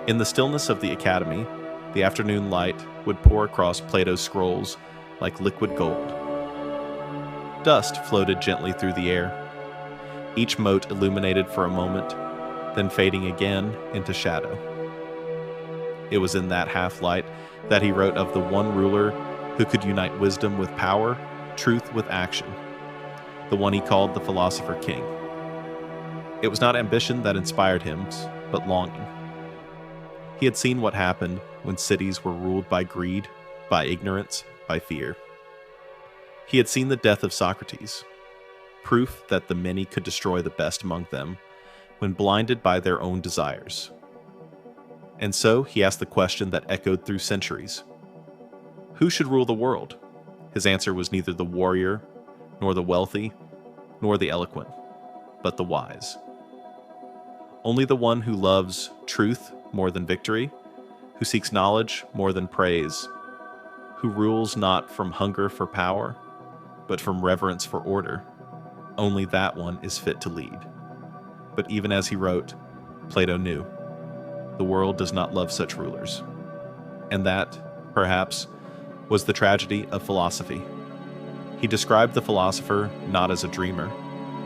In the stillness of the academy, the afternoon light would pour across Plato's scrolls like liquid gold. Dust floated gently through the air, each mote illuminated for a moment, then fading again into shadow. It was in that half-light that he wrote of the one ruler who could unite wisdom with power, truth with action, the one he called the Philosopher King. It was not ambition that inspired him, but longing. He had seen what happened when cities were ruled by greed, by ignorance, by fear. He had seen the death of Socrates, proof that the many could destroy the best among them when blinded by their own desires. And so he asked the question that echoed through centuries. Who should rule the world? His answer was neither the warrior, nor the wealthy, nor the eloquent, but the wise. Only the one who loves truth more than victory, who seeks knowledge more than praise, who rules not from hunger for power, but from reverence for order, only that one is fit to lead. But even as he wrote, Plato knew, the world does not love such rulers. And that, perhaps, was the tragedy of philosophy. He described the philosopher not as a dreamer,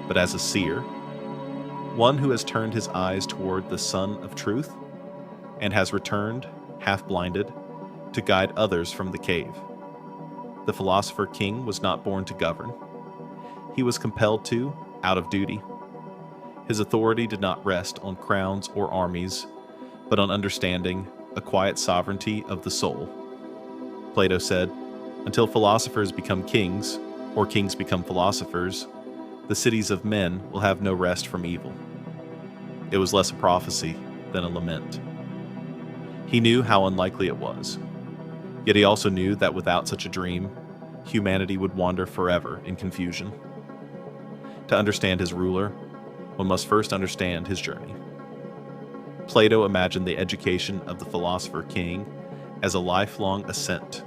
but as a seer, one who has turned his eyes toward the sun of truth and has returned, half blinded, to guide others from the cave. The philosopher king was not born to govern. He was compelled to, out of duty. His authority did not rest on crowns or armies, but on understanding, a quiet sovereignty of the soul. Plato said, until philosophers become kings, or kings become philosophers, the cities of men will have no rest from evil. It was less a prophecy than a lament. He knew how unlikely it was, yet he also knew that without such a dream, humanity would wander forever in confusion. To understand his ruler, one must first understand his journey. Plato imagined the education of the philosopher king as a lifelong ascent,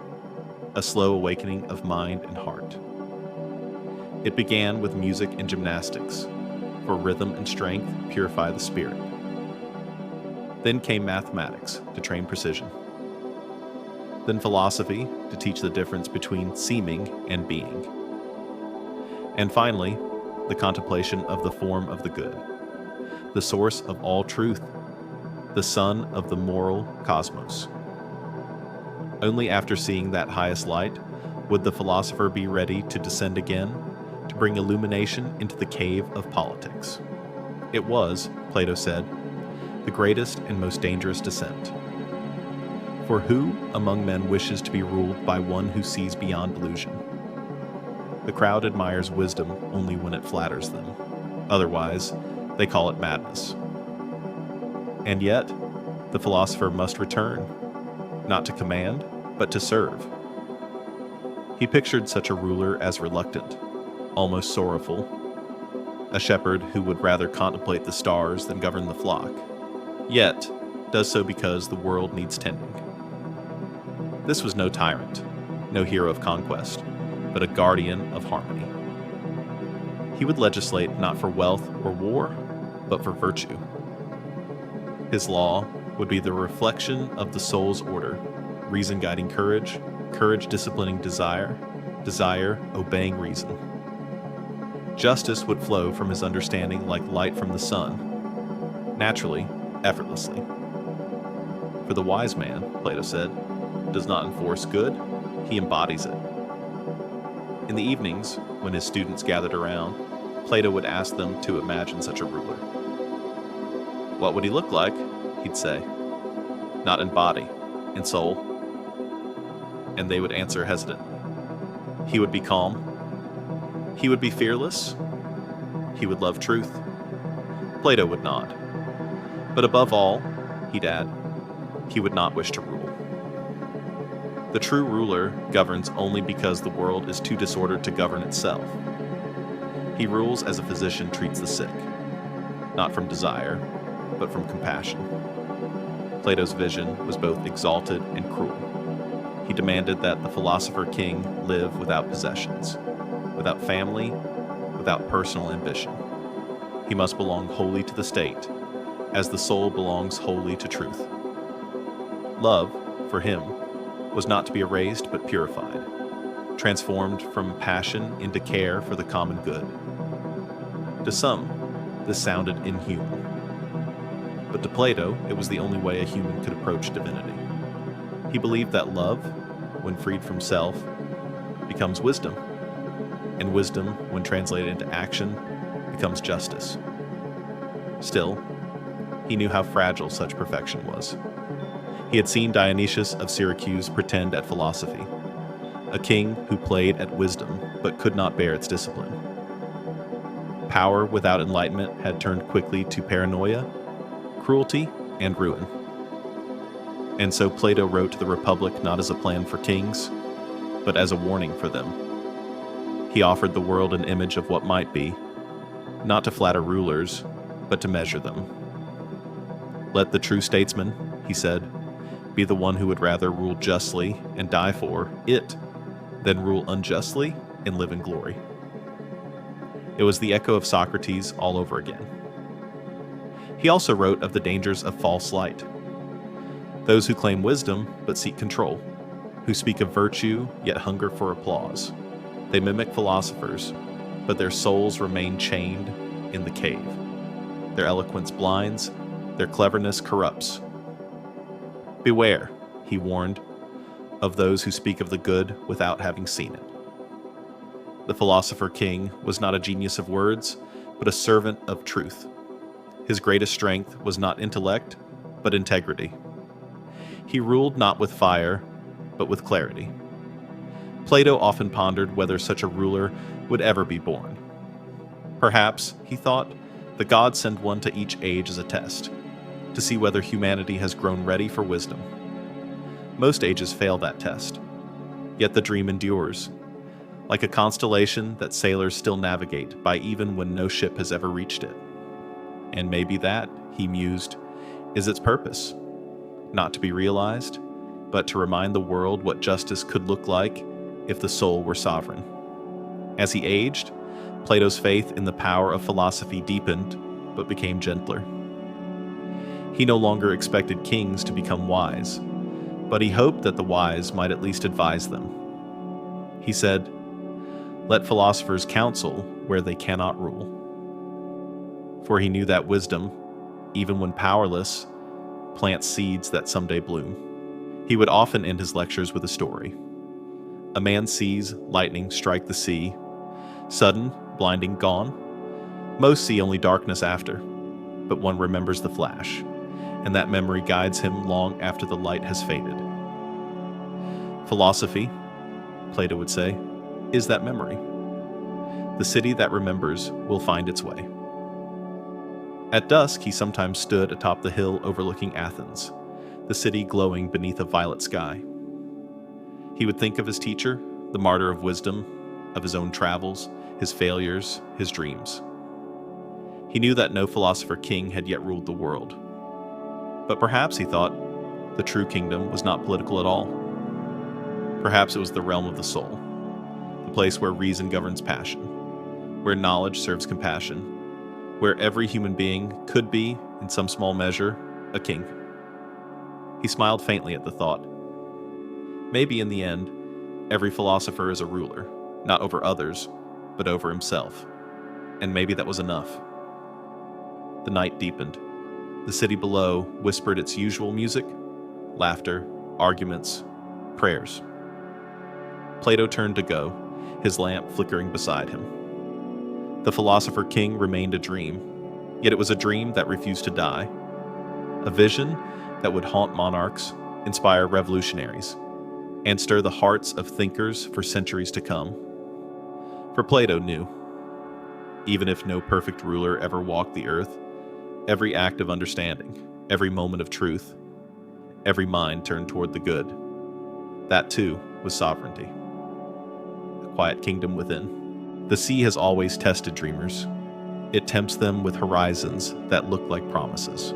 a slow awakening of mind and heart. It began with music and gymnastics, for rhythm and strength purify the spirit. Then came mathematics to train precision. Then philosophy to teach the difference between seeming and being. And finally, the contemplation of the form of the good, the source of all truth, the sun of the moral cosmos. Only after seeing that highest light would the philosopher be ready to descend again, to bring illumination into the cave of politics. It was, Plato said, the greatest and most dangerous descent. For who among men wishes to be ruled by one who sees beyond delusion? The crowd admires wisdom only when it flatters them. Otherwise, they call it madness. And yet, the philosopher must return, not to command, but to serve. He pictured such a ruler as reluctant, almost sorrowful, a shepherd who would rather contemplate the stars than govern the flock, yet does so because the world needs tending. This was no tyrant, no hero of conquest, but a guardian of harmony. He would legislate not for wealth or war, but for virtue. His law would be the reflection of the soul's order, reason guiding courage, courage disciplining desire, desire obeying reason. Justice would flow from his understanding like light from the sun, naturally, effortlessly. For the wise man, Plato said, does not enforce good, he embodies it. In the evenings, when his students gathered around, Plato would ask them to imagine such a ruler. What would he look like? He'd say. Not in body, in soul. And they would answer hesitantly. He would be calm. He would be fearless. He would love truth. Plato would not. But above all, he'd add, he would not wish to rule. The true ruler governs only because the world is too disordered to govern itself. He rules as a physician treats the sick, not from desire, but from compassion. Plato's vision was both exalted and cruel. He demanded that the philosopher king live without possessions, without family, without personal ambition. He must belong wholly to the state, as the soul belongs wholly to truth. Love, for him, was not to be erased but purified, transformed from passion into care for the common good. To some, this sounded inhuman. But to Plato, it was the only way a human could approach divinity. He believed that love, when freed from self, becomes wisdom, and wisdom, when translated into action, becomes justice. Still, he knew how fragile such perfection was. He had seen Dionysius of Syracuse pretend at philosophy, a king who played at wisdom but could not bear its discipline. Power without enlightenment had turned quickly to paranoia, cruelty, and ruin. And so Plato wrote to the Republic not as a plan for kings, but as a warning for them. He offered the world an image of what might be, not to flatter rulers, but to measure them. Let the true statesman, he said, be the one who would rather rule justly and die for it than rule unjustly and live in glory. It was the echo of Socrates all over again. He also wrote of the dangers of false light. Those who claim wisdom but seek control, who speak of virtue yet hunger for applause. They mimic philosophers, but their souls remain chained in the cave. Their eloquence blinds, their cleverness corrupts. Beware, he warned, of those who speak of the good without having seen it. The philosopher king was not a genius of words, but a servant of truth. His greatest strength was not intellect, but integrity. He ruled not with fire, but with clarity. Plato often pondered whether such a ruler would ever be born. Perhaps, he thought, the gods send one to each age as a test, to see whether humanity has grown ready for wisdom. Most ages fail that test, yet the dream endures, like a constellation that sailors still navigate by even when no ship has ever reached it. And maybe that, he mused, is its purpose, not to be realized, but to remind the world what justice could look like if the soul were sovereign. As he aged, Plato's faith in the power of philosophy deepened, but became gentler. He no longer expected kings to become wise, but he hoped that the wise might at least advise them. He said, "Let philosophers counsel where they cannot rule." For he knew that wisdom, even when powerless, plants seeds that someday bloom. He would often end his lectures with a story. A man sees lightning strike the sea, sudden, blinding, gone. Most see only darkness after, but one remembers the flash, and that memory guides him long after the light has faded. Philosophy, Plato would say, is that memory. The city that remembers will find its way. At dusk, he sometimes stood atop the hill overlooking Athens, the city glowing beneath a violet sky. He would think of his teacher, the martyr of wisdom, of his own travels, his failures, his dreams. He knew that no philosopher king had yet ruled the world. But perhaps, he thought, the true kingdom was not political at all. Perhaps it was the realm of the soul, the place where reason governs passion, where knowledge serves compassion, where every human being could be, in some small measure, a king. He smiled faintly at the thought. Maybe in the end, every philosopher is a ruler, not over others, but over himself. And maybe that was enough. The night deepened. The city below whispered its usual music, laughter, arguments, prayers. Plato turned to go, his lamp flickering beside him. The philosopher king remained a dream, yet it was a dream that refused to die. A vision that would haunt monarchs, inspire revolutionaries, and stir the hearts of thinkers for centuries to come. For Plato knew, even if no perfect ruler ever walked the earth, every act of understanding, every moment of truth, every mind turned toward the good. That too was sovereignty. A quiet kingdom within. The sea has always tested dreamers. It tempts them with horizons that look like promises.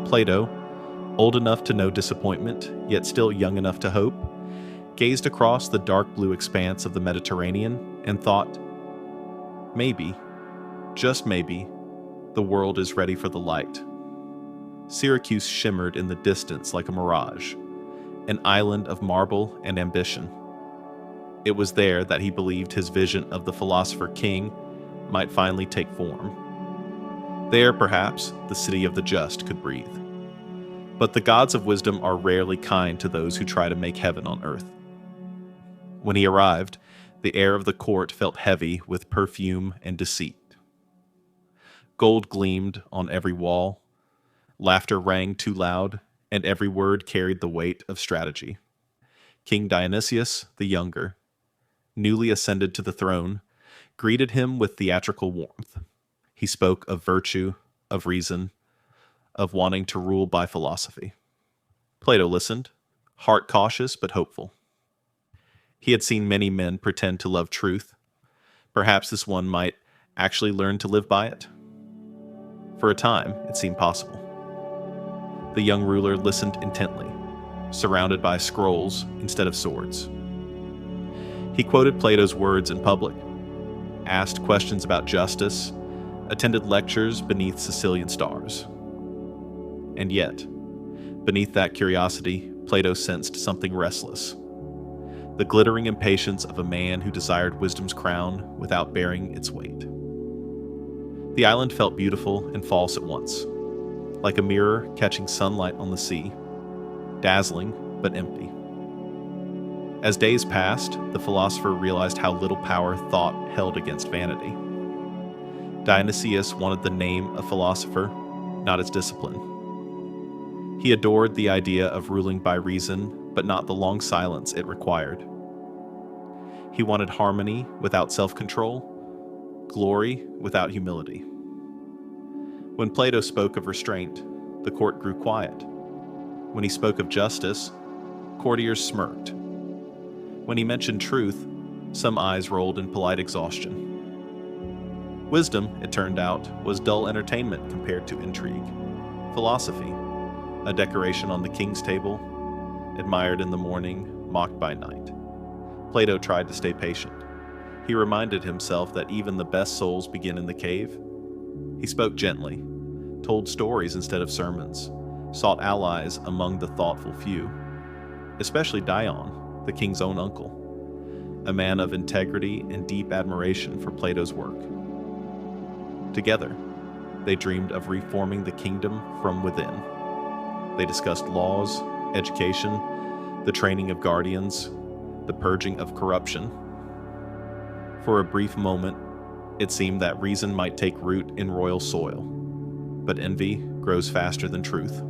Plato, old enough to know disappointment, yet still young enough to hope, gazed across the dark blue expanse of the Mediterranean and thought, Maybe, just maybe, the world is ready for the light. Syracuse shimmered in the distance like a mirage, an island of marble and ambition. It was there that he believed his vision of the philosopher king might finally take form. There, perhaps, the city of the just could breathe. But the gods of wisdom are rarely kind to those who try to make heaven on earth. When he arrived, the air of the court felt heavy with perfume and deceit. Gold gleamed on every wall, laughter rang too loud, and every word carried the weight of strategy. King Dionysius the Younger, newly ascended to the throne, greeted him with theatrical warmth. He spoke of virtue, of reason, of wanting to rule by philosophy. Plato listened, heart cautious but hopeful. He had seen many men pretend to love truth. Perhaps this one might actually learn to live by it. For a time, it seemed possible. The young ruler listened intently, surrounded by scrolls instead of swords. He quoted Plato's words in public, asked questions about justice, attended lectures beneath Sicilian stars. And yet, beneath that curiosity, Plato sensed something restless. The glittering impatience of a man who desired wisdom's crown without bearing its weight. The island felt beautiful and false at once, like a mirror catching sunlight on the sea, dazzling but empty. As days passed, the philosopher realized how little power thought held against vanity. Dionysius wanted the name of philosopher, not its discipline. He adored the idea of ruling by reason, but not the long silence it required. He wanted harmony without self-control, glory without humility. When Plato spoke of restraint, the court grew quiet. When he spoke of justice, courtiers smirked. When he mentioned truth, some eyes rolled in polite exhaustion. Wisdom, it turned out, was dull entertainment compared to intrigue. Philosophy, a decoration on the king's table, admired in the morning, mocked by night. Plato tried to stay patient. He reminded himself that even the best souls begin in the cave. He spoke gently, told stories instead of sermons, sought allies among the thoughtful few, especially Dion, the king's own uncle, a man of integrity and deep admiration for Plato's work. Together, they dreamed of reforming the kingdom from within. They discussed laws, education, the training of guardians, the purging of corruption. For a brief moment, it seemed that reason might take root in royal soil, but envy grows faster than truth.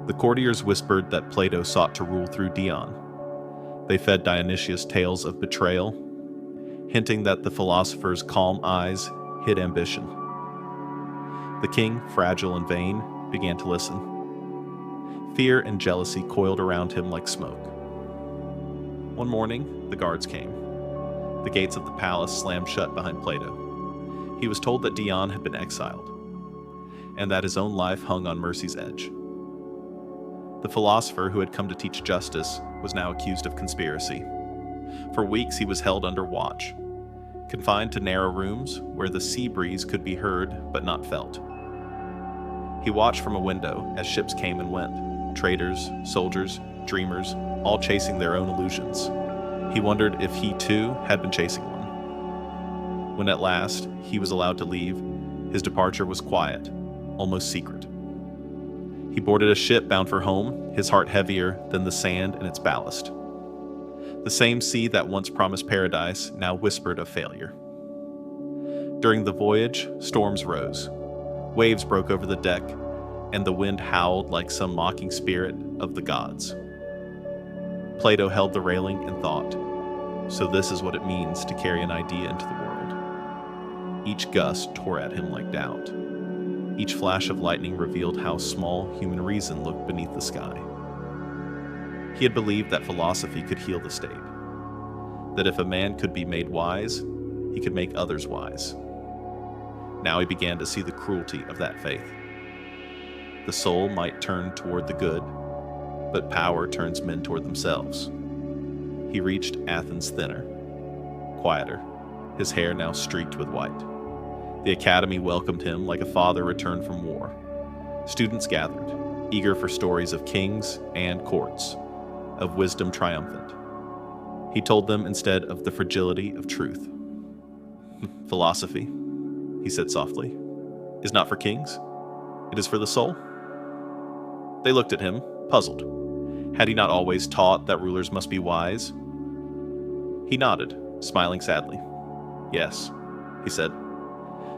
The courtiers whispered that Plato sought to rule through Dion. They fed Dionysius tales of betrayal, hinting that the philosopher's calm eyes hid ambition. The king, fragile and vain, began to listen. Fear and jealousy coiled around him like smoke. One morning, the guards came. The gates of the palace slammed shut behind Plato. He was told that Dion had been exiled, and that his own life hung on mercy's edge. The philosopher who had come to teach justice was now accused of conspiracy. For weeks he was held under watch, confined to narrow rooms where the sea breeze could be heard but not felt. He watched from a window as ships came and went, traders, soldiers, dreamers, all chasing their own illusions. He wondered if he too had been chasing one. When at last he was allowed to leave, his departure was quiet, almost secret. He boarded a ship bound for home, his heart heavier than the sand in its ballast. The same sea that once promised paradise now whispered of failure. During the voyage, storms rose. Waves broke over the deck, and the wind howled like some mocking spirit of the gods. Plato held the railing and thought, so this is what it means to carry an idea into the world. Each gust tore at him like doubt. Each flash of lightning revealed how small human reason looked beneath the sky. He had believed that philosophy could heal the state, that if a man could be made wise, he could make others wise. Now he began to see the cruelty of that faith. The soul might turn toward the good, but power turns men toward themselves. He reached Athens thinner, quieter, his hair now streaked with white. The academy welcomed him like a father returned from war. Students gathered, eager for stories of kings and courts, of wisdom triumphant. He told them instead of the fragility of truth. Philosophy, he said softly, is not for kings. It is for the soul. They looked at him, puzzled. Had he not always taught that rulers must be wise? He nodded, smiling sadly. Yes, he said,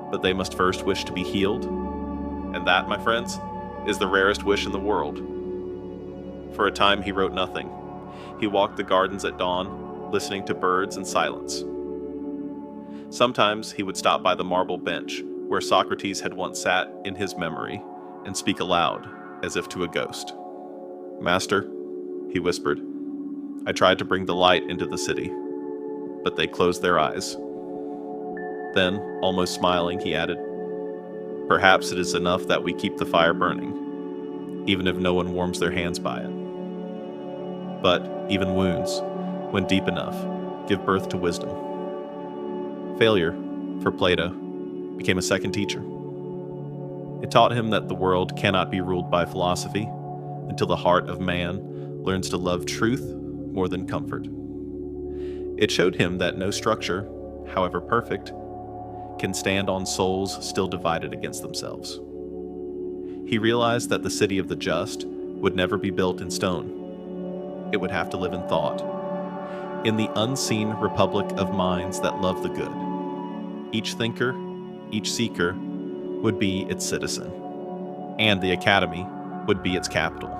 but they must first wish to be healed. And that, my friends, is the rarest wish in the world. For a time he wrote nothing. He walked the gardens at dawn, listening to birds in silence. Sometimes he would stop by the marble bench where Socrates had once sat in his memory and speak aloud, as if to a ghost. Master, he whispered, I tried to bring the light into the city, but they closed their eyes. Then, almost smiling, he added, perhaps it is enough that we keep the fire burning, even if no one warms their hands by it. But even wounds, when deep enough, give birth to wisdom. Failure, for Plato, became a second teacher. It taught him that the world cannot be ruled by philosophy until the heart of man learns to love truth more than comfort. It showed him that no structure, however perfect, can stand on souls still divided against themselves. He realized that the city of the just would never be built in stone. It would have to live in thought, in the unseen republic of minds that love the good. Each thinker, each seeker, would be its citizen, and the academy would be its capital.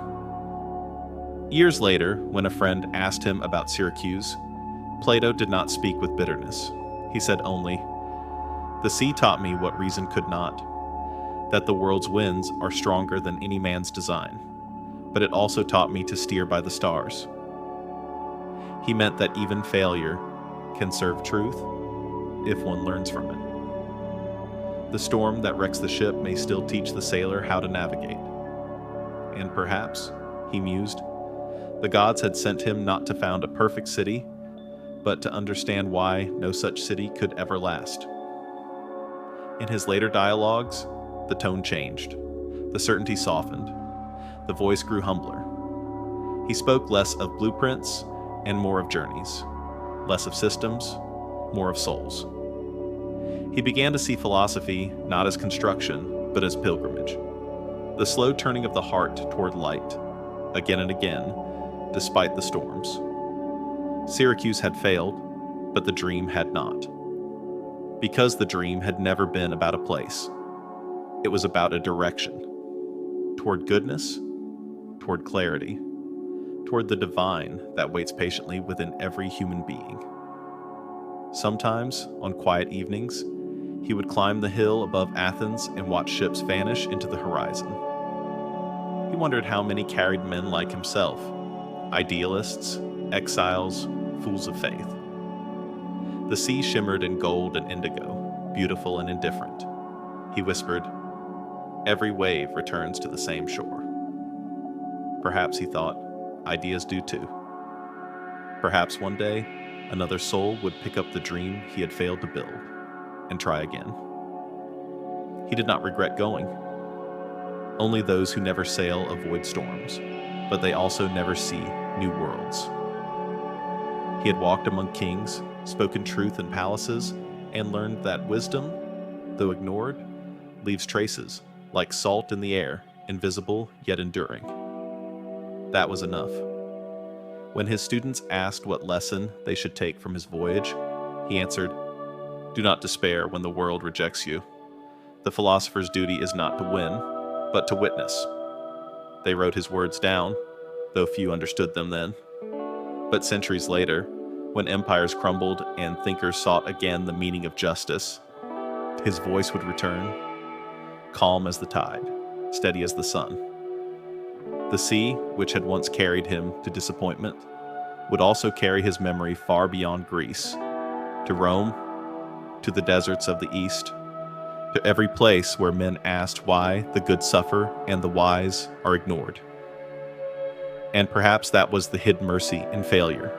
Years later, when a friend asked him about Syracuse, Plato did not speak with bitterness. He said only, the sea taught me what reason could not, that the world's winds are stronger than any man's design, but it also taught me to steer by the stars. He meant that even failure can serve truth if one learns from it. The storm that wrecks the ship may still teach the sailor how to navigate. And perhaps, he mused, the gods had sent him not to found a perfect city, but to understand why no such city could ever last. In his later dialogues, the tone changed, the certainty softened, the voice grew humbler. He spoke less of blueprints and more of journeys, less of systems, more of souls. He began to see philosophy not as construction, but as pilgrimage, the slow turning of the heart toward light, again and again, despite the storms. Syracuse had failed, but the dream had not. Because the dream had never been about a place. It was about a direction. Toward goodness, toward clarity, toward the divine that waits patiently within every human being. Sometimes, on quiet evenings, he would climb the hill above Athens and watch ships vanish into the horizon. He wondered how many carried men like himself, idealists, exiles, fools of faith. The sea shimmered in gold and indigo, beautiful and indifferent. He whispered, every wave returns to the same shore. Perhaps, he thought, ideas do too. Perhaps one day, another soul would pick up the dream he had failed to build and try again. He did not regret going. Only those who never sail avoid storms, but they also never see new worlds. He had walked among kings, spoken truth in palaces, and learned that wisdom, though ignored, leaves traces, like salt in the air, invisible yet enduring. That was enough. When his students asked what lesson they should take from his voyage, he answered, do not despair when the world rejects you. The philosopher's duty is not to win, but to witness. They wrote his words down, though few understood them then. But centuries later, when empires crumbled and thinkers sought again the meaning of justice, his voice would return, calm as the tide, steady as the sun. The sea, which had once carried him to disappointment, would also carry his memory far beyond Greece, to Rome, to the deserts of the East, to every place where men asked why the good suffer and the wise are ignored. And perhaps that was the hidden mercy in failure,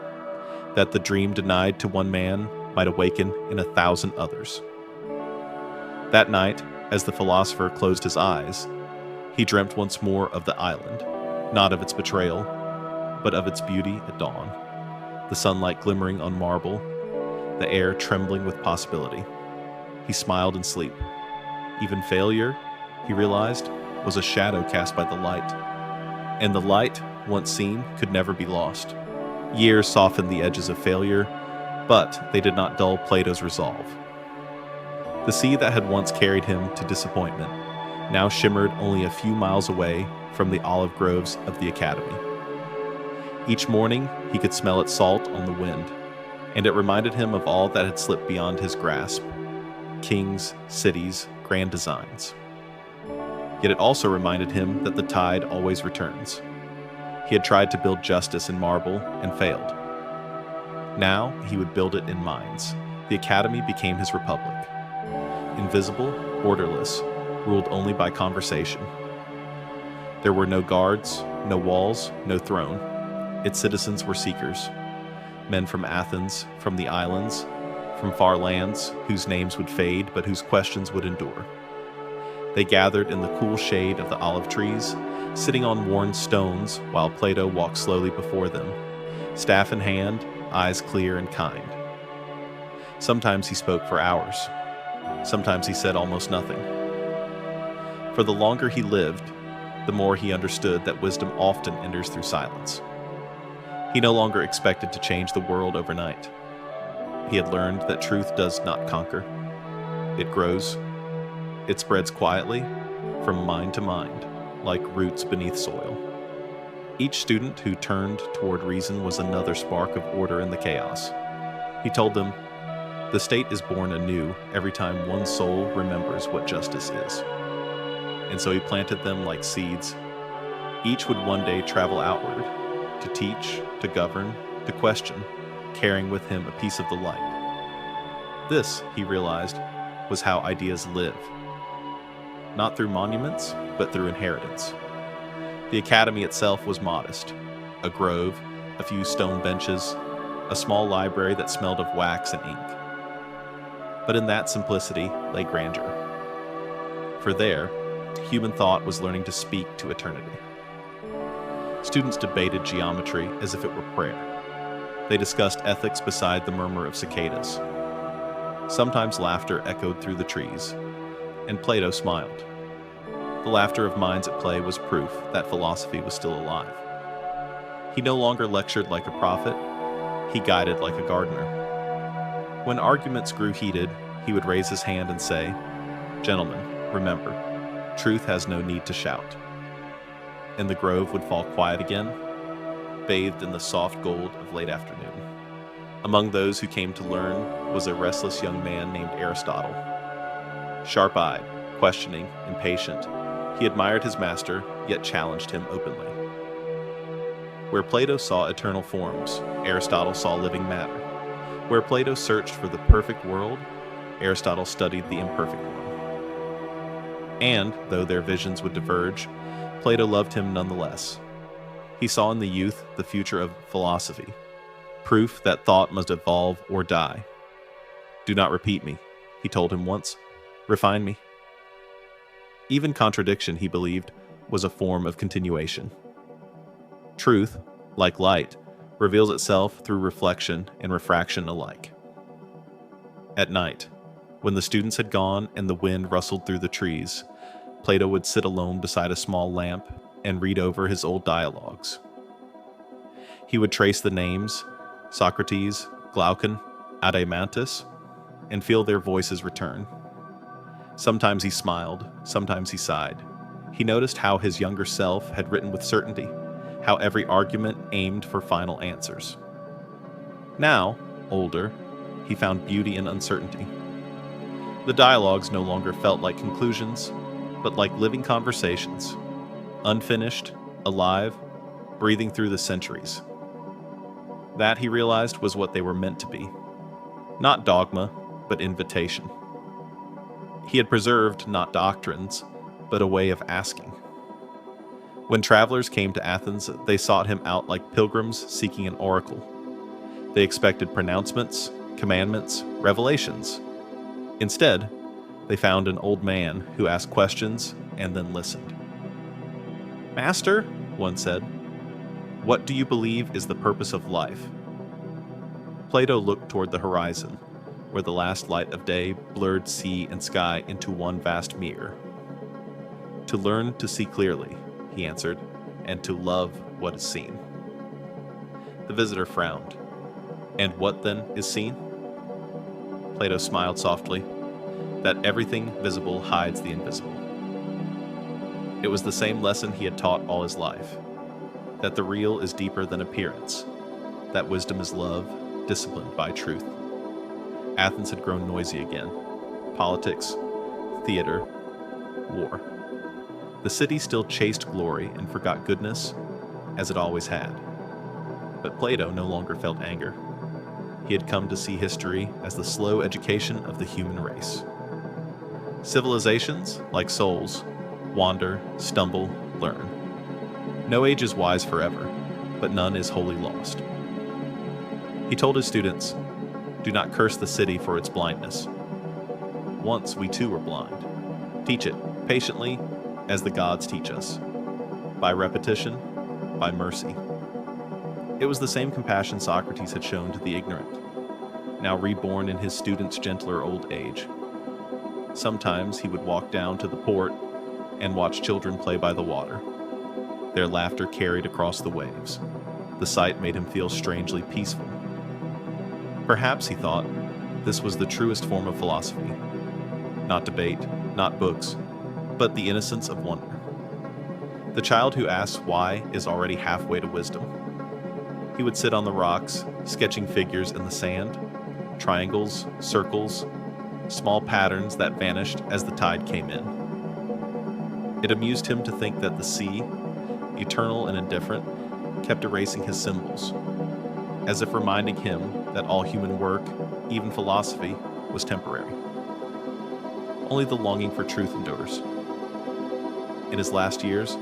that the dream denied to one man might awaken in 1,000 others. That night, as the philosopher closed his eyes, he dreamt once more of the island, not of its betrayal, but of its beauty at dawn, the sunlight glimmering on marble, the air trembling with possibility. He smiled in sleep. Even failure, he realized, was a shadow cast by the light. And the light, once seen, could never be lost. Years softened the edges of failure, but they did not dull Plato's resolve. The sea that had once carried him to disappointment now shimmered only a few miles away from the olive groves of the academy. Each morning, he could smell its salt on the wind, and it reminded him of all that had slipped beyond his grasp: kings, cities, grand designs. Yet it also reminded him that the tide always returns. He had tried to build justice in marble and failed. Now he would build it in minds. The academy became his republic. Invisible, orderless, ruled only by conversation. There were no guards, no walls, no throne. Its citizens were seekers. Men from Athens, from the islands, from far lands, whose names would fade but whose questions would endure. They gathered in the cool shade of the olive trees, sitting on worn stones while Plato walked slowly before them, staff in hand, eyes clear and kind. Sometimes he spoke for hours. Sometimes he said almost nothing. For the longer he lived, the more he understood that wisdom often enters through silence. He no longer expected to change the world overnight. He had learned that truth does not conquer. It grows. It spreads quietly, from mind to mind, like roots beneath soil. Each student who turned toward reason was another spark of order in the chaos. He told them, "The state is born anew every time one soul remembers what justice is." And so he planted them like seeds. Each would one day travel outward, to teach, to govern, to question, carrying with him a piece of the light. This, he realized, was how ideas live. Not through monuments, but through inheritance. The academy itself was modest. A grove, a few stone benches, a small library that smelled of wax and ink. But in that simplicity lay grandeur. For there, human thought was learning to speak to eternity. Students debated geometry as if it were prayer. They discussed ethics beside the murmur of cicadas. Sometimes laughter echoed through the trees, and Plato smiled. The laughter of minds at play was proof that philosophy was still alive. He no longer lectured like a prophet, he guided like a gardener. When arguments grew heated, he would raise his hand and say, "Gentlemen, remember, truth has no need to shout." And the grove would fall quiet again, bathed in the soft gold of late afternoon. Among those who came to learn was a restless young man named Aristotle. Sharp-eyed, questioning, impatient, he admired his master, yet challenged him openly. Where Plato saw eternal forms, Aristotle saw living matter. Where Plato searched for the perfect world, Aristotle studied the imperfect one. And, though their visions would diverge, Plato loved him nonetheless. He saw in the youth the future of philosophy, proof that thought must evolve or die. "Do not repeat me," he told him once. "Refine me." Even contradiction, he believed, was a form of continuation. Truth, like light, reveals itself through reflection and refraction alike. At night, when the students had gone and the wind rustled through the trees, Plato would sit alone beside a small lamp and read over his old dialogues. He would trace the names, Socrates, Glaucon, Adeimantus, and feel their voices return. Sometimes he smiled, sometimes he sighed. He noticed how his younger self had written with certainty, how every argument aimed for final answers. Now, older, he found beauty in uncertainty. The dialogues no longer felt like conclusions, but like living conversations, unfinished, alive, breathing through the centuries. That, he realized, was what they were meant to be. Not dogma, but invitation. He had preserved not doctrines, but a way of asking. When travelers came to Athens, they sought him out like pilgrims seeking an oracle. They expected pronouncements, commandments, revelations. Instead, they found an old man who asked questions and then listened. "Master," one said, "what do you believe is the purpose of life?" Plato looked toward the horizon, where the last light of day blurred sea and sky into one vast mirror. "To learn to see clearly," he answered, "and to love what is seen." The visitor frowned. "And what then is seen?" Plato smiled softly, "That everything visible hides the invisible." It was the same lesson he had taught all his life, that the real is deeper than appearance, that wisdom is love, disciplined by truth. Athens had grown noisy again. Politics, theater, war. The city still chased glory and forgot goodness, as it always had. But Plato no longer felt anger. He had come to see history as the slow education of the human race. Civilizations, like souls, wander, stumble, learn. No age is wise forever, but none is wholly lost. He told his students, "Do not curse the city for its blindness. Once we too were blind. Teach it patiently as the gods teach us, by repetition, by mercy." It was the same compassion Socrates had shown to the ignorant, now reborn in his students' gentler old age. Sometimes he would walk down to the port and watch children play by the water. Their laughter carried across the waves. The sight made him feel strangely peaceful. Perhaps, he thought, this was the truest form of philosophy. Not debate, not books, but the innocence of wonder. The child who asks why is already halfway to wisdom. He would sit on the rocks, sketching figures in the sand, triangles, circles, small patterns that vanished as the tide came in. It amused him to think that the sea, eternal and indifferent, kept erasing his symbols, as if reminding him that all human work, even philosophy, was temporary. Only the longing for truth endures. In his last years,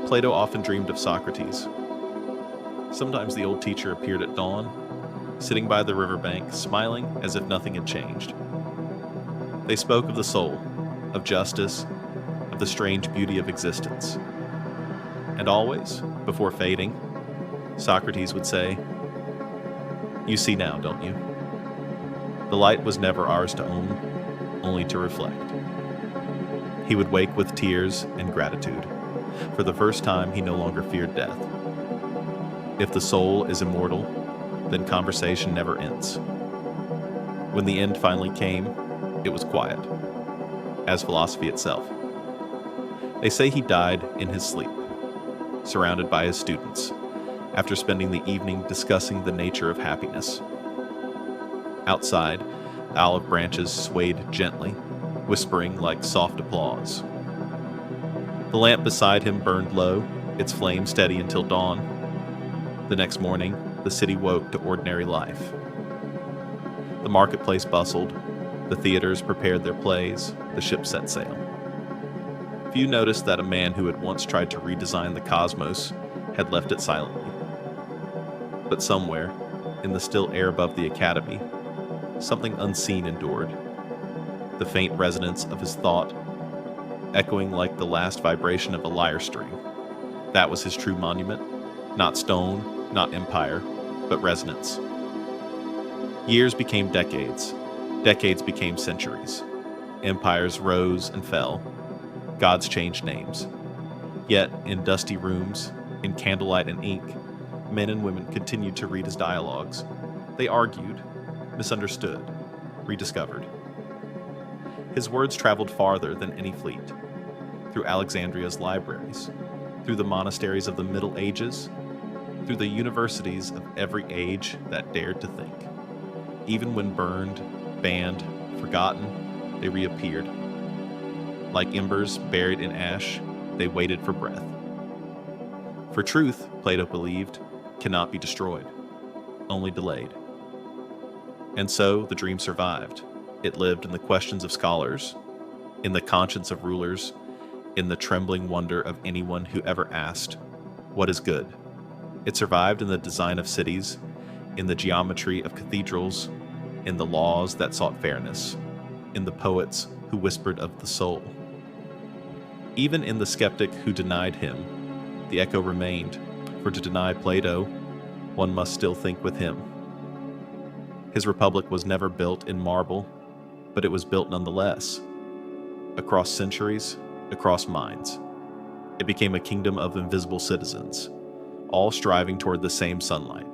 Plato often dreamed of Socrates. Sometimes the old teacher appeared at dawn, sitting by the riverbank, smiling as if nothing had changed. They spoke of the soul, of justice, of the strange beauty of existence. And always, before fading, Socrates would say, "You see now, don't you? The light was never ours to own, only to reflect." He would wake with tears and gratitude. For the first time, he no longer feared death. If the soul is immortal, then conversation never ends. When the end finally came, it was quiet, as philosophy itself. They say he died in his sleep, surrounded by his students, after spending the evening discussing the nature of happiness. Outside, the olive branches swayed gently, whispering like soft applause. The lamp beside him burned low, its flame steady until dawn. The next morning, the city woke to ordinary life. The marketplace bustled, the theaters prepared their plays, the ships set sail. Few noticed that a man who had once tried to redesign the cosmos had left it silently. But somewhere, in the still air above the academy, something unseen endured. The faint resonance of his thought, echoing like the last vibration of a lyre string. That was his true monument, not stone, not empire, but resonance. Years became decades, decades became centuries. Empires rose and fell, gods changed names. Yet, in dusty rooms, in candlelight and ink, men and women continued to read his dialogues. They argued, misunderstood, rediscovered. His words traveled farther than any fleet, through Alexandria's libraries, through the monasteries of the Middle Ages, through the universities of every age that dared to think. Even when burned, banned, forgotten, they reappeared. Like embers buried in ash, they waited for breath. For truth, Plato believed, cannot be destroyed, only delayed. And so the dream survived. It lived in the questions of scholars, in the conscience of rulers, in the trembling wonder of anyone who ever asked, "What is good?" It survived in the design of cities, in the geometry of cathedrals, in the laws that sought fairness, in the poets who whispered of the soul. Even in the skeptic who denied him, the echo remained, for to deny Plato, one must still think with him. His republic was never built in marble, but it was built nonetheless. Across centuries, across minds, it became a kingdom of invisible citizens, all striving toward the same sunlight.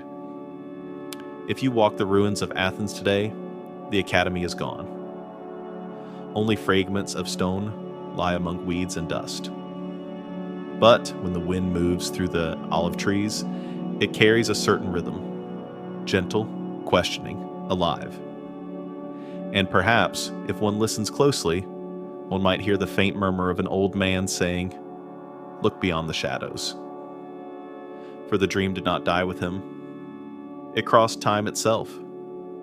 If you walk the ruins of Athens today, the academy is gone. Only fragments of stone lie among weeds and dust. But when the wind moves through the olive trees, it carries a certain rhythm, gentle, questioning, alive. And perhaps, if one listens closely, one might hear the faint murmur of an old man saying, "Look beyond the shadows." For the dream did not die with him. It crossed time itself,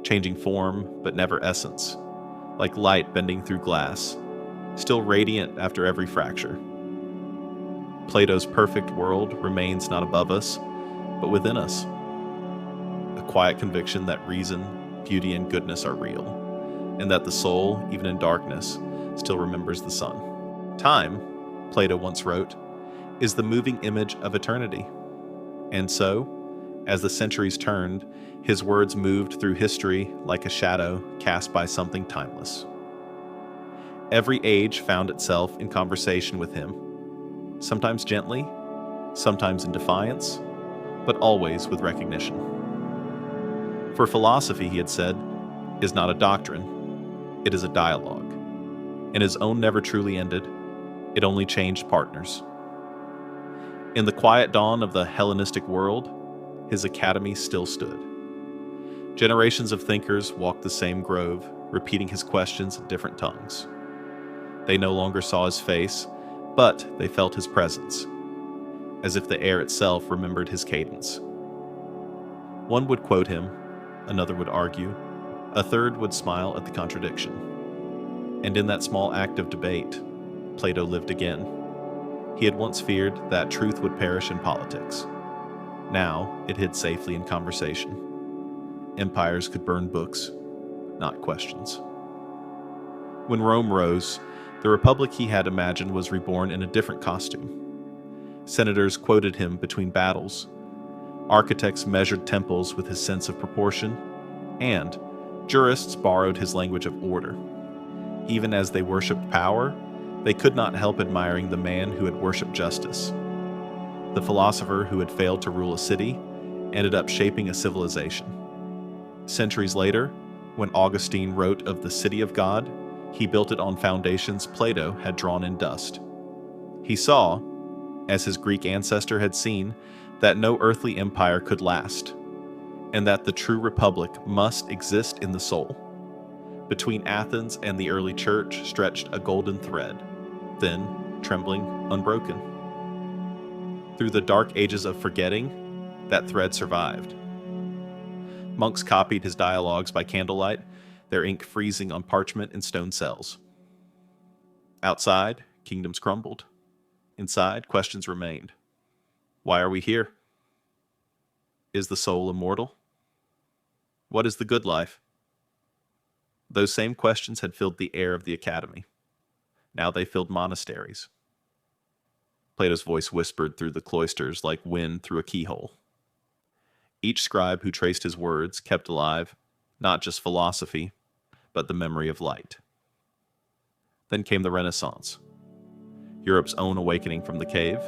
changing form but never essence, like light bending through glass, still radiant after every fracture. Plato's perfect world remains not above us, but within us. A quiet conviction that reason, beauty, and goodness are real, and that the soul, even in darkness, still remembers the sun. Time, Plato once wrote, is the moving image of eternity. And so, as the centuries turned, his words moved through history like a shadow cast by something timeless. Every age found itself in conversation with him, sometimes gently, sometimes in defiance, but always with recognition. For philosophy, he had said, is not a doctrine, it is a dialogue. And his own never truly ended, it only changed partners. In the quiet dawn of the Hellenistic world, his academy still stood. Generations of thinkers walked the same grove, repeating his questions in different tongues. They no longer saw his face, but they felt his presence, as if the air itself remembered his cadence. One would quote him, another would argue, a third would smile at the contradiction. And in that small act of debate, Plato lived again. He had once feared that truth would perish in politics. Now it hid safely in conversation. Empires could burn books, not questions. When Rome rose, the republic he had imagined was reborn in a different costume. Senators quoted him between battles. Architects measured temples with his sense of proportion, and jurists borrowed his language of order. Even as they worshipped power, they could not help admiring the man who had worshipped justice. The philosopher who had failed to rule a city ended up shaping a civilization. Centuries later, when Augustine wrote of the city of God, he built it on foundations Plato had drawn in dust. He saw, as his Greek ancestor had seen, that no earthly empire could last, and that the true republic must exist in the soul. Between Athens and the early church stretched a golden thread, thin, trembling, unbroken. Through the dark ages of forgetting, that thread survived. Monks copied his dialogues by candlelight, their ink freezing on parchment and stone cells. Outside, kingdoms crumbled. Inside, questions remained. Why are we here? Is the soul immortal? What is the good life? Those same questions had filled the air of the academy. Now they filled monasteries. Plato's voice whispered through the cloisters like wind through a keyhole. Each scribe who traced his words kept alive, not just philosophy, but the memory of light. Then came the Renaissance, Europe's own awakening from the cave.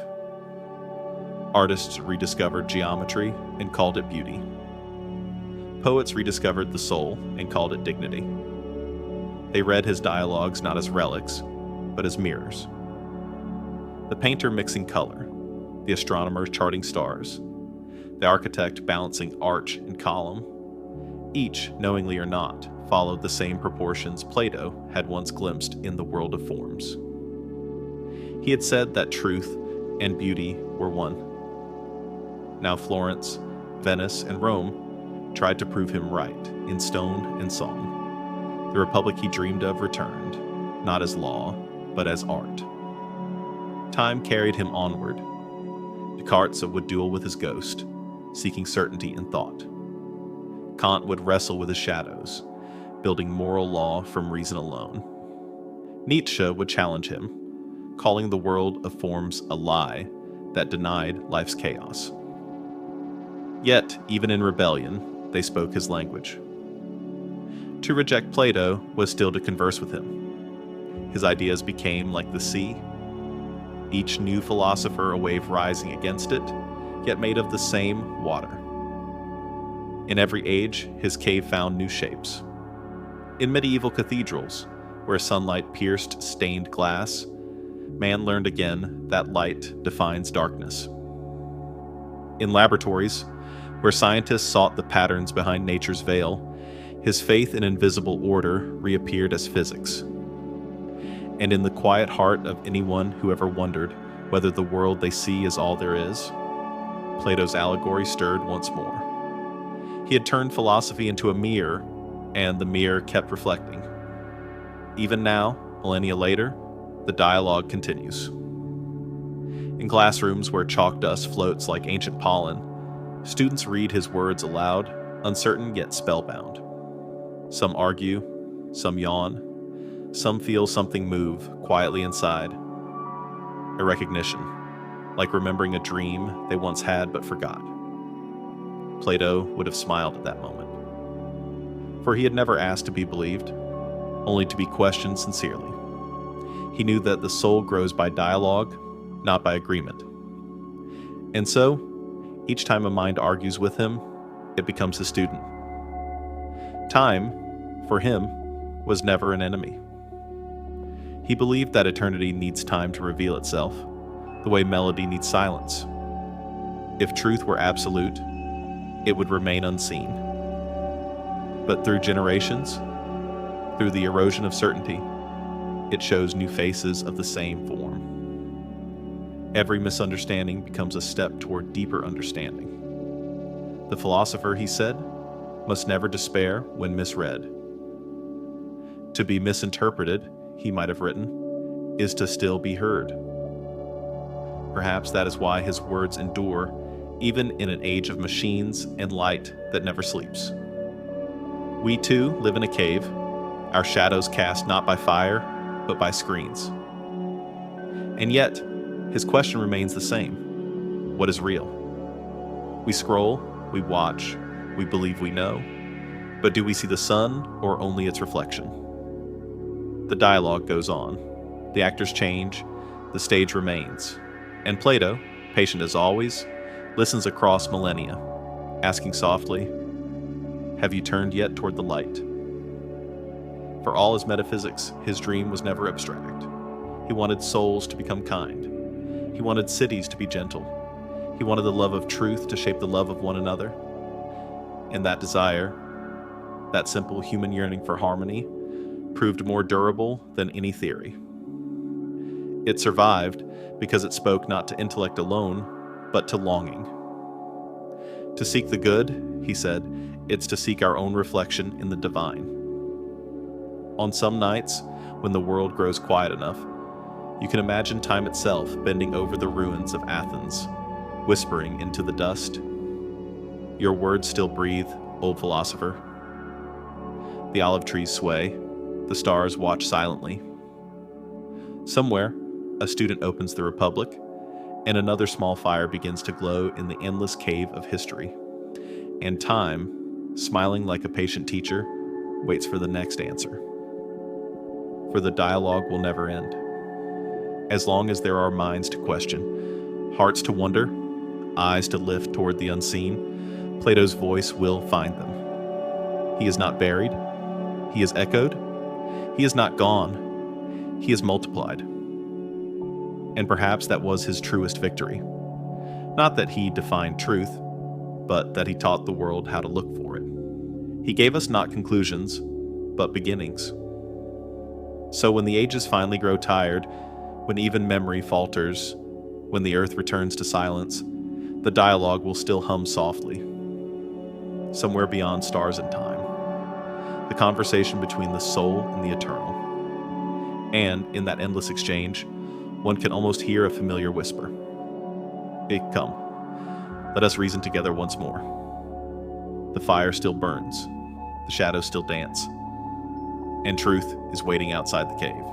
Artists rediscovered geometry and called it beauty. Poets rediscovered the soul and called it dignity. They read his dialogues not as relics, but as mirrors. The painter mixing color, the astronomer charting stars, the architect balancing arch and column, each, knowingly or not, followed the same proportions Plato had once glimpsed in the world of forms. He had said that truth and beauty were one. Now Florence, Venice, and Rome tried to prove him right in stone and song. The republic he dreamed of returned, not as law, but as art. Time carried him onward. Descartes would duel with his ghost, seeking certainty in thought. Kant would wrestle with his shadows, building moral law from reason alone. Nietzsche would challenge him, calling the world of forms a lie that denied life's chaos. Yet, even in rebellion, they spoke his language. To reject Plato was still to converse with him. His ideas became like the sea, each new philosopher a wave rising against it, yet made of the same water. In every age, his cave found new shapes. In medieval cathedrals, where sunlight pierced stained glass, man learned again that light defines darkness. In laboratories, where scientists sought the patterns behind nature's veil, his faith in invisible order reappeared as physics. And in the quiet heart of anyone who ever wondered whether the world they see is all there is, Plato's Allegory stirred once more. He had turned philosophy into a mirror, and the mirror kept reflecting. Even now, millennia later, the dialogue continues. In classrooms where chalk dust floats like ancient pollen, students read his words aloud, uncertain yet spellbound. Some argue, some yawn, some feel something move quietly inside. A recognition, like remembering a dream they once had but forgot. Plato would have smiled at that moment. For he had never asked to be believed, only to be questioned sincerely. He knew that the soul grows by dialogue, not by agreement. And so, each time a mind argues with him, it becomes his student. Time, for him, was never an enemy. He believed that eternity needs time to reveal itself, the way melody needs silence. If truth were absolute, it would remain unseen. But through generations, through the erosion of certainty, it shows new faces of the same form. Every misunderstanding becomes a step toward deeper understanding. The philosopher, he said, must never despair when misread. To be misinterpreted, he might have written, is to still be heard. Perhaps that is why his words endure, even in an age of machines and light that never sleeps. We too live in a cave, our shadows cast not by fire, but by screens. And yet, his question remains the same. What is real? We scroll, we watch, we believe we know, but do we see the sun or only its reflection? The dialogue goes on. The actors change, the stage remains. And Plato, patient as always, listens across millennia, asking softly, "Have you turned yet toward the light?" For all his metaphysics, his dream was never abstract. He wanted souls to become kind. He wanted cities to be gentle. He wanted the love of truth to shape the love of one another. And that desire, that simple human yearning for harmony, proved more durable than any theory. It survived because it spoke not to intellect alone, but to longing. To seek the good, he said, it's to seek our own reflection in the divine. On some nights, when the world grows quiet enough, you can imagine time itself bending over the ruins of Athens, whispering into the dust, "Your words still breathe, old philosopher." The olive trees sway, the stars watch silently. Somewhere, a student opens the Republic, and another small fire begins to glow in the endless cave of history. And time, smiling like a patient teacher, waits for the next answer. For the dialogue will never end. As long as there are minds to question, hearts to wonder, eyes to lift toward the unseen, Plato's voice will find them. He is not buried. He is echoed. He is not gone. He is multiplied. And perhaps that was his truest victory. Not that he defined truth, but that he taught the world how to look for it. He gave us not conclusions, but beginnings. So when the ages finally grow tired, when even memory falters, when the earth returns to silence, the dialogue will still hum softly, somewhere beyond stars and time. The conversation between the soul and the eternal. And in that endless exchange, one can almost hear a familiar whisper. Come, let us reason together once more. The fire still burns, the shadows still dance, and truth is waiting outside the cave.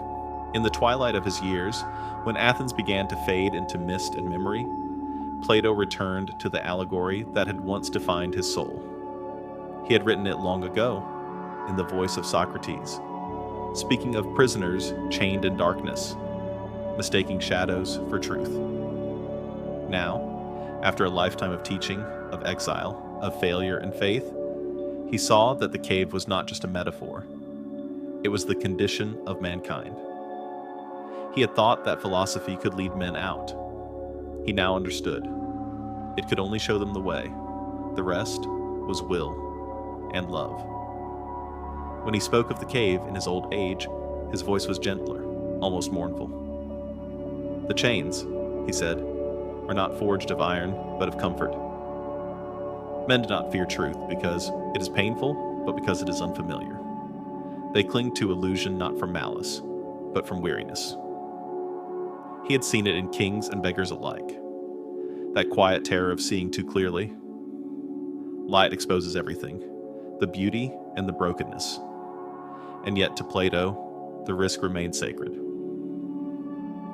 In the twilight of his years, when Athens began to fade into mist and memory, Plato returned to the allegory that had once defined his soul. He had written it long ago, in the voice of Socrates, speaking of prisoners chained in darkness, mistaking shadows for truth. Now, after a lifetime of teaching, of exile, of failure and faith, he saw that the cave was not just a metaphor. It was the condition of mankind. He had thought that philosophy could lead men out. He now understood. It could only show them the way. The rest was will and love. When he spoke of the cave in his old age, his voice was gentler, almost mournful. The chains, he said, are not forged of iron, but of comfort. Men do not fear truth because it is painful, but because it is unfamiliar. They cling to illusion not from malice, but from weariness. He had seen it in kings and beggars alike. That quiet terror of seeing too clearly. Light exposes everything, the beauty and the brokenness. And yet to Plato, the risk remained sacred.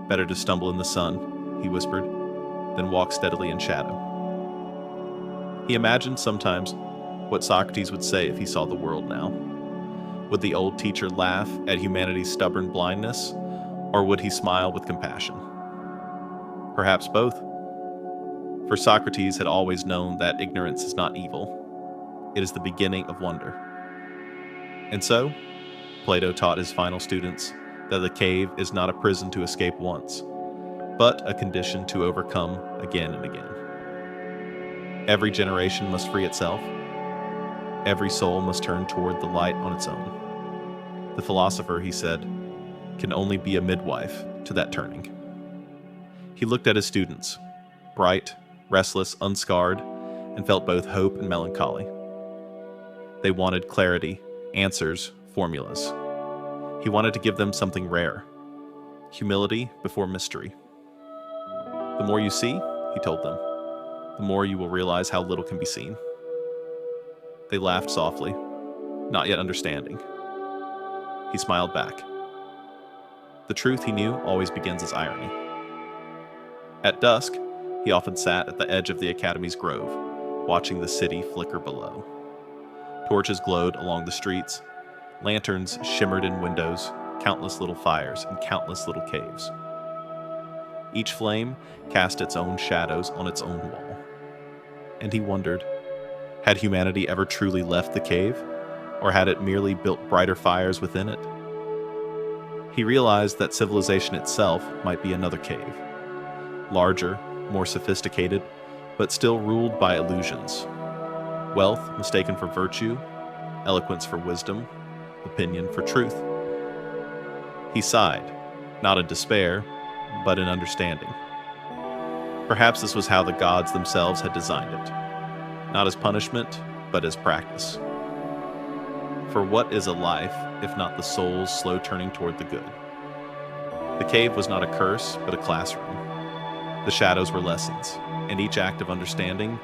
Better to stumble in the sun, he whispered, than walk steadily in shadow. He imagined sometimes what Socrates would say if he saw the world now. Would the old teacher laugh at humanity's stubborn blindness, or would he smile with compassion? Perhaps both. For Socrates had always known that ignorance is not evil. It is the beginning of wonder. And so, Plato taught his final students that the cave is not a prison to escape once, but a condition to overcome again and again. Every generation must free itself. Every soul must turn toward the light on its own. The philosopher, he said, can only be a midwife to that turning. He looked at his students, bright, restless, unscarred, and felt both hope and melancholy. They wanted clarity, answers, formulas. He wanted to give them something rare, humility before mystery. The more you see, he told them, the more you will realize how little can be seen. They laughed softly, not yet understanding. He smiled back. The truth, he knew, always begins as irony. At dusk, he often sat at the edge of the academy's grove, watching the city flicker below. Torches glowed along the streets, lanterns shimmered in windows, countless little fires and countless little caves. Each flame cast its own shadows on its own wall. And he wondered, had humanity ever truly left the cave, or had it merely built brighter fires within it? He realized that civilization itself might be another cave, larger, more sophisticated, but still ruled by illusions. Wealth mistaken for virtue, eloquence for wisdom, opinion for truth. He sighed, not in despair, but in understanding. Perhaps this was how the gods themselves had designed it, not as punishment, but as practice. For what is a life if not the soul's slow turning toward the good? The cave was not a curse, but a classroom. The shadows were lessons, and each act of understanding,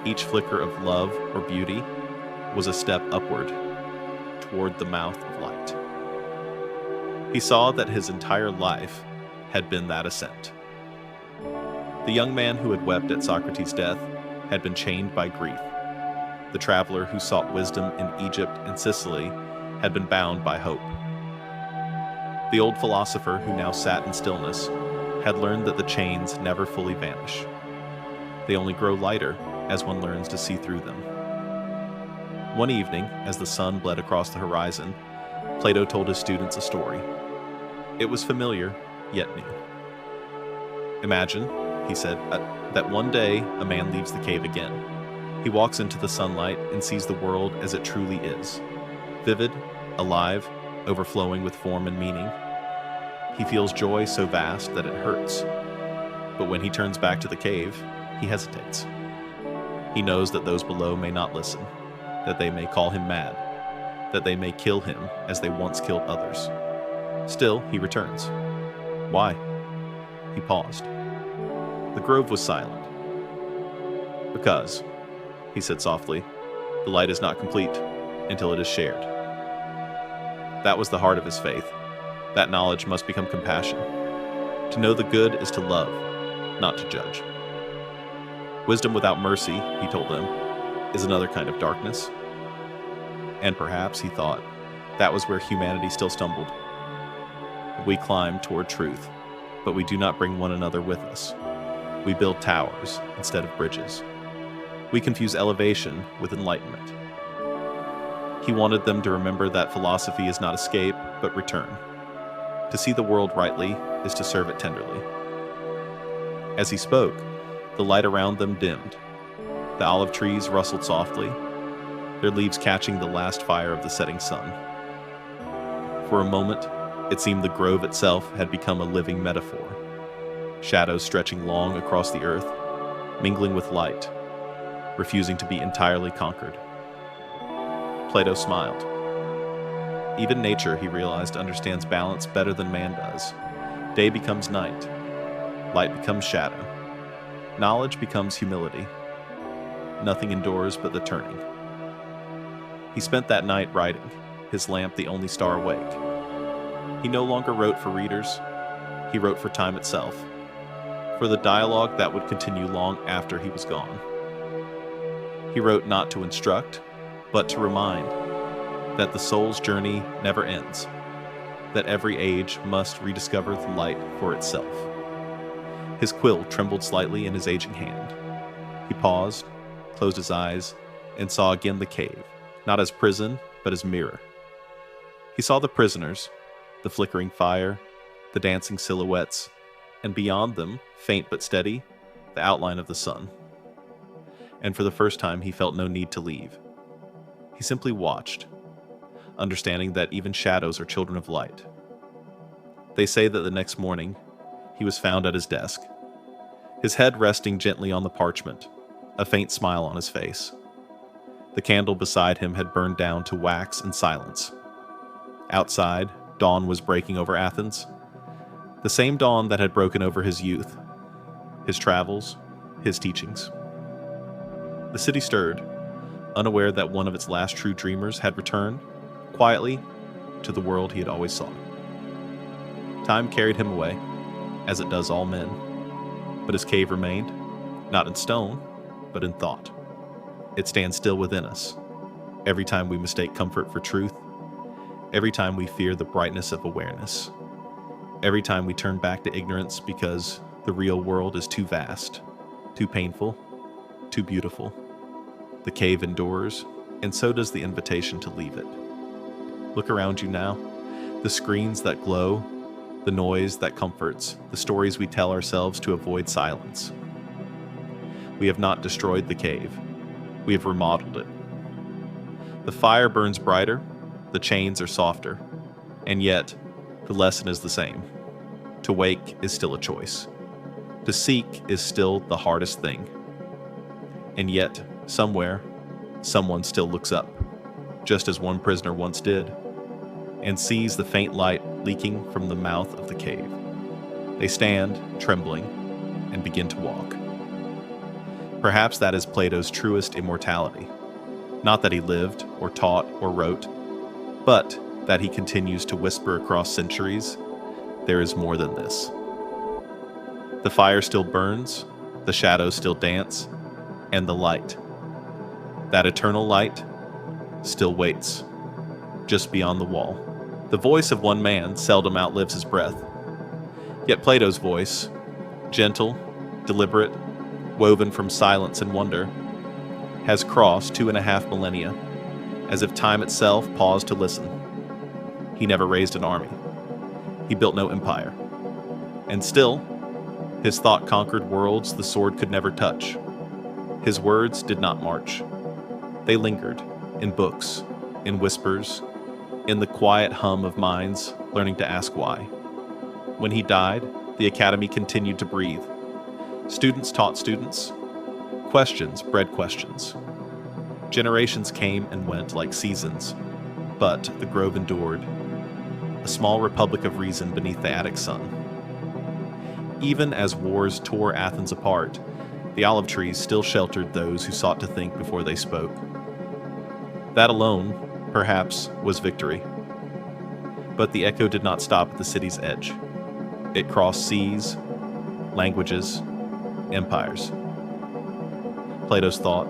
each flicker of love or beauty, was a step upward, toward the mouth of light. He saw that his entire life had been that ascent. The young man who had wept at Socrates' death had been chained by grief. The traveler who sought wisdom in Egypt and Sicily had been bound by hope. The old philosopher who now sat in stillness had learned that the chains never fully vanish. They only grow lighter as one learns to see through them. One evening, as the sun bled across the horizon, Plato told his students a story. It was familiar, yet new. Imagine, he said, that one day a man leaves the cave again. He walks into the sunlight and sees the world as it truly is, vivid, alive, overflowing with form and meaning. He feels joy so vast that it hurts. But when he turns back to the cave, he hesitates. He knows that those below may not listen, that they may call him mad, that they may kill him as they once killed others. Still, he returns. Why? He paused. The grove was silent. Because, he said softly, the light is not complete until it is shared. That was the heart of his faith. That knowledge must become compassion. To know the good is to love, not to judge. Wisdom without mercy, he told them, is another kind of darkness. And perhaps, he thought, that was where humanity still stumbled. We climb toward truth, but we do not bring one another with us. We build towers instead of bridges. We confuse elevation with enlightenment. He wanted them to remember that philosophy is not escape, but return. To see the world rightly is to serve it tenderly. As he spoke, the light around them dimmed. The olive trees rustled softly, their leaves catching the last fire of the setting sun. For a moment, it seemed the grove itself had become a living metaphor, shadows stretching long across the earth, mingling with light, refusing to be entirely conquered. Plato smiled. Even nature, he realized, understands balance better than man does. Day becomes night. Light becomes shadow. Knowledge becomes humility. Nothing endures but the turning. He spent that night writing, his lamp the only star awake. He no longer wrote for readers. He wrote for time itself, for the dialogue that would continue long after he was gone. He wrote not to instruct, but to remind that the soul's journey never ends, that every age must rediscover the light for itself. His quill trembled slightly in his aging hand. He paused, closed his eyes, and saw again the cave, not as prison, but as mirror. He saw the prisoners, the flickering fire, the dancing silhouettes, and beyond them, faint but steady, the outline of the sun. And for the first time, he felt no need to leave. He simply watched, understanding that even shadows are children of light. They say that the next morning, he was found at his desk, his head resting gently on the parchment, a faint smile on his face. The candle beside him had burned down to wax and silence. Outside, dawn was breaking over Athens, the same dawn that had broken over his youth, his travels, his teachings. The city stirred, unaware that one of its last true dreamers had returned, quietly, to the world he had always sought. Time carried him away, as it does all men, but his cave remained, not in stone, but in thought. It stands still within us, every time we mistake comfort for truth, every time we fear the brightness of awareness, every time we turn back to ignorance because the real world is too vast, too painful, too beautiful. The cave endures, and so does the invitation to leave it. Look around you now, the screens that glow, the noise that comforts, the stories we tell ourselves to avoid silence. We have not destroyed the cave. We have remodeled it. The fire burns brighter, the chains are softer, and yet the lesson is the same. To wake is still a choice. To seek is still the hardest thing. And yet, somewhere, someone still looks up, just as one prisoner once did, and sees the faint light leaking from the mouth of the cave. They stand, trembling, and begin to walk. Perhaps that is Plato's truest immortality. Not that he lived, or taught, or wrote, but that he continues to whisper across centuries, there is more than this. The fire still burns, the shadows still dance, and the light, that eternal light, still waits, just beyond the wall. The voice of one man seldom outlives his breath. Yet Plato's voice, gentle, deliberate, woven from silence and wonder, has crossed 2.5 millennia, as if time itself paused to listen. He never raised an army. He built no empire. And still, his thought conquered worlds the sword could never touch. His words did not march. They lingered, in books, in whispers, in the quiet hum of minds learning to ask why. When he died, the academy continued to breathe. Students taught students. Questions bred questions. Generations came and went like seasons, but the grove endured, a small republic of reason beneath the Attic sun. Even as wars tore Athens apart, the olive trees still sheltered those who sought to think before they spoke. That alone, perhaps, was victory. But the echo did not stop at the city's edge. It crossed seas, languages, empires. Plato's thought,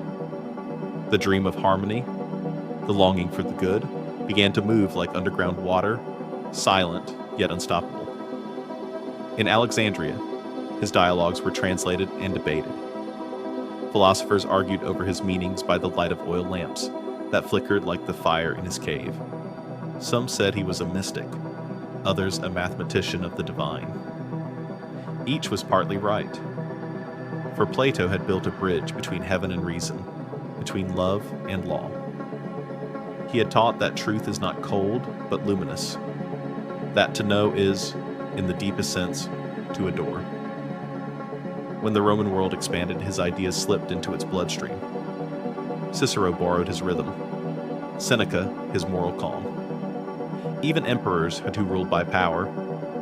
the dream of harmony, the longing for the good, began to move like underground water, silent yet unstoppable. In Alexandria, his dialogues were translated and debated. Philosophers argued over his meanings by the light of oil lamps that flickered like the fire in his cave. Some said he was a mystic, others a mathematician of the divine. Each was partly right, for Plato had built a bridge between heaven and reason, between love and law. He had taught that truth is not cold, but luminous, that to know is, in the deepest sense, to adore. When the Roman world expanded, his ideas slipped into its bloodstream. Cicero borrowed his rhythm, Seneca his moral calm. Even emperors who ruled by power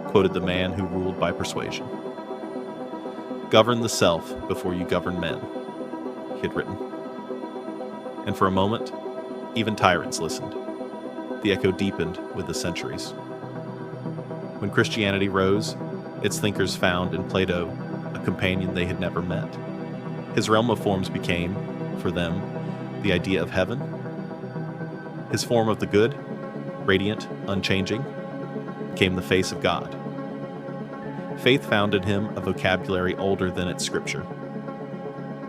quoted the man who ruled by persuasion. Govern the self before you govern men, he had written. And for a moment, even tyrants listened. The echo deepened with the centuries. When Christianity rose, its thinkers found in Plato a companion they had never met. His realm of forms became, for them, the idea of heaven. His form of the good, radiant, unchanging, became the face of God. Faith found in him a vocabulary older than its scripture.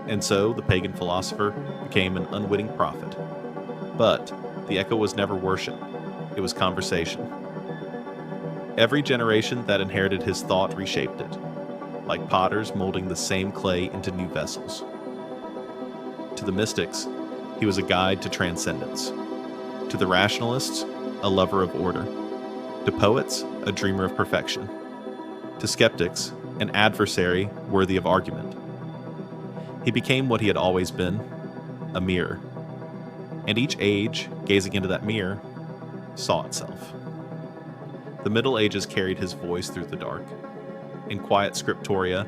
And so the pagan philosopher became an unwitting prophet. But the echo was never worship, it was conversation. Every generation that inherited his thought reshaped it, like potters molding the same clay into new vessels. To the mystics, he was a guide to transcendence. To the rationalists, a lover of order. To poets, a dreamer of perfection. To skeptics, an adversary worthy of argument. He became what he had always been, a mirror. And each age, gazing into that mirror, saw itself. The Middle Ages carried his voice through the dark. In quiet scriptoria,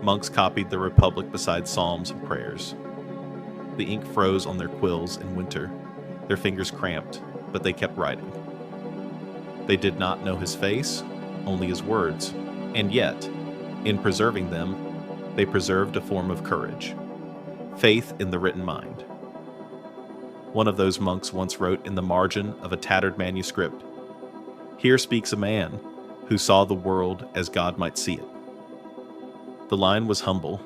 monks copied the Republic beside psalms and prayers. The ink froze on their quills in winter, their fingers cramped, but they kept writing. They did not know his face, only his words, and yet, in preserving them, they preserved a form of courage, faith in the written mind. One of those monks once wrote in the margin of a tattered manuscript, "Here speaks a man who saw the world as God might see it." The line was humble,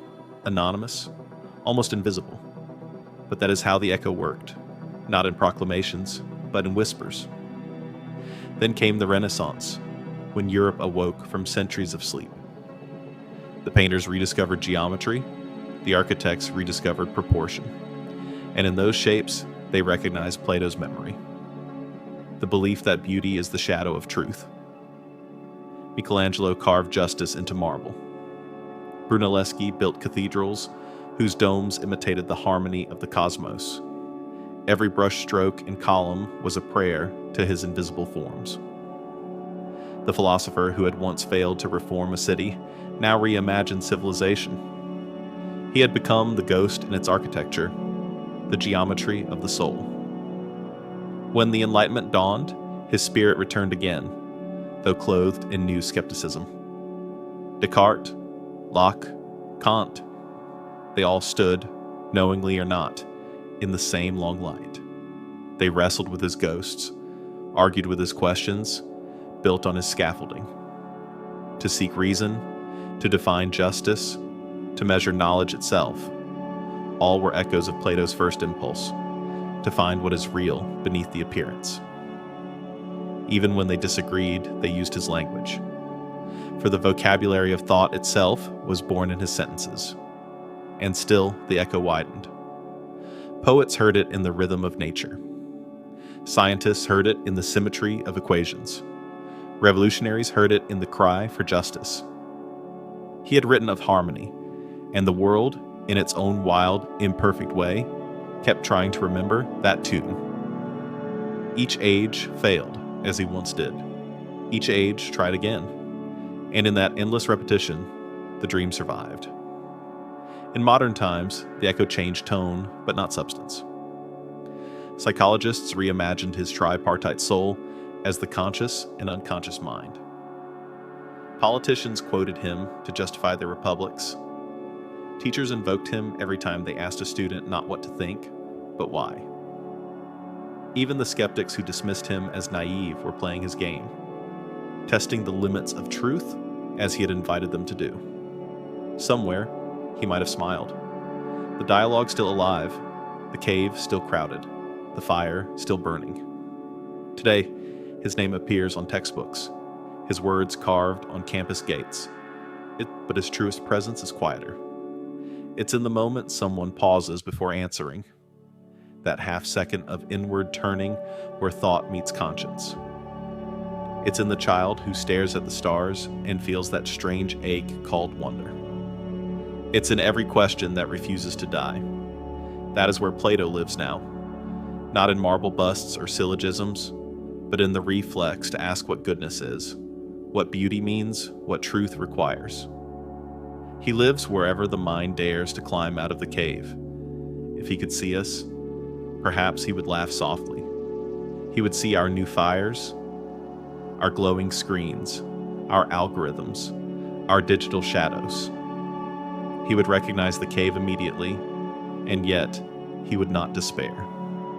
anonymous, almost invisible. But that is how the echo worked, not in proclamations, but in whispers. Then came the Renaissance, when Europe awoke from centuries of sleep. The painters rediscovered geometry, the architects rediscovered proportion, and in those shapes, they recognized Plato's memory. The belief that beauty is the shadow of truth. Michelangelo carved justice into marble. Brunelleschi built cathedrals whose domes imitated the harmony of the cosmos. Every brushstroke and column was a prayer to his invisible forms. The philosopher who had once failed to reform a city now reimagined civilization. He had become the ghost in its architecture, the geometry of the soul. When the Enlightenment dawned, his spirit returned again, though clothed in new skepticism. Descartes, Locke, Kant, they all stood, knowingly or not, in the same long light. They wrestled with his ghosts, argued with his questions, built on his scaffolding. To seek reason, to define justice, to measure knowledge itself, all were echoes of Plato's first impulse, to find what is real beneath the appearance. Even when they disagreed, they used his language. For the vocabulary of thought itself was born in his sentences. And still the echo widened. Poets heard it in the rhythm of nature. Scientists heard it in the symmetry of equations. Revolutionaries heard it in the cry for justice. He had written of harmony, and the world, in its own wild, imperfect way, kept trying to remember that tune. Each age failed, as he once did. Each age tried again. And in that endless repetition, the dream survived. In modern times, the echo changed tone, but not substance. Psychologists reimagined his tripartite soul as the conscious and unconscious mind. Politicians quoted him to justify their republics. Teachers invoked him every time they asked a student not what to think, but why. Even the skeptics who dismissed him as naive were playing his game, testing the limits of truth as he had invited them to do. Somewhere, he might have smiled. The dialogue still alive, the cave still crowded, the fire still burning. Today, his name appears on textbooks, his words carved on campus gates, but his truest presence is quieter. It's in the moment someone pauses before answering, that half second of inward turning where thought meets conscience. It's in the child who stares at the stars and feels that strange ache called wonder. It's in every question that refuses to die. That is where Plato lives now, not in marble busts or syllogisms, but in the reflex to ask what goodness is, what beauty means, what truth requires. He lives wherever the mind dares to climb out of the cave. If he could see us, perhaps he would laugh softly. He would see our new fires, our glowing screens, our algorithms, our digital shadows. He would recognize the cave immediately, and yet he would not despair.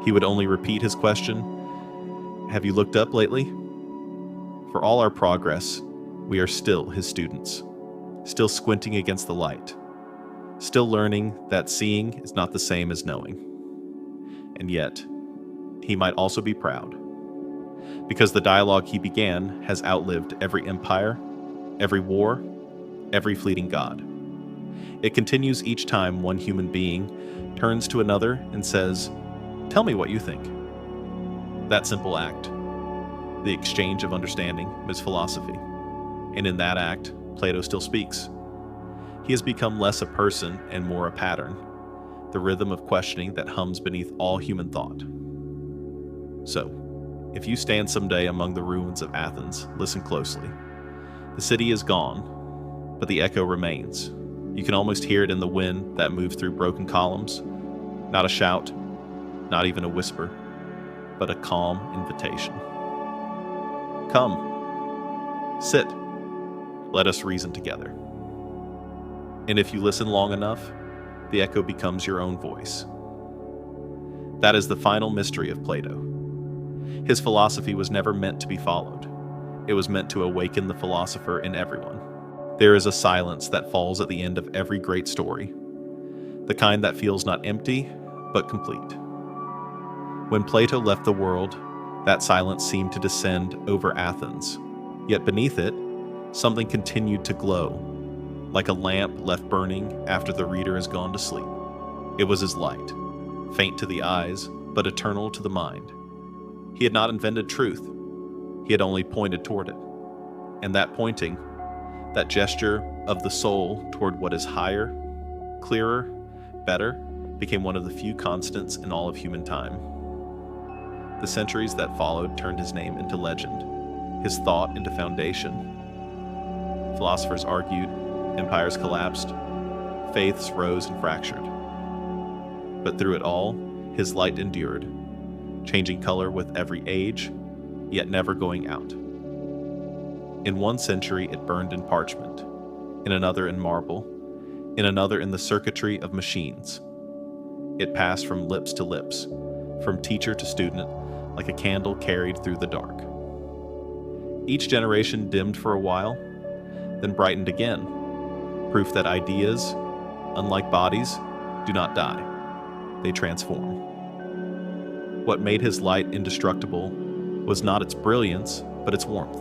He would only repeat his question, "Have you looked up lately?" For all our progress, we are still his students, still squinting against the light, still learning that seeing is not the same as knowing. And yet, he might also be proud, because the dialogue he began has outlived every empire, every war, every fleeting god. It continues each time one human being turns to another and says, "Tell me what you think." That simple act, the exchange of understanding, is philosophy. And in that act, Plato still speaks. He has become less a person and more a pattern, the rhythm of questioning that hums beneath all human thought. So, if you stand someday among the ruins of Athens, listen closely. The city is gone, but the echo remains. You can almost hear it in the wind that moves through broken columns. Not a shout, not even a whisper, but a calm invitation. Come, sit, let us reason together. And if you listen long enough, the echo becomes your own voice. That is the final mystery of Plato. His philosophy was never meant to be followed. It was meant to awaken the philosopher in everyone. There is a silence that falls at the end of every great story, the kind that feels not empty, but complete. When Plato left the world, that silence seemed to descend over Athens, yet beneath it, something continued to glow, like a lamp left burning after the reader has gone to sleep. It was his light, faint to the eyes, but eternal to the mind. He had not invented truth. He had only pointed toward it. And that pointing, that gesture of the soul toward what is higher, clearer, better, became one of the few constants in all of human time. The centuries that followed turned his name into legend, his thought into foundation. Philosophers argued, empires collapsed, faiths rose and fractured. But through it all, his light endured, changing color with every age, yet never going out. In one century it burned in parchment, in another in marble, in another in the circuitry of machines. It passed from lips to lips, from teacher to student, like a candle carried through the dark. Each generation dimmed for a while, then brightened again, proof that ideas, unlike bodies, do not die. They transform. What made his light indestructible was not its brilliance, but its warmth.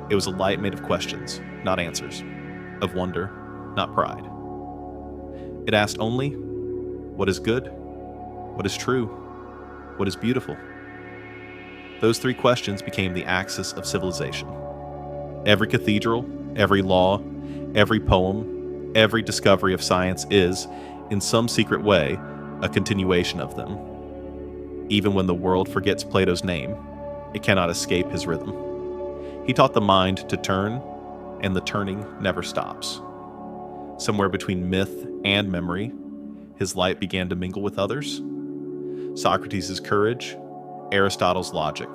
It was a light made of questions, not answers, of wonder, not pride. It asked only, what is good? What is true? What is beautiful? Those three questions became the axis of civilization. Every cathedral, every law, every poem, every discovery of science is, in some secret way, a continuation of them. Even when the world forgets Plato's name, it cannot escape his rhythm. He taught the mind to turn, and the turning never stops. Somewhere between myth and memory, his light began to mingle with others. Socrates' courage, Aristotle's logic,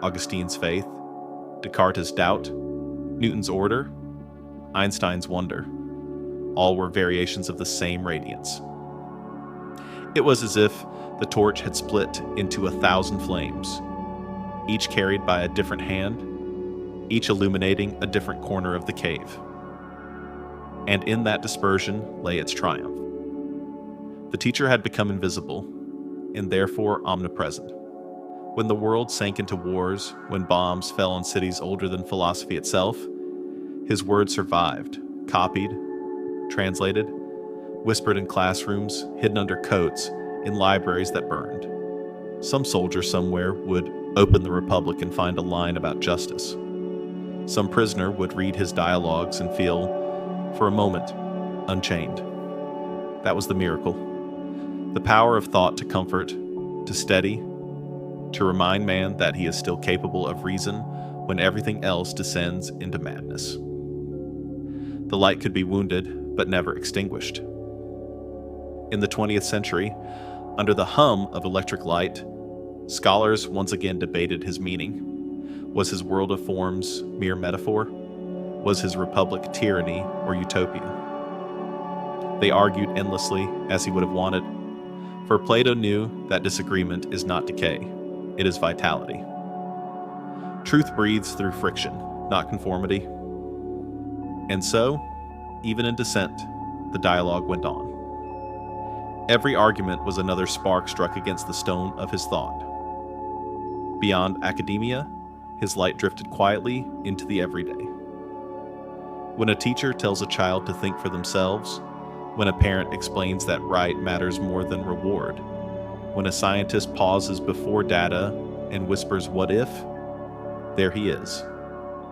Augustine's faith, Descartes' doubt, Newton's order, Einstein's wonder. All were variations of the same radiance. It was as if the torch had split into 1,000 flames, each carried by a different hand, each illuminating a different corner of the cave. And in that dispersion lay its triumph. The teacher had become invisible, and therefore omnipresent. When the world sank into wars, when bombs fell on cities older than philosophy itself, his words survived, copied, translated, whispered in classrooms, hidden under coats, in libraries that burned. Some soldier somewhere would open the Republic and find a line about justice. Some prisoner would read his dialogues and feel, for a moment, unchained. That was the miracle. The power of thought to comfort, to steady, to remind man that he is still capable of reason when everything else descends into madness. The light could be wounded, but never extinguished. In the 20th century, under the hum of electric light, scholars once again debated his meaning. Was his world of forms mere metaphor? Was his republic tyranny or utopia? They argued endlessly, as he would have wanted, for Plato knew that disagreement is not decay, it is vitality. Truth breathes through friction, not conformity. And so, even in dissent, the dialogue went on. Every argument was another spark struck against the stone of his thought. Beyond academia, his light drifted quietly into the everyday. When a teacher tells a child to think for themselves, when a parent explains that right matters more than reward, when a scientist pauses before data and whispers, "What if?" there he is,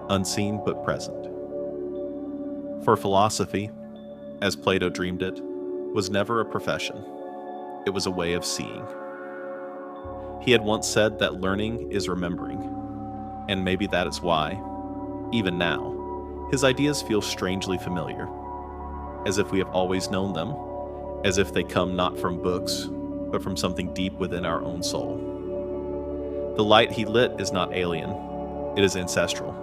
unseen but present. For philosophy, as Plato dreamed it, was never a profession. It was a way of seeing. He had once said that learning is remembering, and maybe that is why, even now, his ideas feel strangely familiar, as if we have always known them, as if they come not from books, but from something deep within our own soul. The light he lit is not alien, it is ancestral.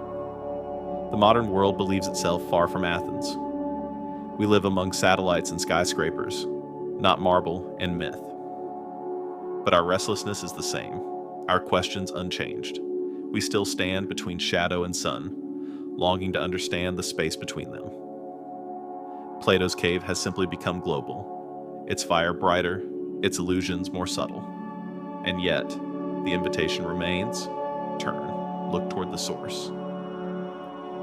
The modern world believes itself far from Athens. We live among satellites and skyscrapers, not marble and myth. But our restlessness is the same, our questions unchanged. We still stand between shadow and sun, longing to understand the space between them. Plato's cave has simply become global, its fire brighter, its illusions more subtle. And yet, the invitation remains: turn, look toward the source.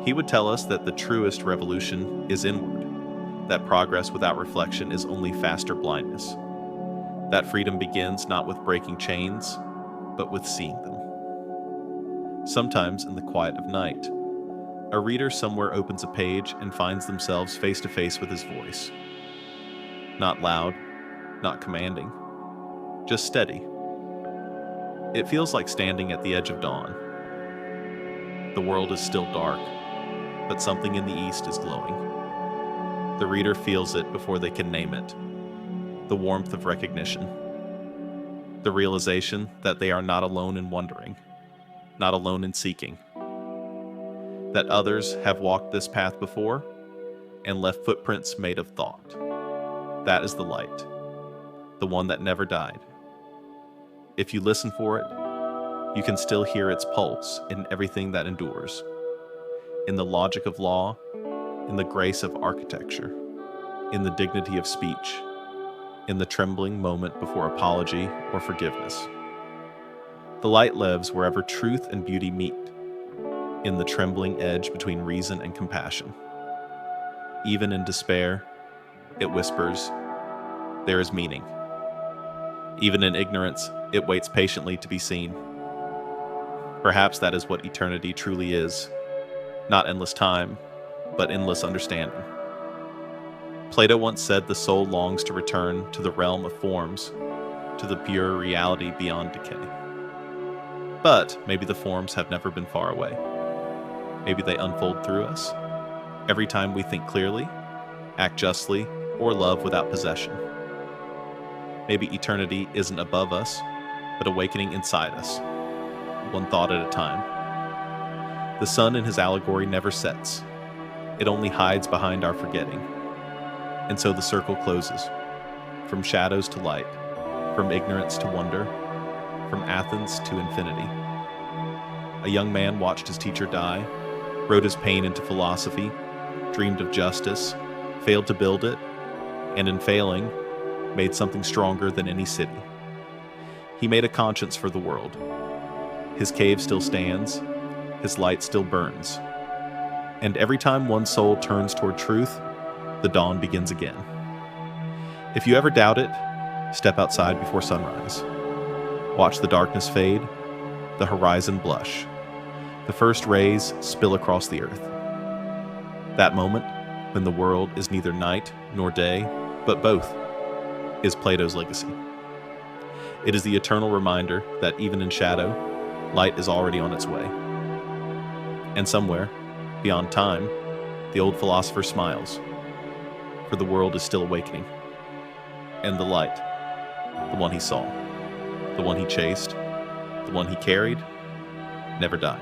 He would tell us that the truest revolution is inward, that progress without reflection is only faster blindness, that freedom begins not with breaking chains, but with seeing them. Sometimes in the quiet of night, a reader somewhere opens a page and finds themselves face to face with his voice. Not loud, not commanding, just steady. It feels like standing at the edge of dawn. The world is still dark, but something in the east is glowing. The reader feels it before they can name it. The warmth of recognition. The realization that they are not alone in wondering, not alone in seeking. That others have walked this path before and left footprints made of thought. That is the light, the one that never died. If you listen for it, you can still hear its pulse in everything that endures, in the logic of law, in the grace of architecture, in the dignity of speech, in the trembling moment before apology or forgiveness. The light lives wherever truth and beauty meet, in the trembling edge between reason and compassion. Even in despair, it whispers, there is meaning. Even in ignorance, it waits patiently to be seen. Perhaps that is what eternity truly is, not endless time, but endless understanding. Plato once said the soul longs to return to the realm of forms, to the pure reality beyond decay. But maybe the forms have never been far away. Maybe they unfold through us, every time we think clearly, act justly, or love without possession. Maybe eternity isn't above us, but awakening inside us, one thought at a time. The sun in his allegory never sets. It only hides behind our forgetting. And so the circle closes, from shadows to light, from ignorance to wonder, from Athens to infinity. A young man watched his teacher die, wrote his pain into philosophy, dreamed of justice, failed to build it, and in failing, made something stronger than any city. He made a conscience for the world. His cave still stands, his light still burns. And every time one soul turns toward truth, the dawn begins again. If you ever doubt it, step outside before sunrise. Watch the darkness fade, the horizon blush, the first rays spill across the earth. That moment, when the world is neither night nor day, but both, is Plato's legacy. It is the eternal reminder that even in shadow, light is already on its way. And somewhere, beyond time, the old philosopher smiles, for the world is still awakening. And the light, the one he saw, the one he chased, the one he carried, never died.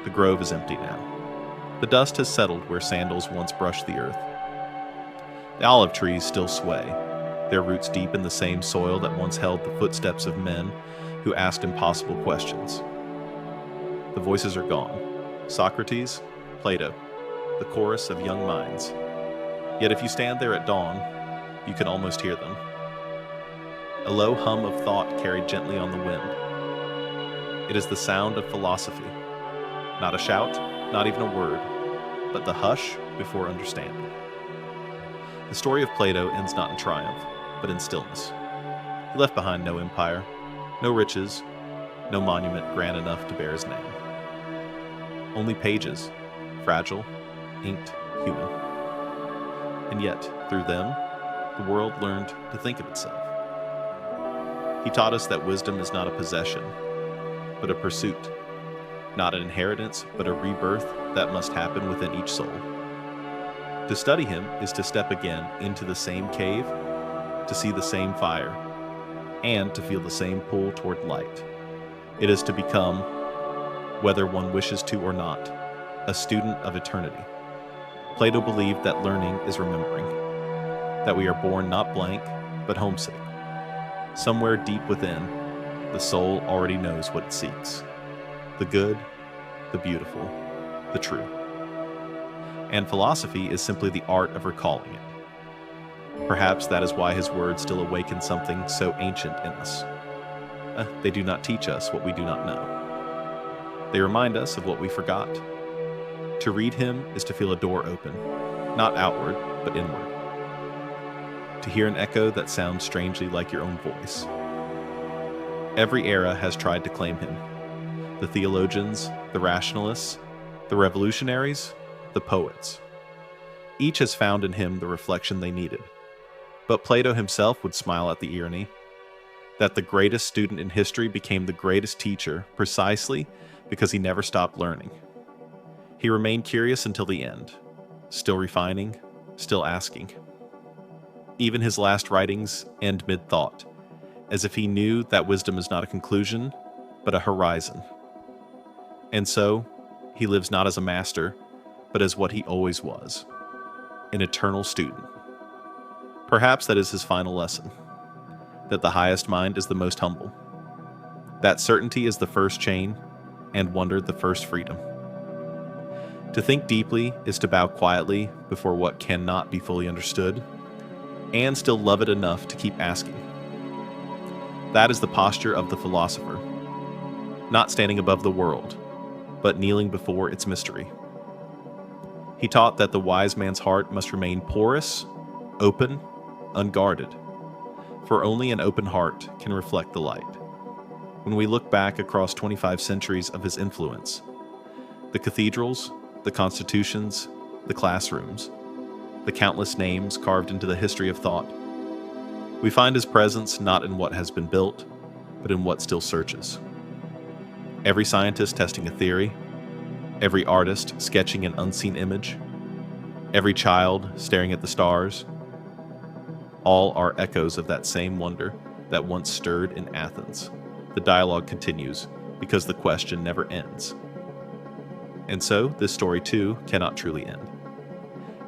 The grove is empty now. The dust has settled where sandals once brushed the earth. The olive trees still sway, their roots deep in the same soil that once held the footsteps of men who asked impossible questions. The voices are gone. Socrates, Plato, the chorus of young minds. Yet if you stand there at dawn, you can almost hear them. A low hum of thought carried gently on the wind. It is the sound of philosophy. Not a shout, not even a word, but the hush before understanding. The story of Plato ends not in triumph, but in stillness. He left behind no empire, no riches, no monument grand enough to bear his name. Only pages, fragile, inked, human. And yet, through them, the world learned to think of itself. He taught us that wisdom is not a possession, but a pursuit, not an inheritance, but a rebirth that must happen within each soul. To study him is to step again into the same cave, to see the same fire, and to feel the same pull toward light. It is to become, whether one wishes to or not, a student of eternity. Plato believed that learning is remembering, that we are born not blank, but homesick. Somewhere deep within, the soul already knows what it seeks: the good, the beautiful, the true. And philosophy is simply the art of recalling it. Perhaps that is why his words still awaken something so ancient in us. They do not teach us what we do not know. They remind us of what we forgot. To read him is to feel a door open, not outward, but inward. To hear an echo that sounds strangely like your own voice. Every era has tried to claim him. The theologians, the rationalists, the revolutionaries, the poets. Each has found in him the reflection they needed. But Plato himself would smile at the irony that the greatest student in history became the greatest teacher precisely because he never stopped learning. He remained curious until the end, still refining, still asking. Even his last writings end mid-thought, as if he knew that wisdom is not a conclusion, but a horizon. And so, he lives not as a master, but as what he always was, an eternal student. Perhaps that is his final lesson, that the highest mind is the most humble, that certainty is the first chain, and wonder the first freedom. To think deeply is to bow quietly before what cannot be fully understood, and still love it enough to keep asking. That is the posture of the philosopher, not standing above the world, but kneeling before its mystery. He taught that the wise man's heart must remain porous, open, unguarded, for only an open heart can reflect the light. When we look back across 25 centuries of his influence, the cathedrals, the constitutions, the classrooms, the countless names carved into the history of thought, we find his presence not in what has been built, but in what still searches. Every scientist testing a theory, every artist sketching an unseen image, every child staring at the stars, all are echoes of that same wonder that once stirred in Athens. The dialogue continues, because the question never ends. And so, this story too cannot truly end.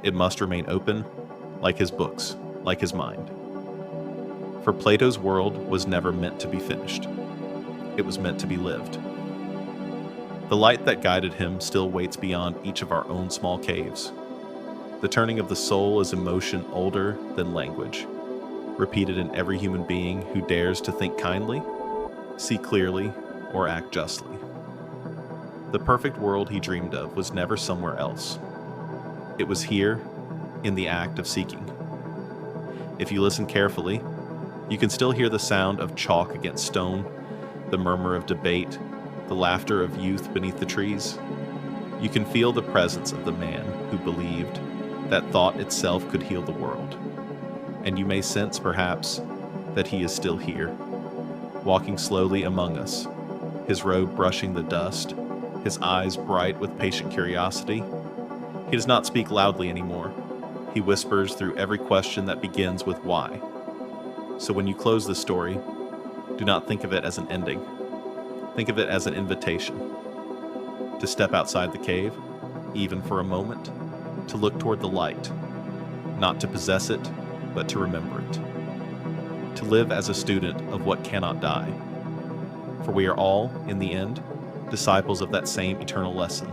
It must remain open, like his books, like his mind. For Plato's world was never meant to be finished. It was meant to be lived. The light that guided him still waits beyond each of our own small caves. The turning of the soul is emotion older than language, repeated in every human being who dares to think kindly, see clearly, or act justly. The perfect world he dreamed of was never somewhere else. It was here, in the act of seeking. If you listen carefully, you can still hear the sound of chalk against stone, the murmur of debate, the laughter of youth beneath the trees. You can feel the presence of the man who believed that thought itself could heal the world. And you may sense, perhaps, that he is still here, walking slowly among us, his robe brushing the dust, his eyes bright with patient curiosity. He does not speak loudly anymore. He whispers through every question that begins with why. So when you close the story, do not think of it as an ending. Think of it as an invitation to step outside the cave, even for a moment, to look toward the light, not to possess it, but to remember it, to live as a student of what cannot die. For we are all, in the end, disciples of that same eternal lesson.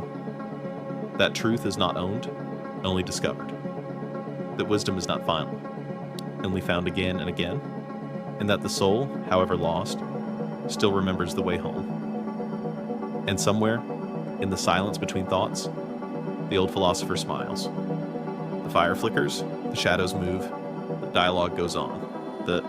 That truth is not owned, only discovered. That wisdom is not final, only found again and again, and that the soul, however lost, still remembers the way home. And somewhere, in the silence between thoughts, the old philosopher smiles. The fire flickers, the shadows move, the dialogue goes on. The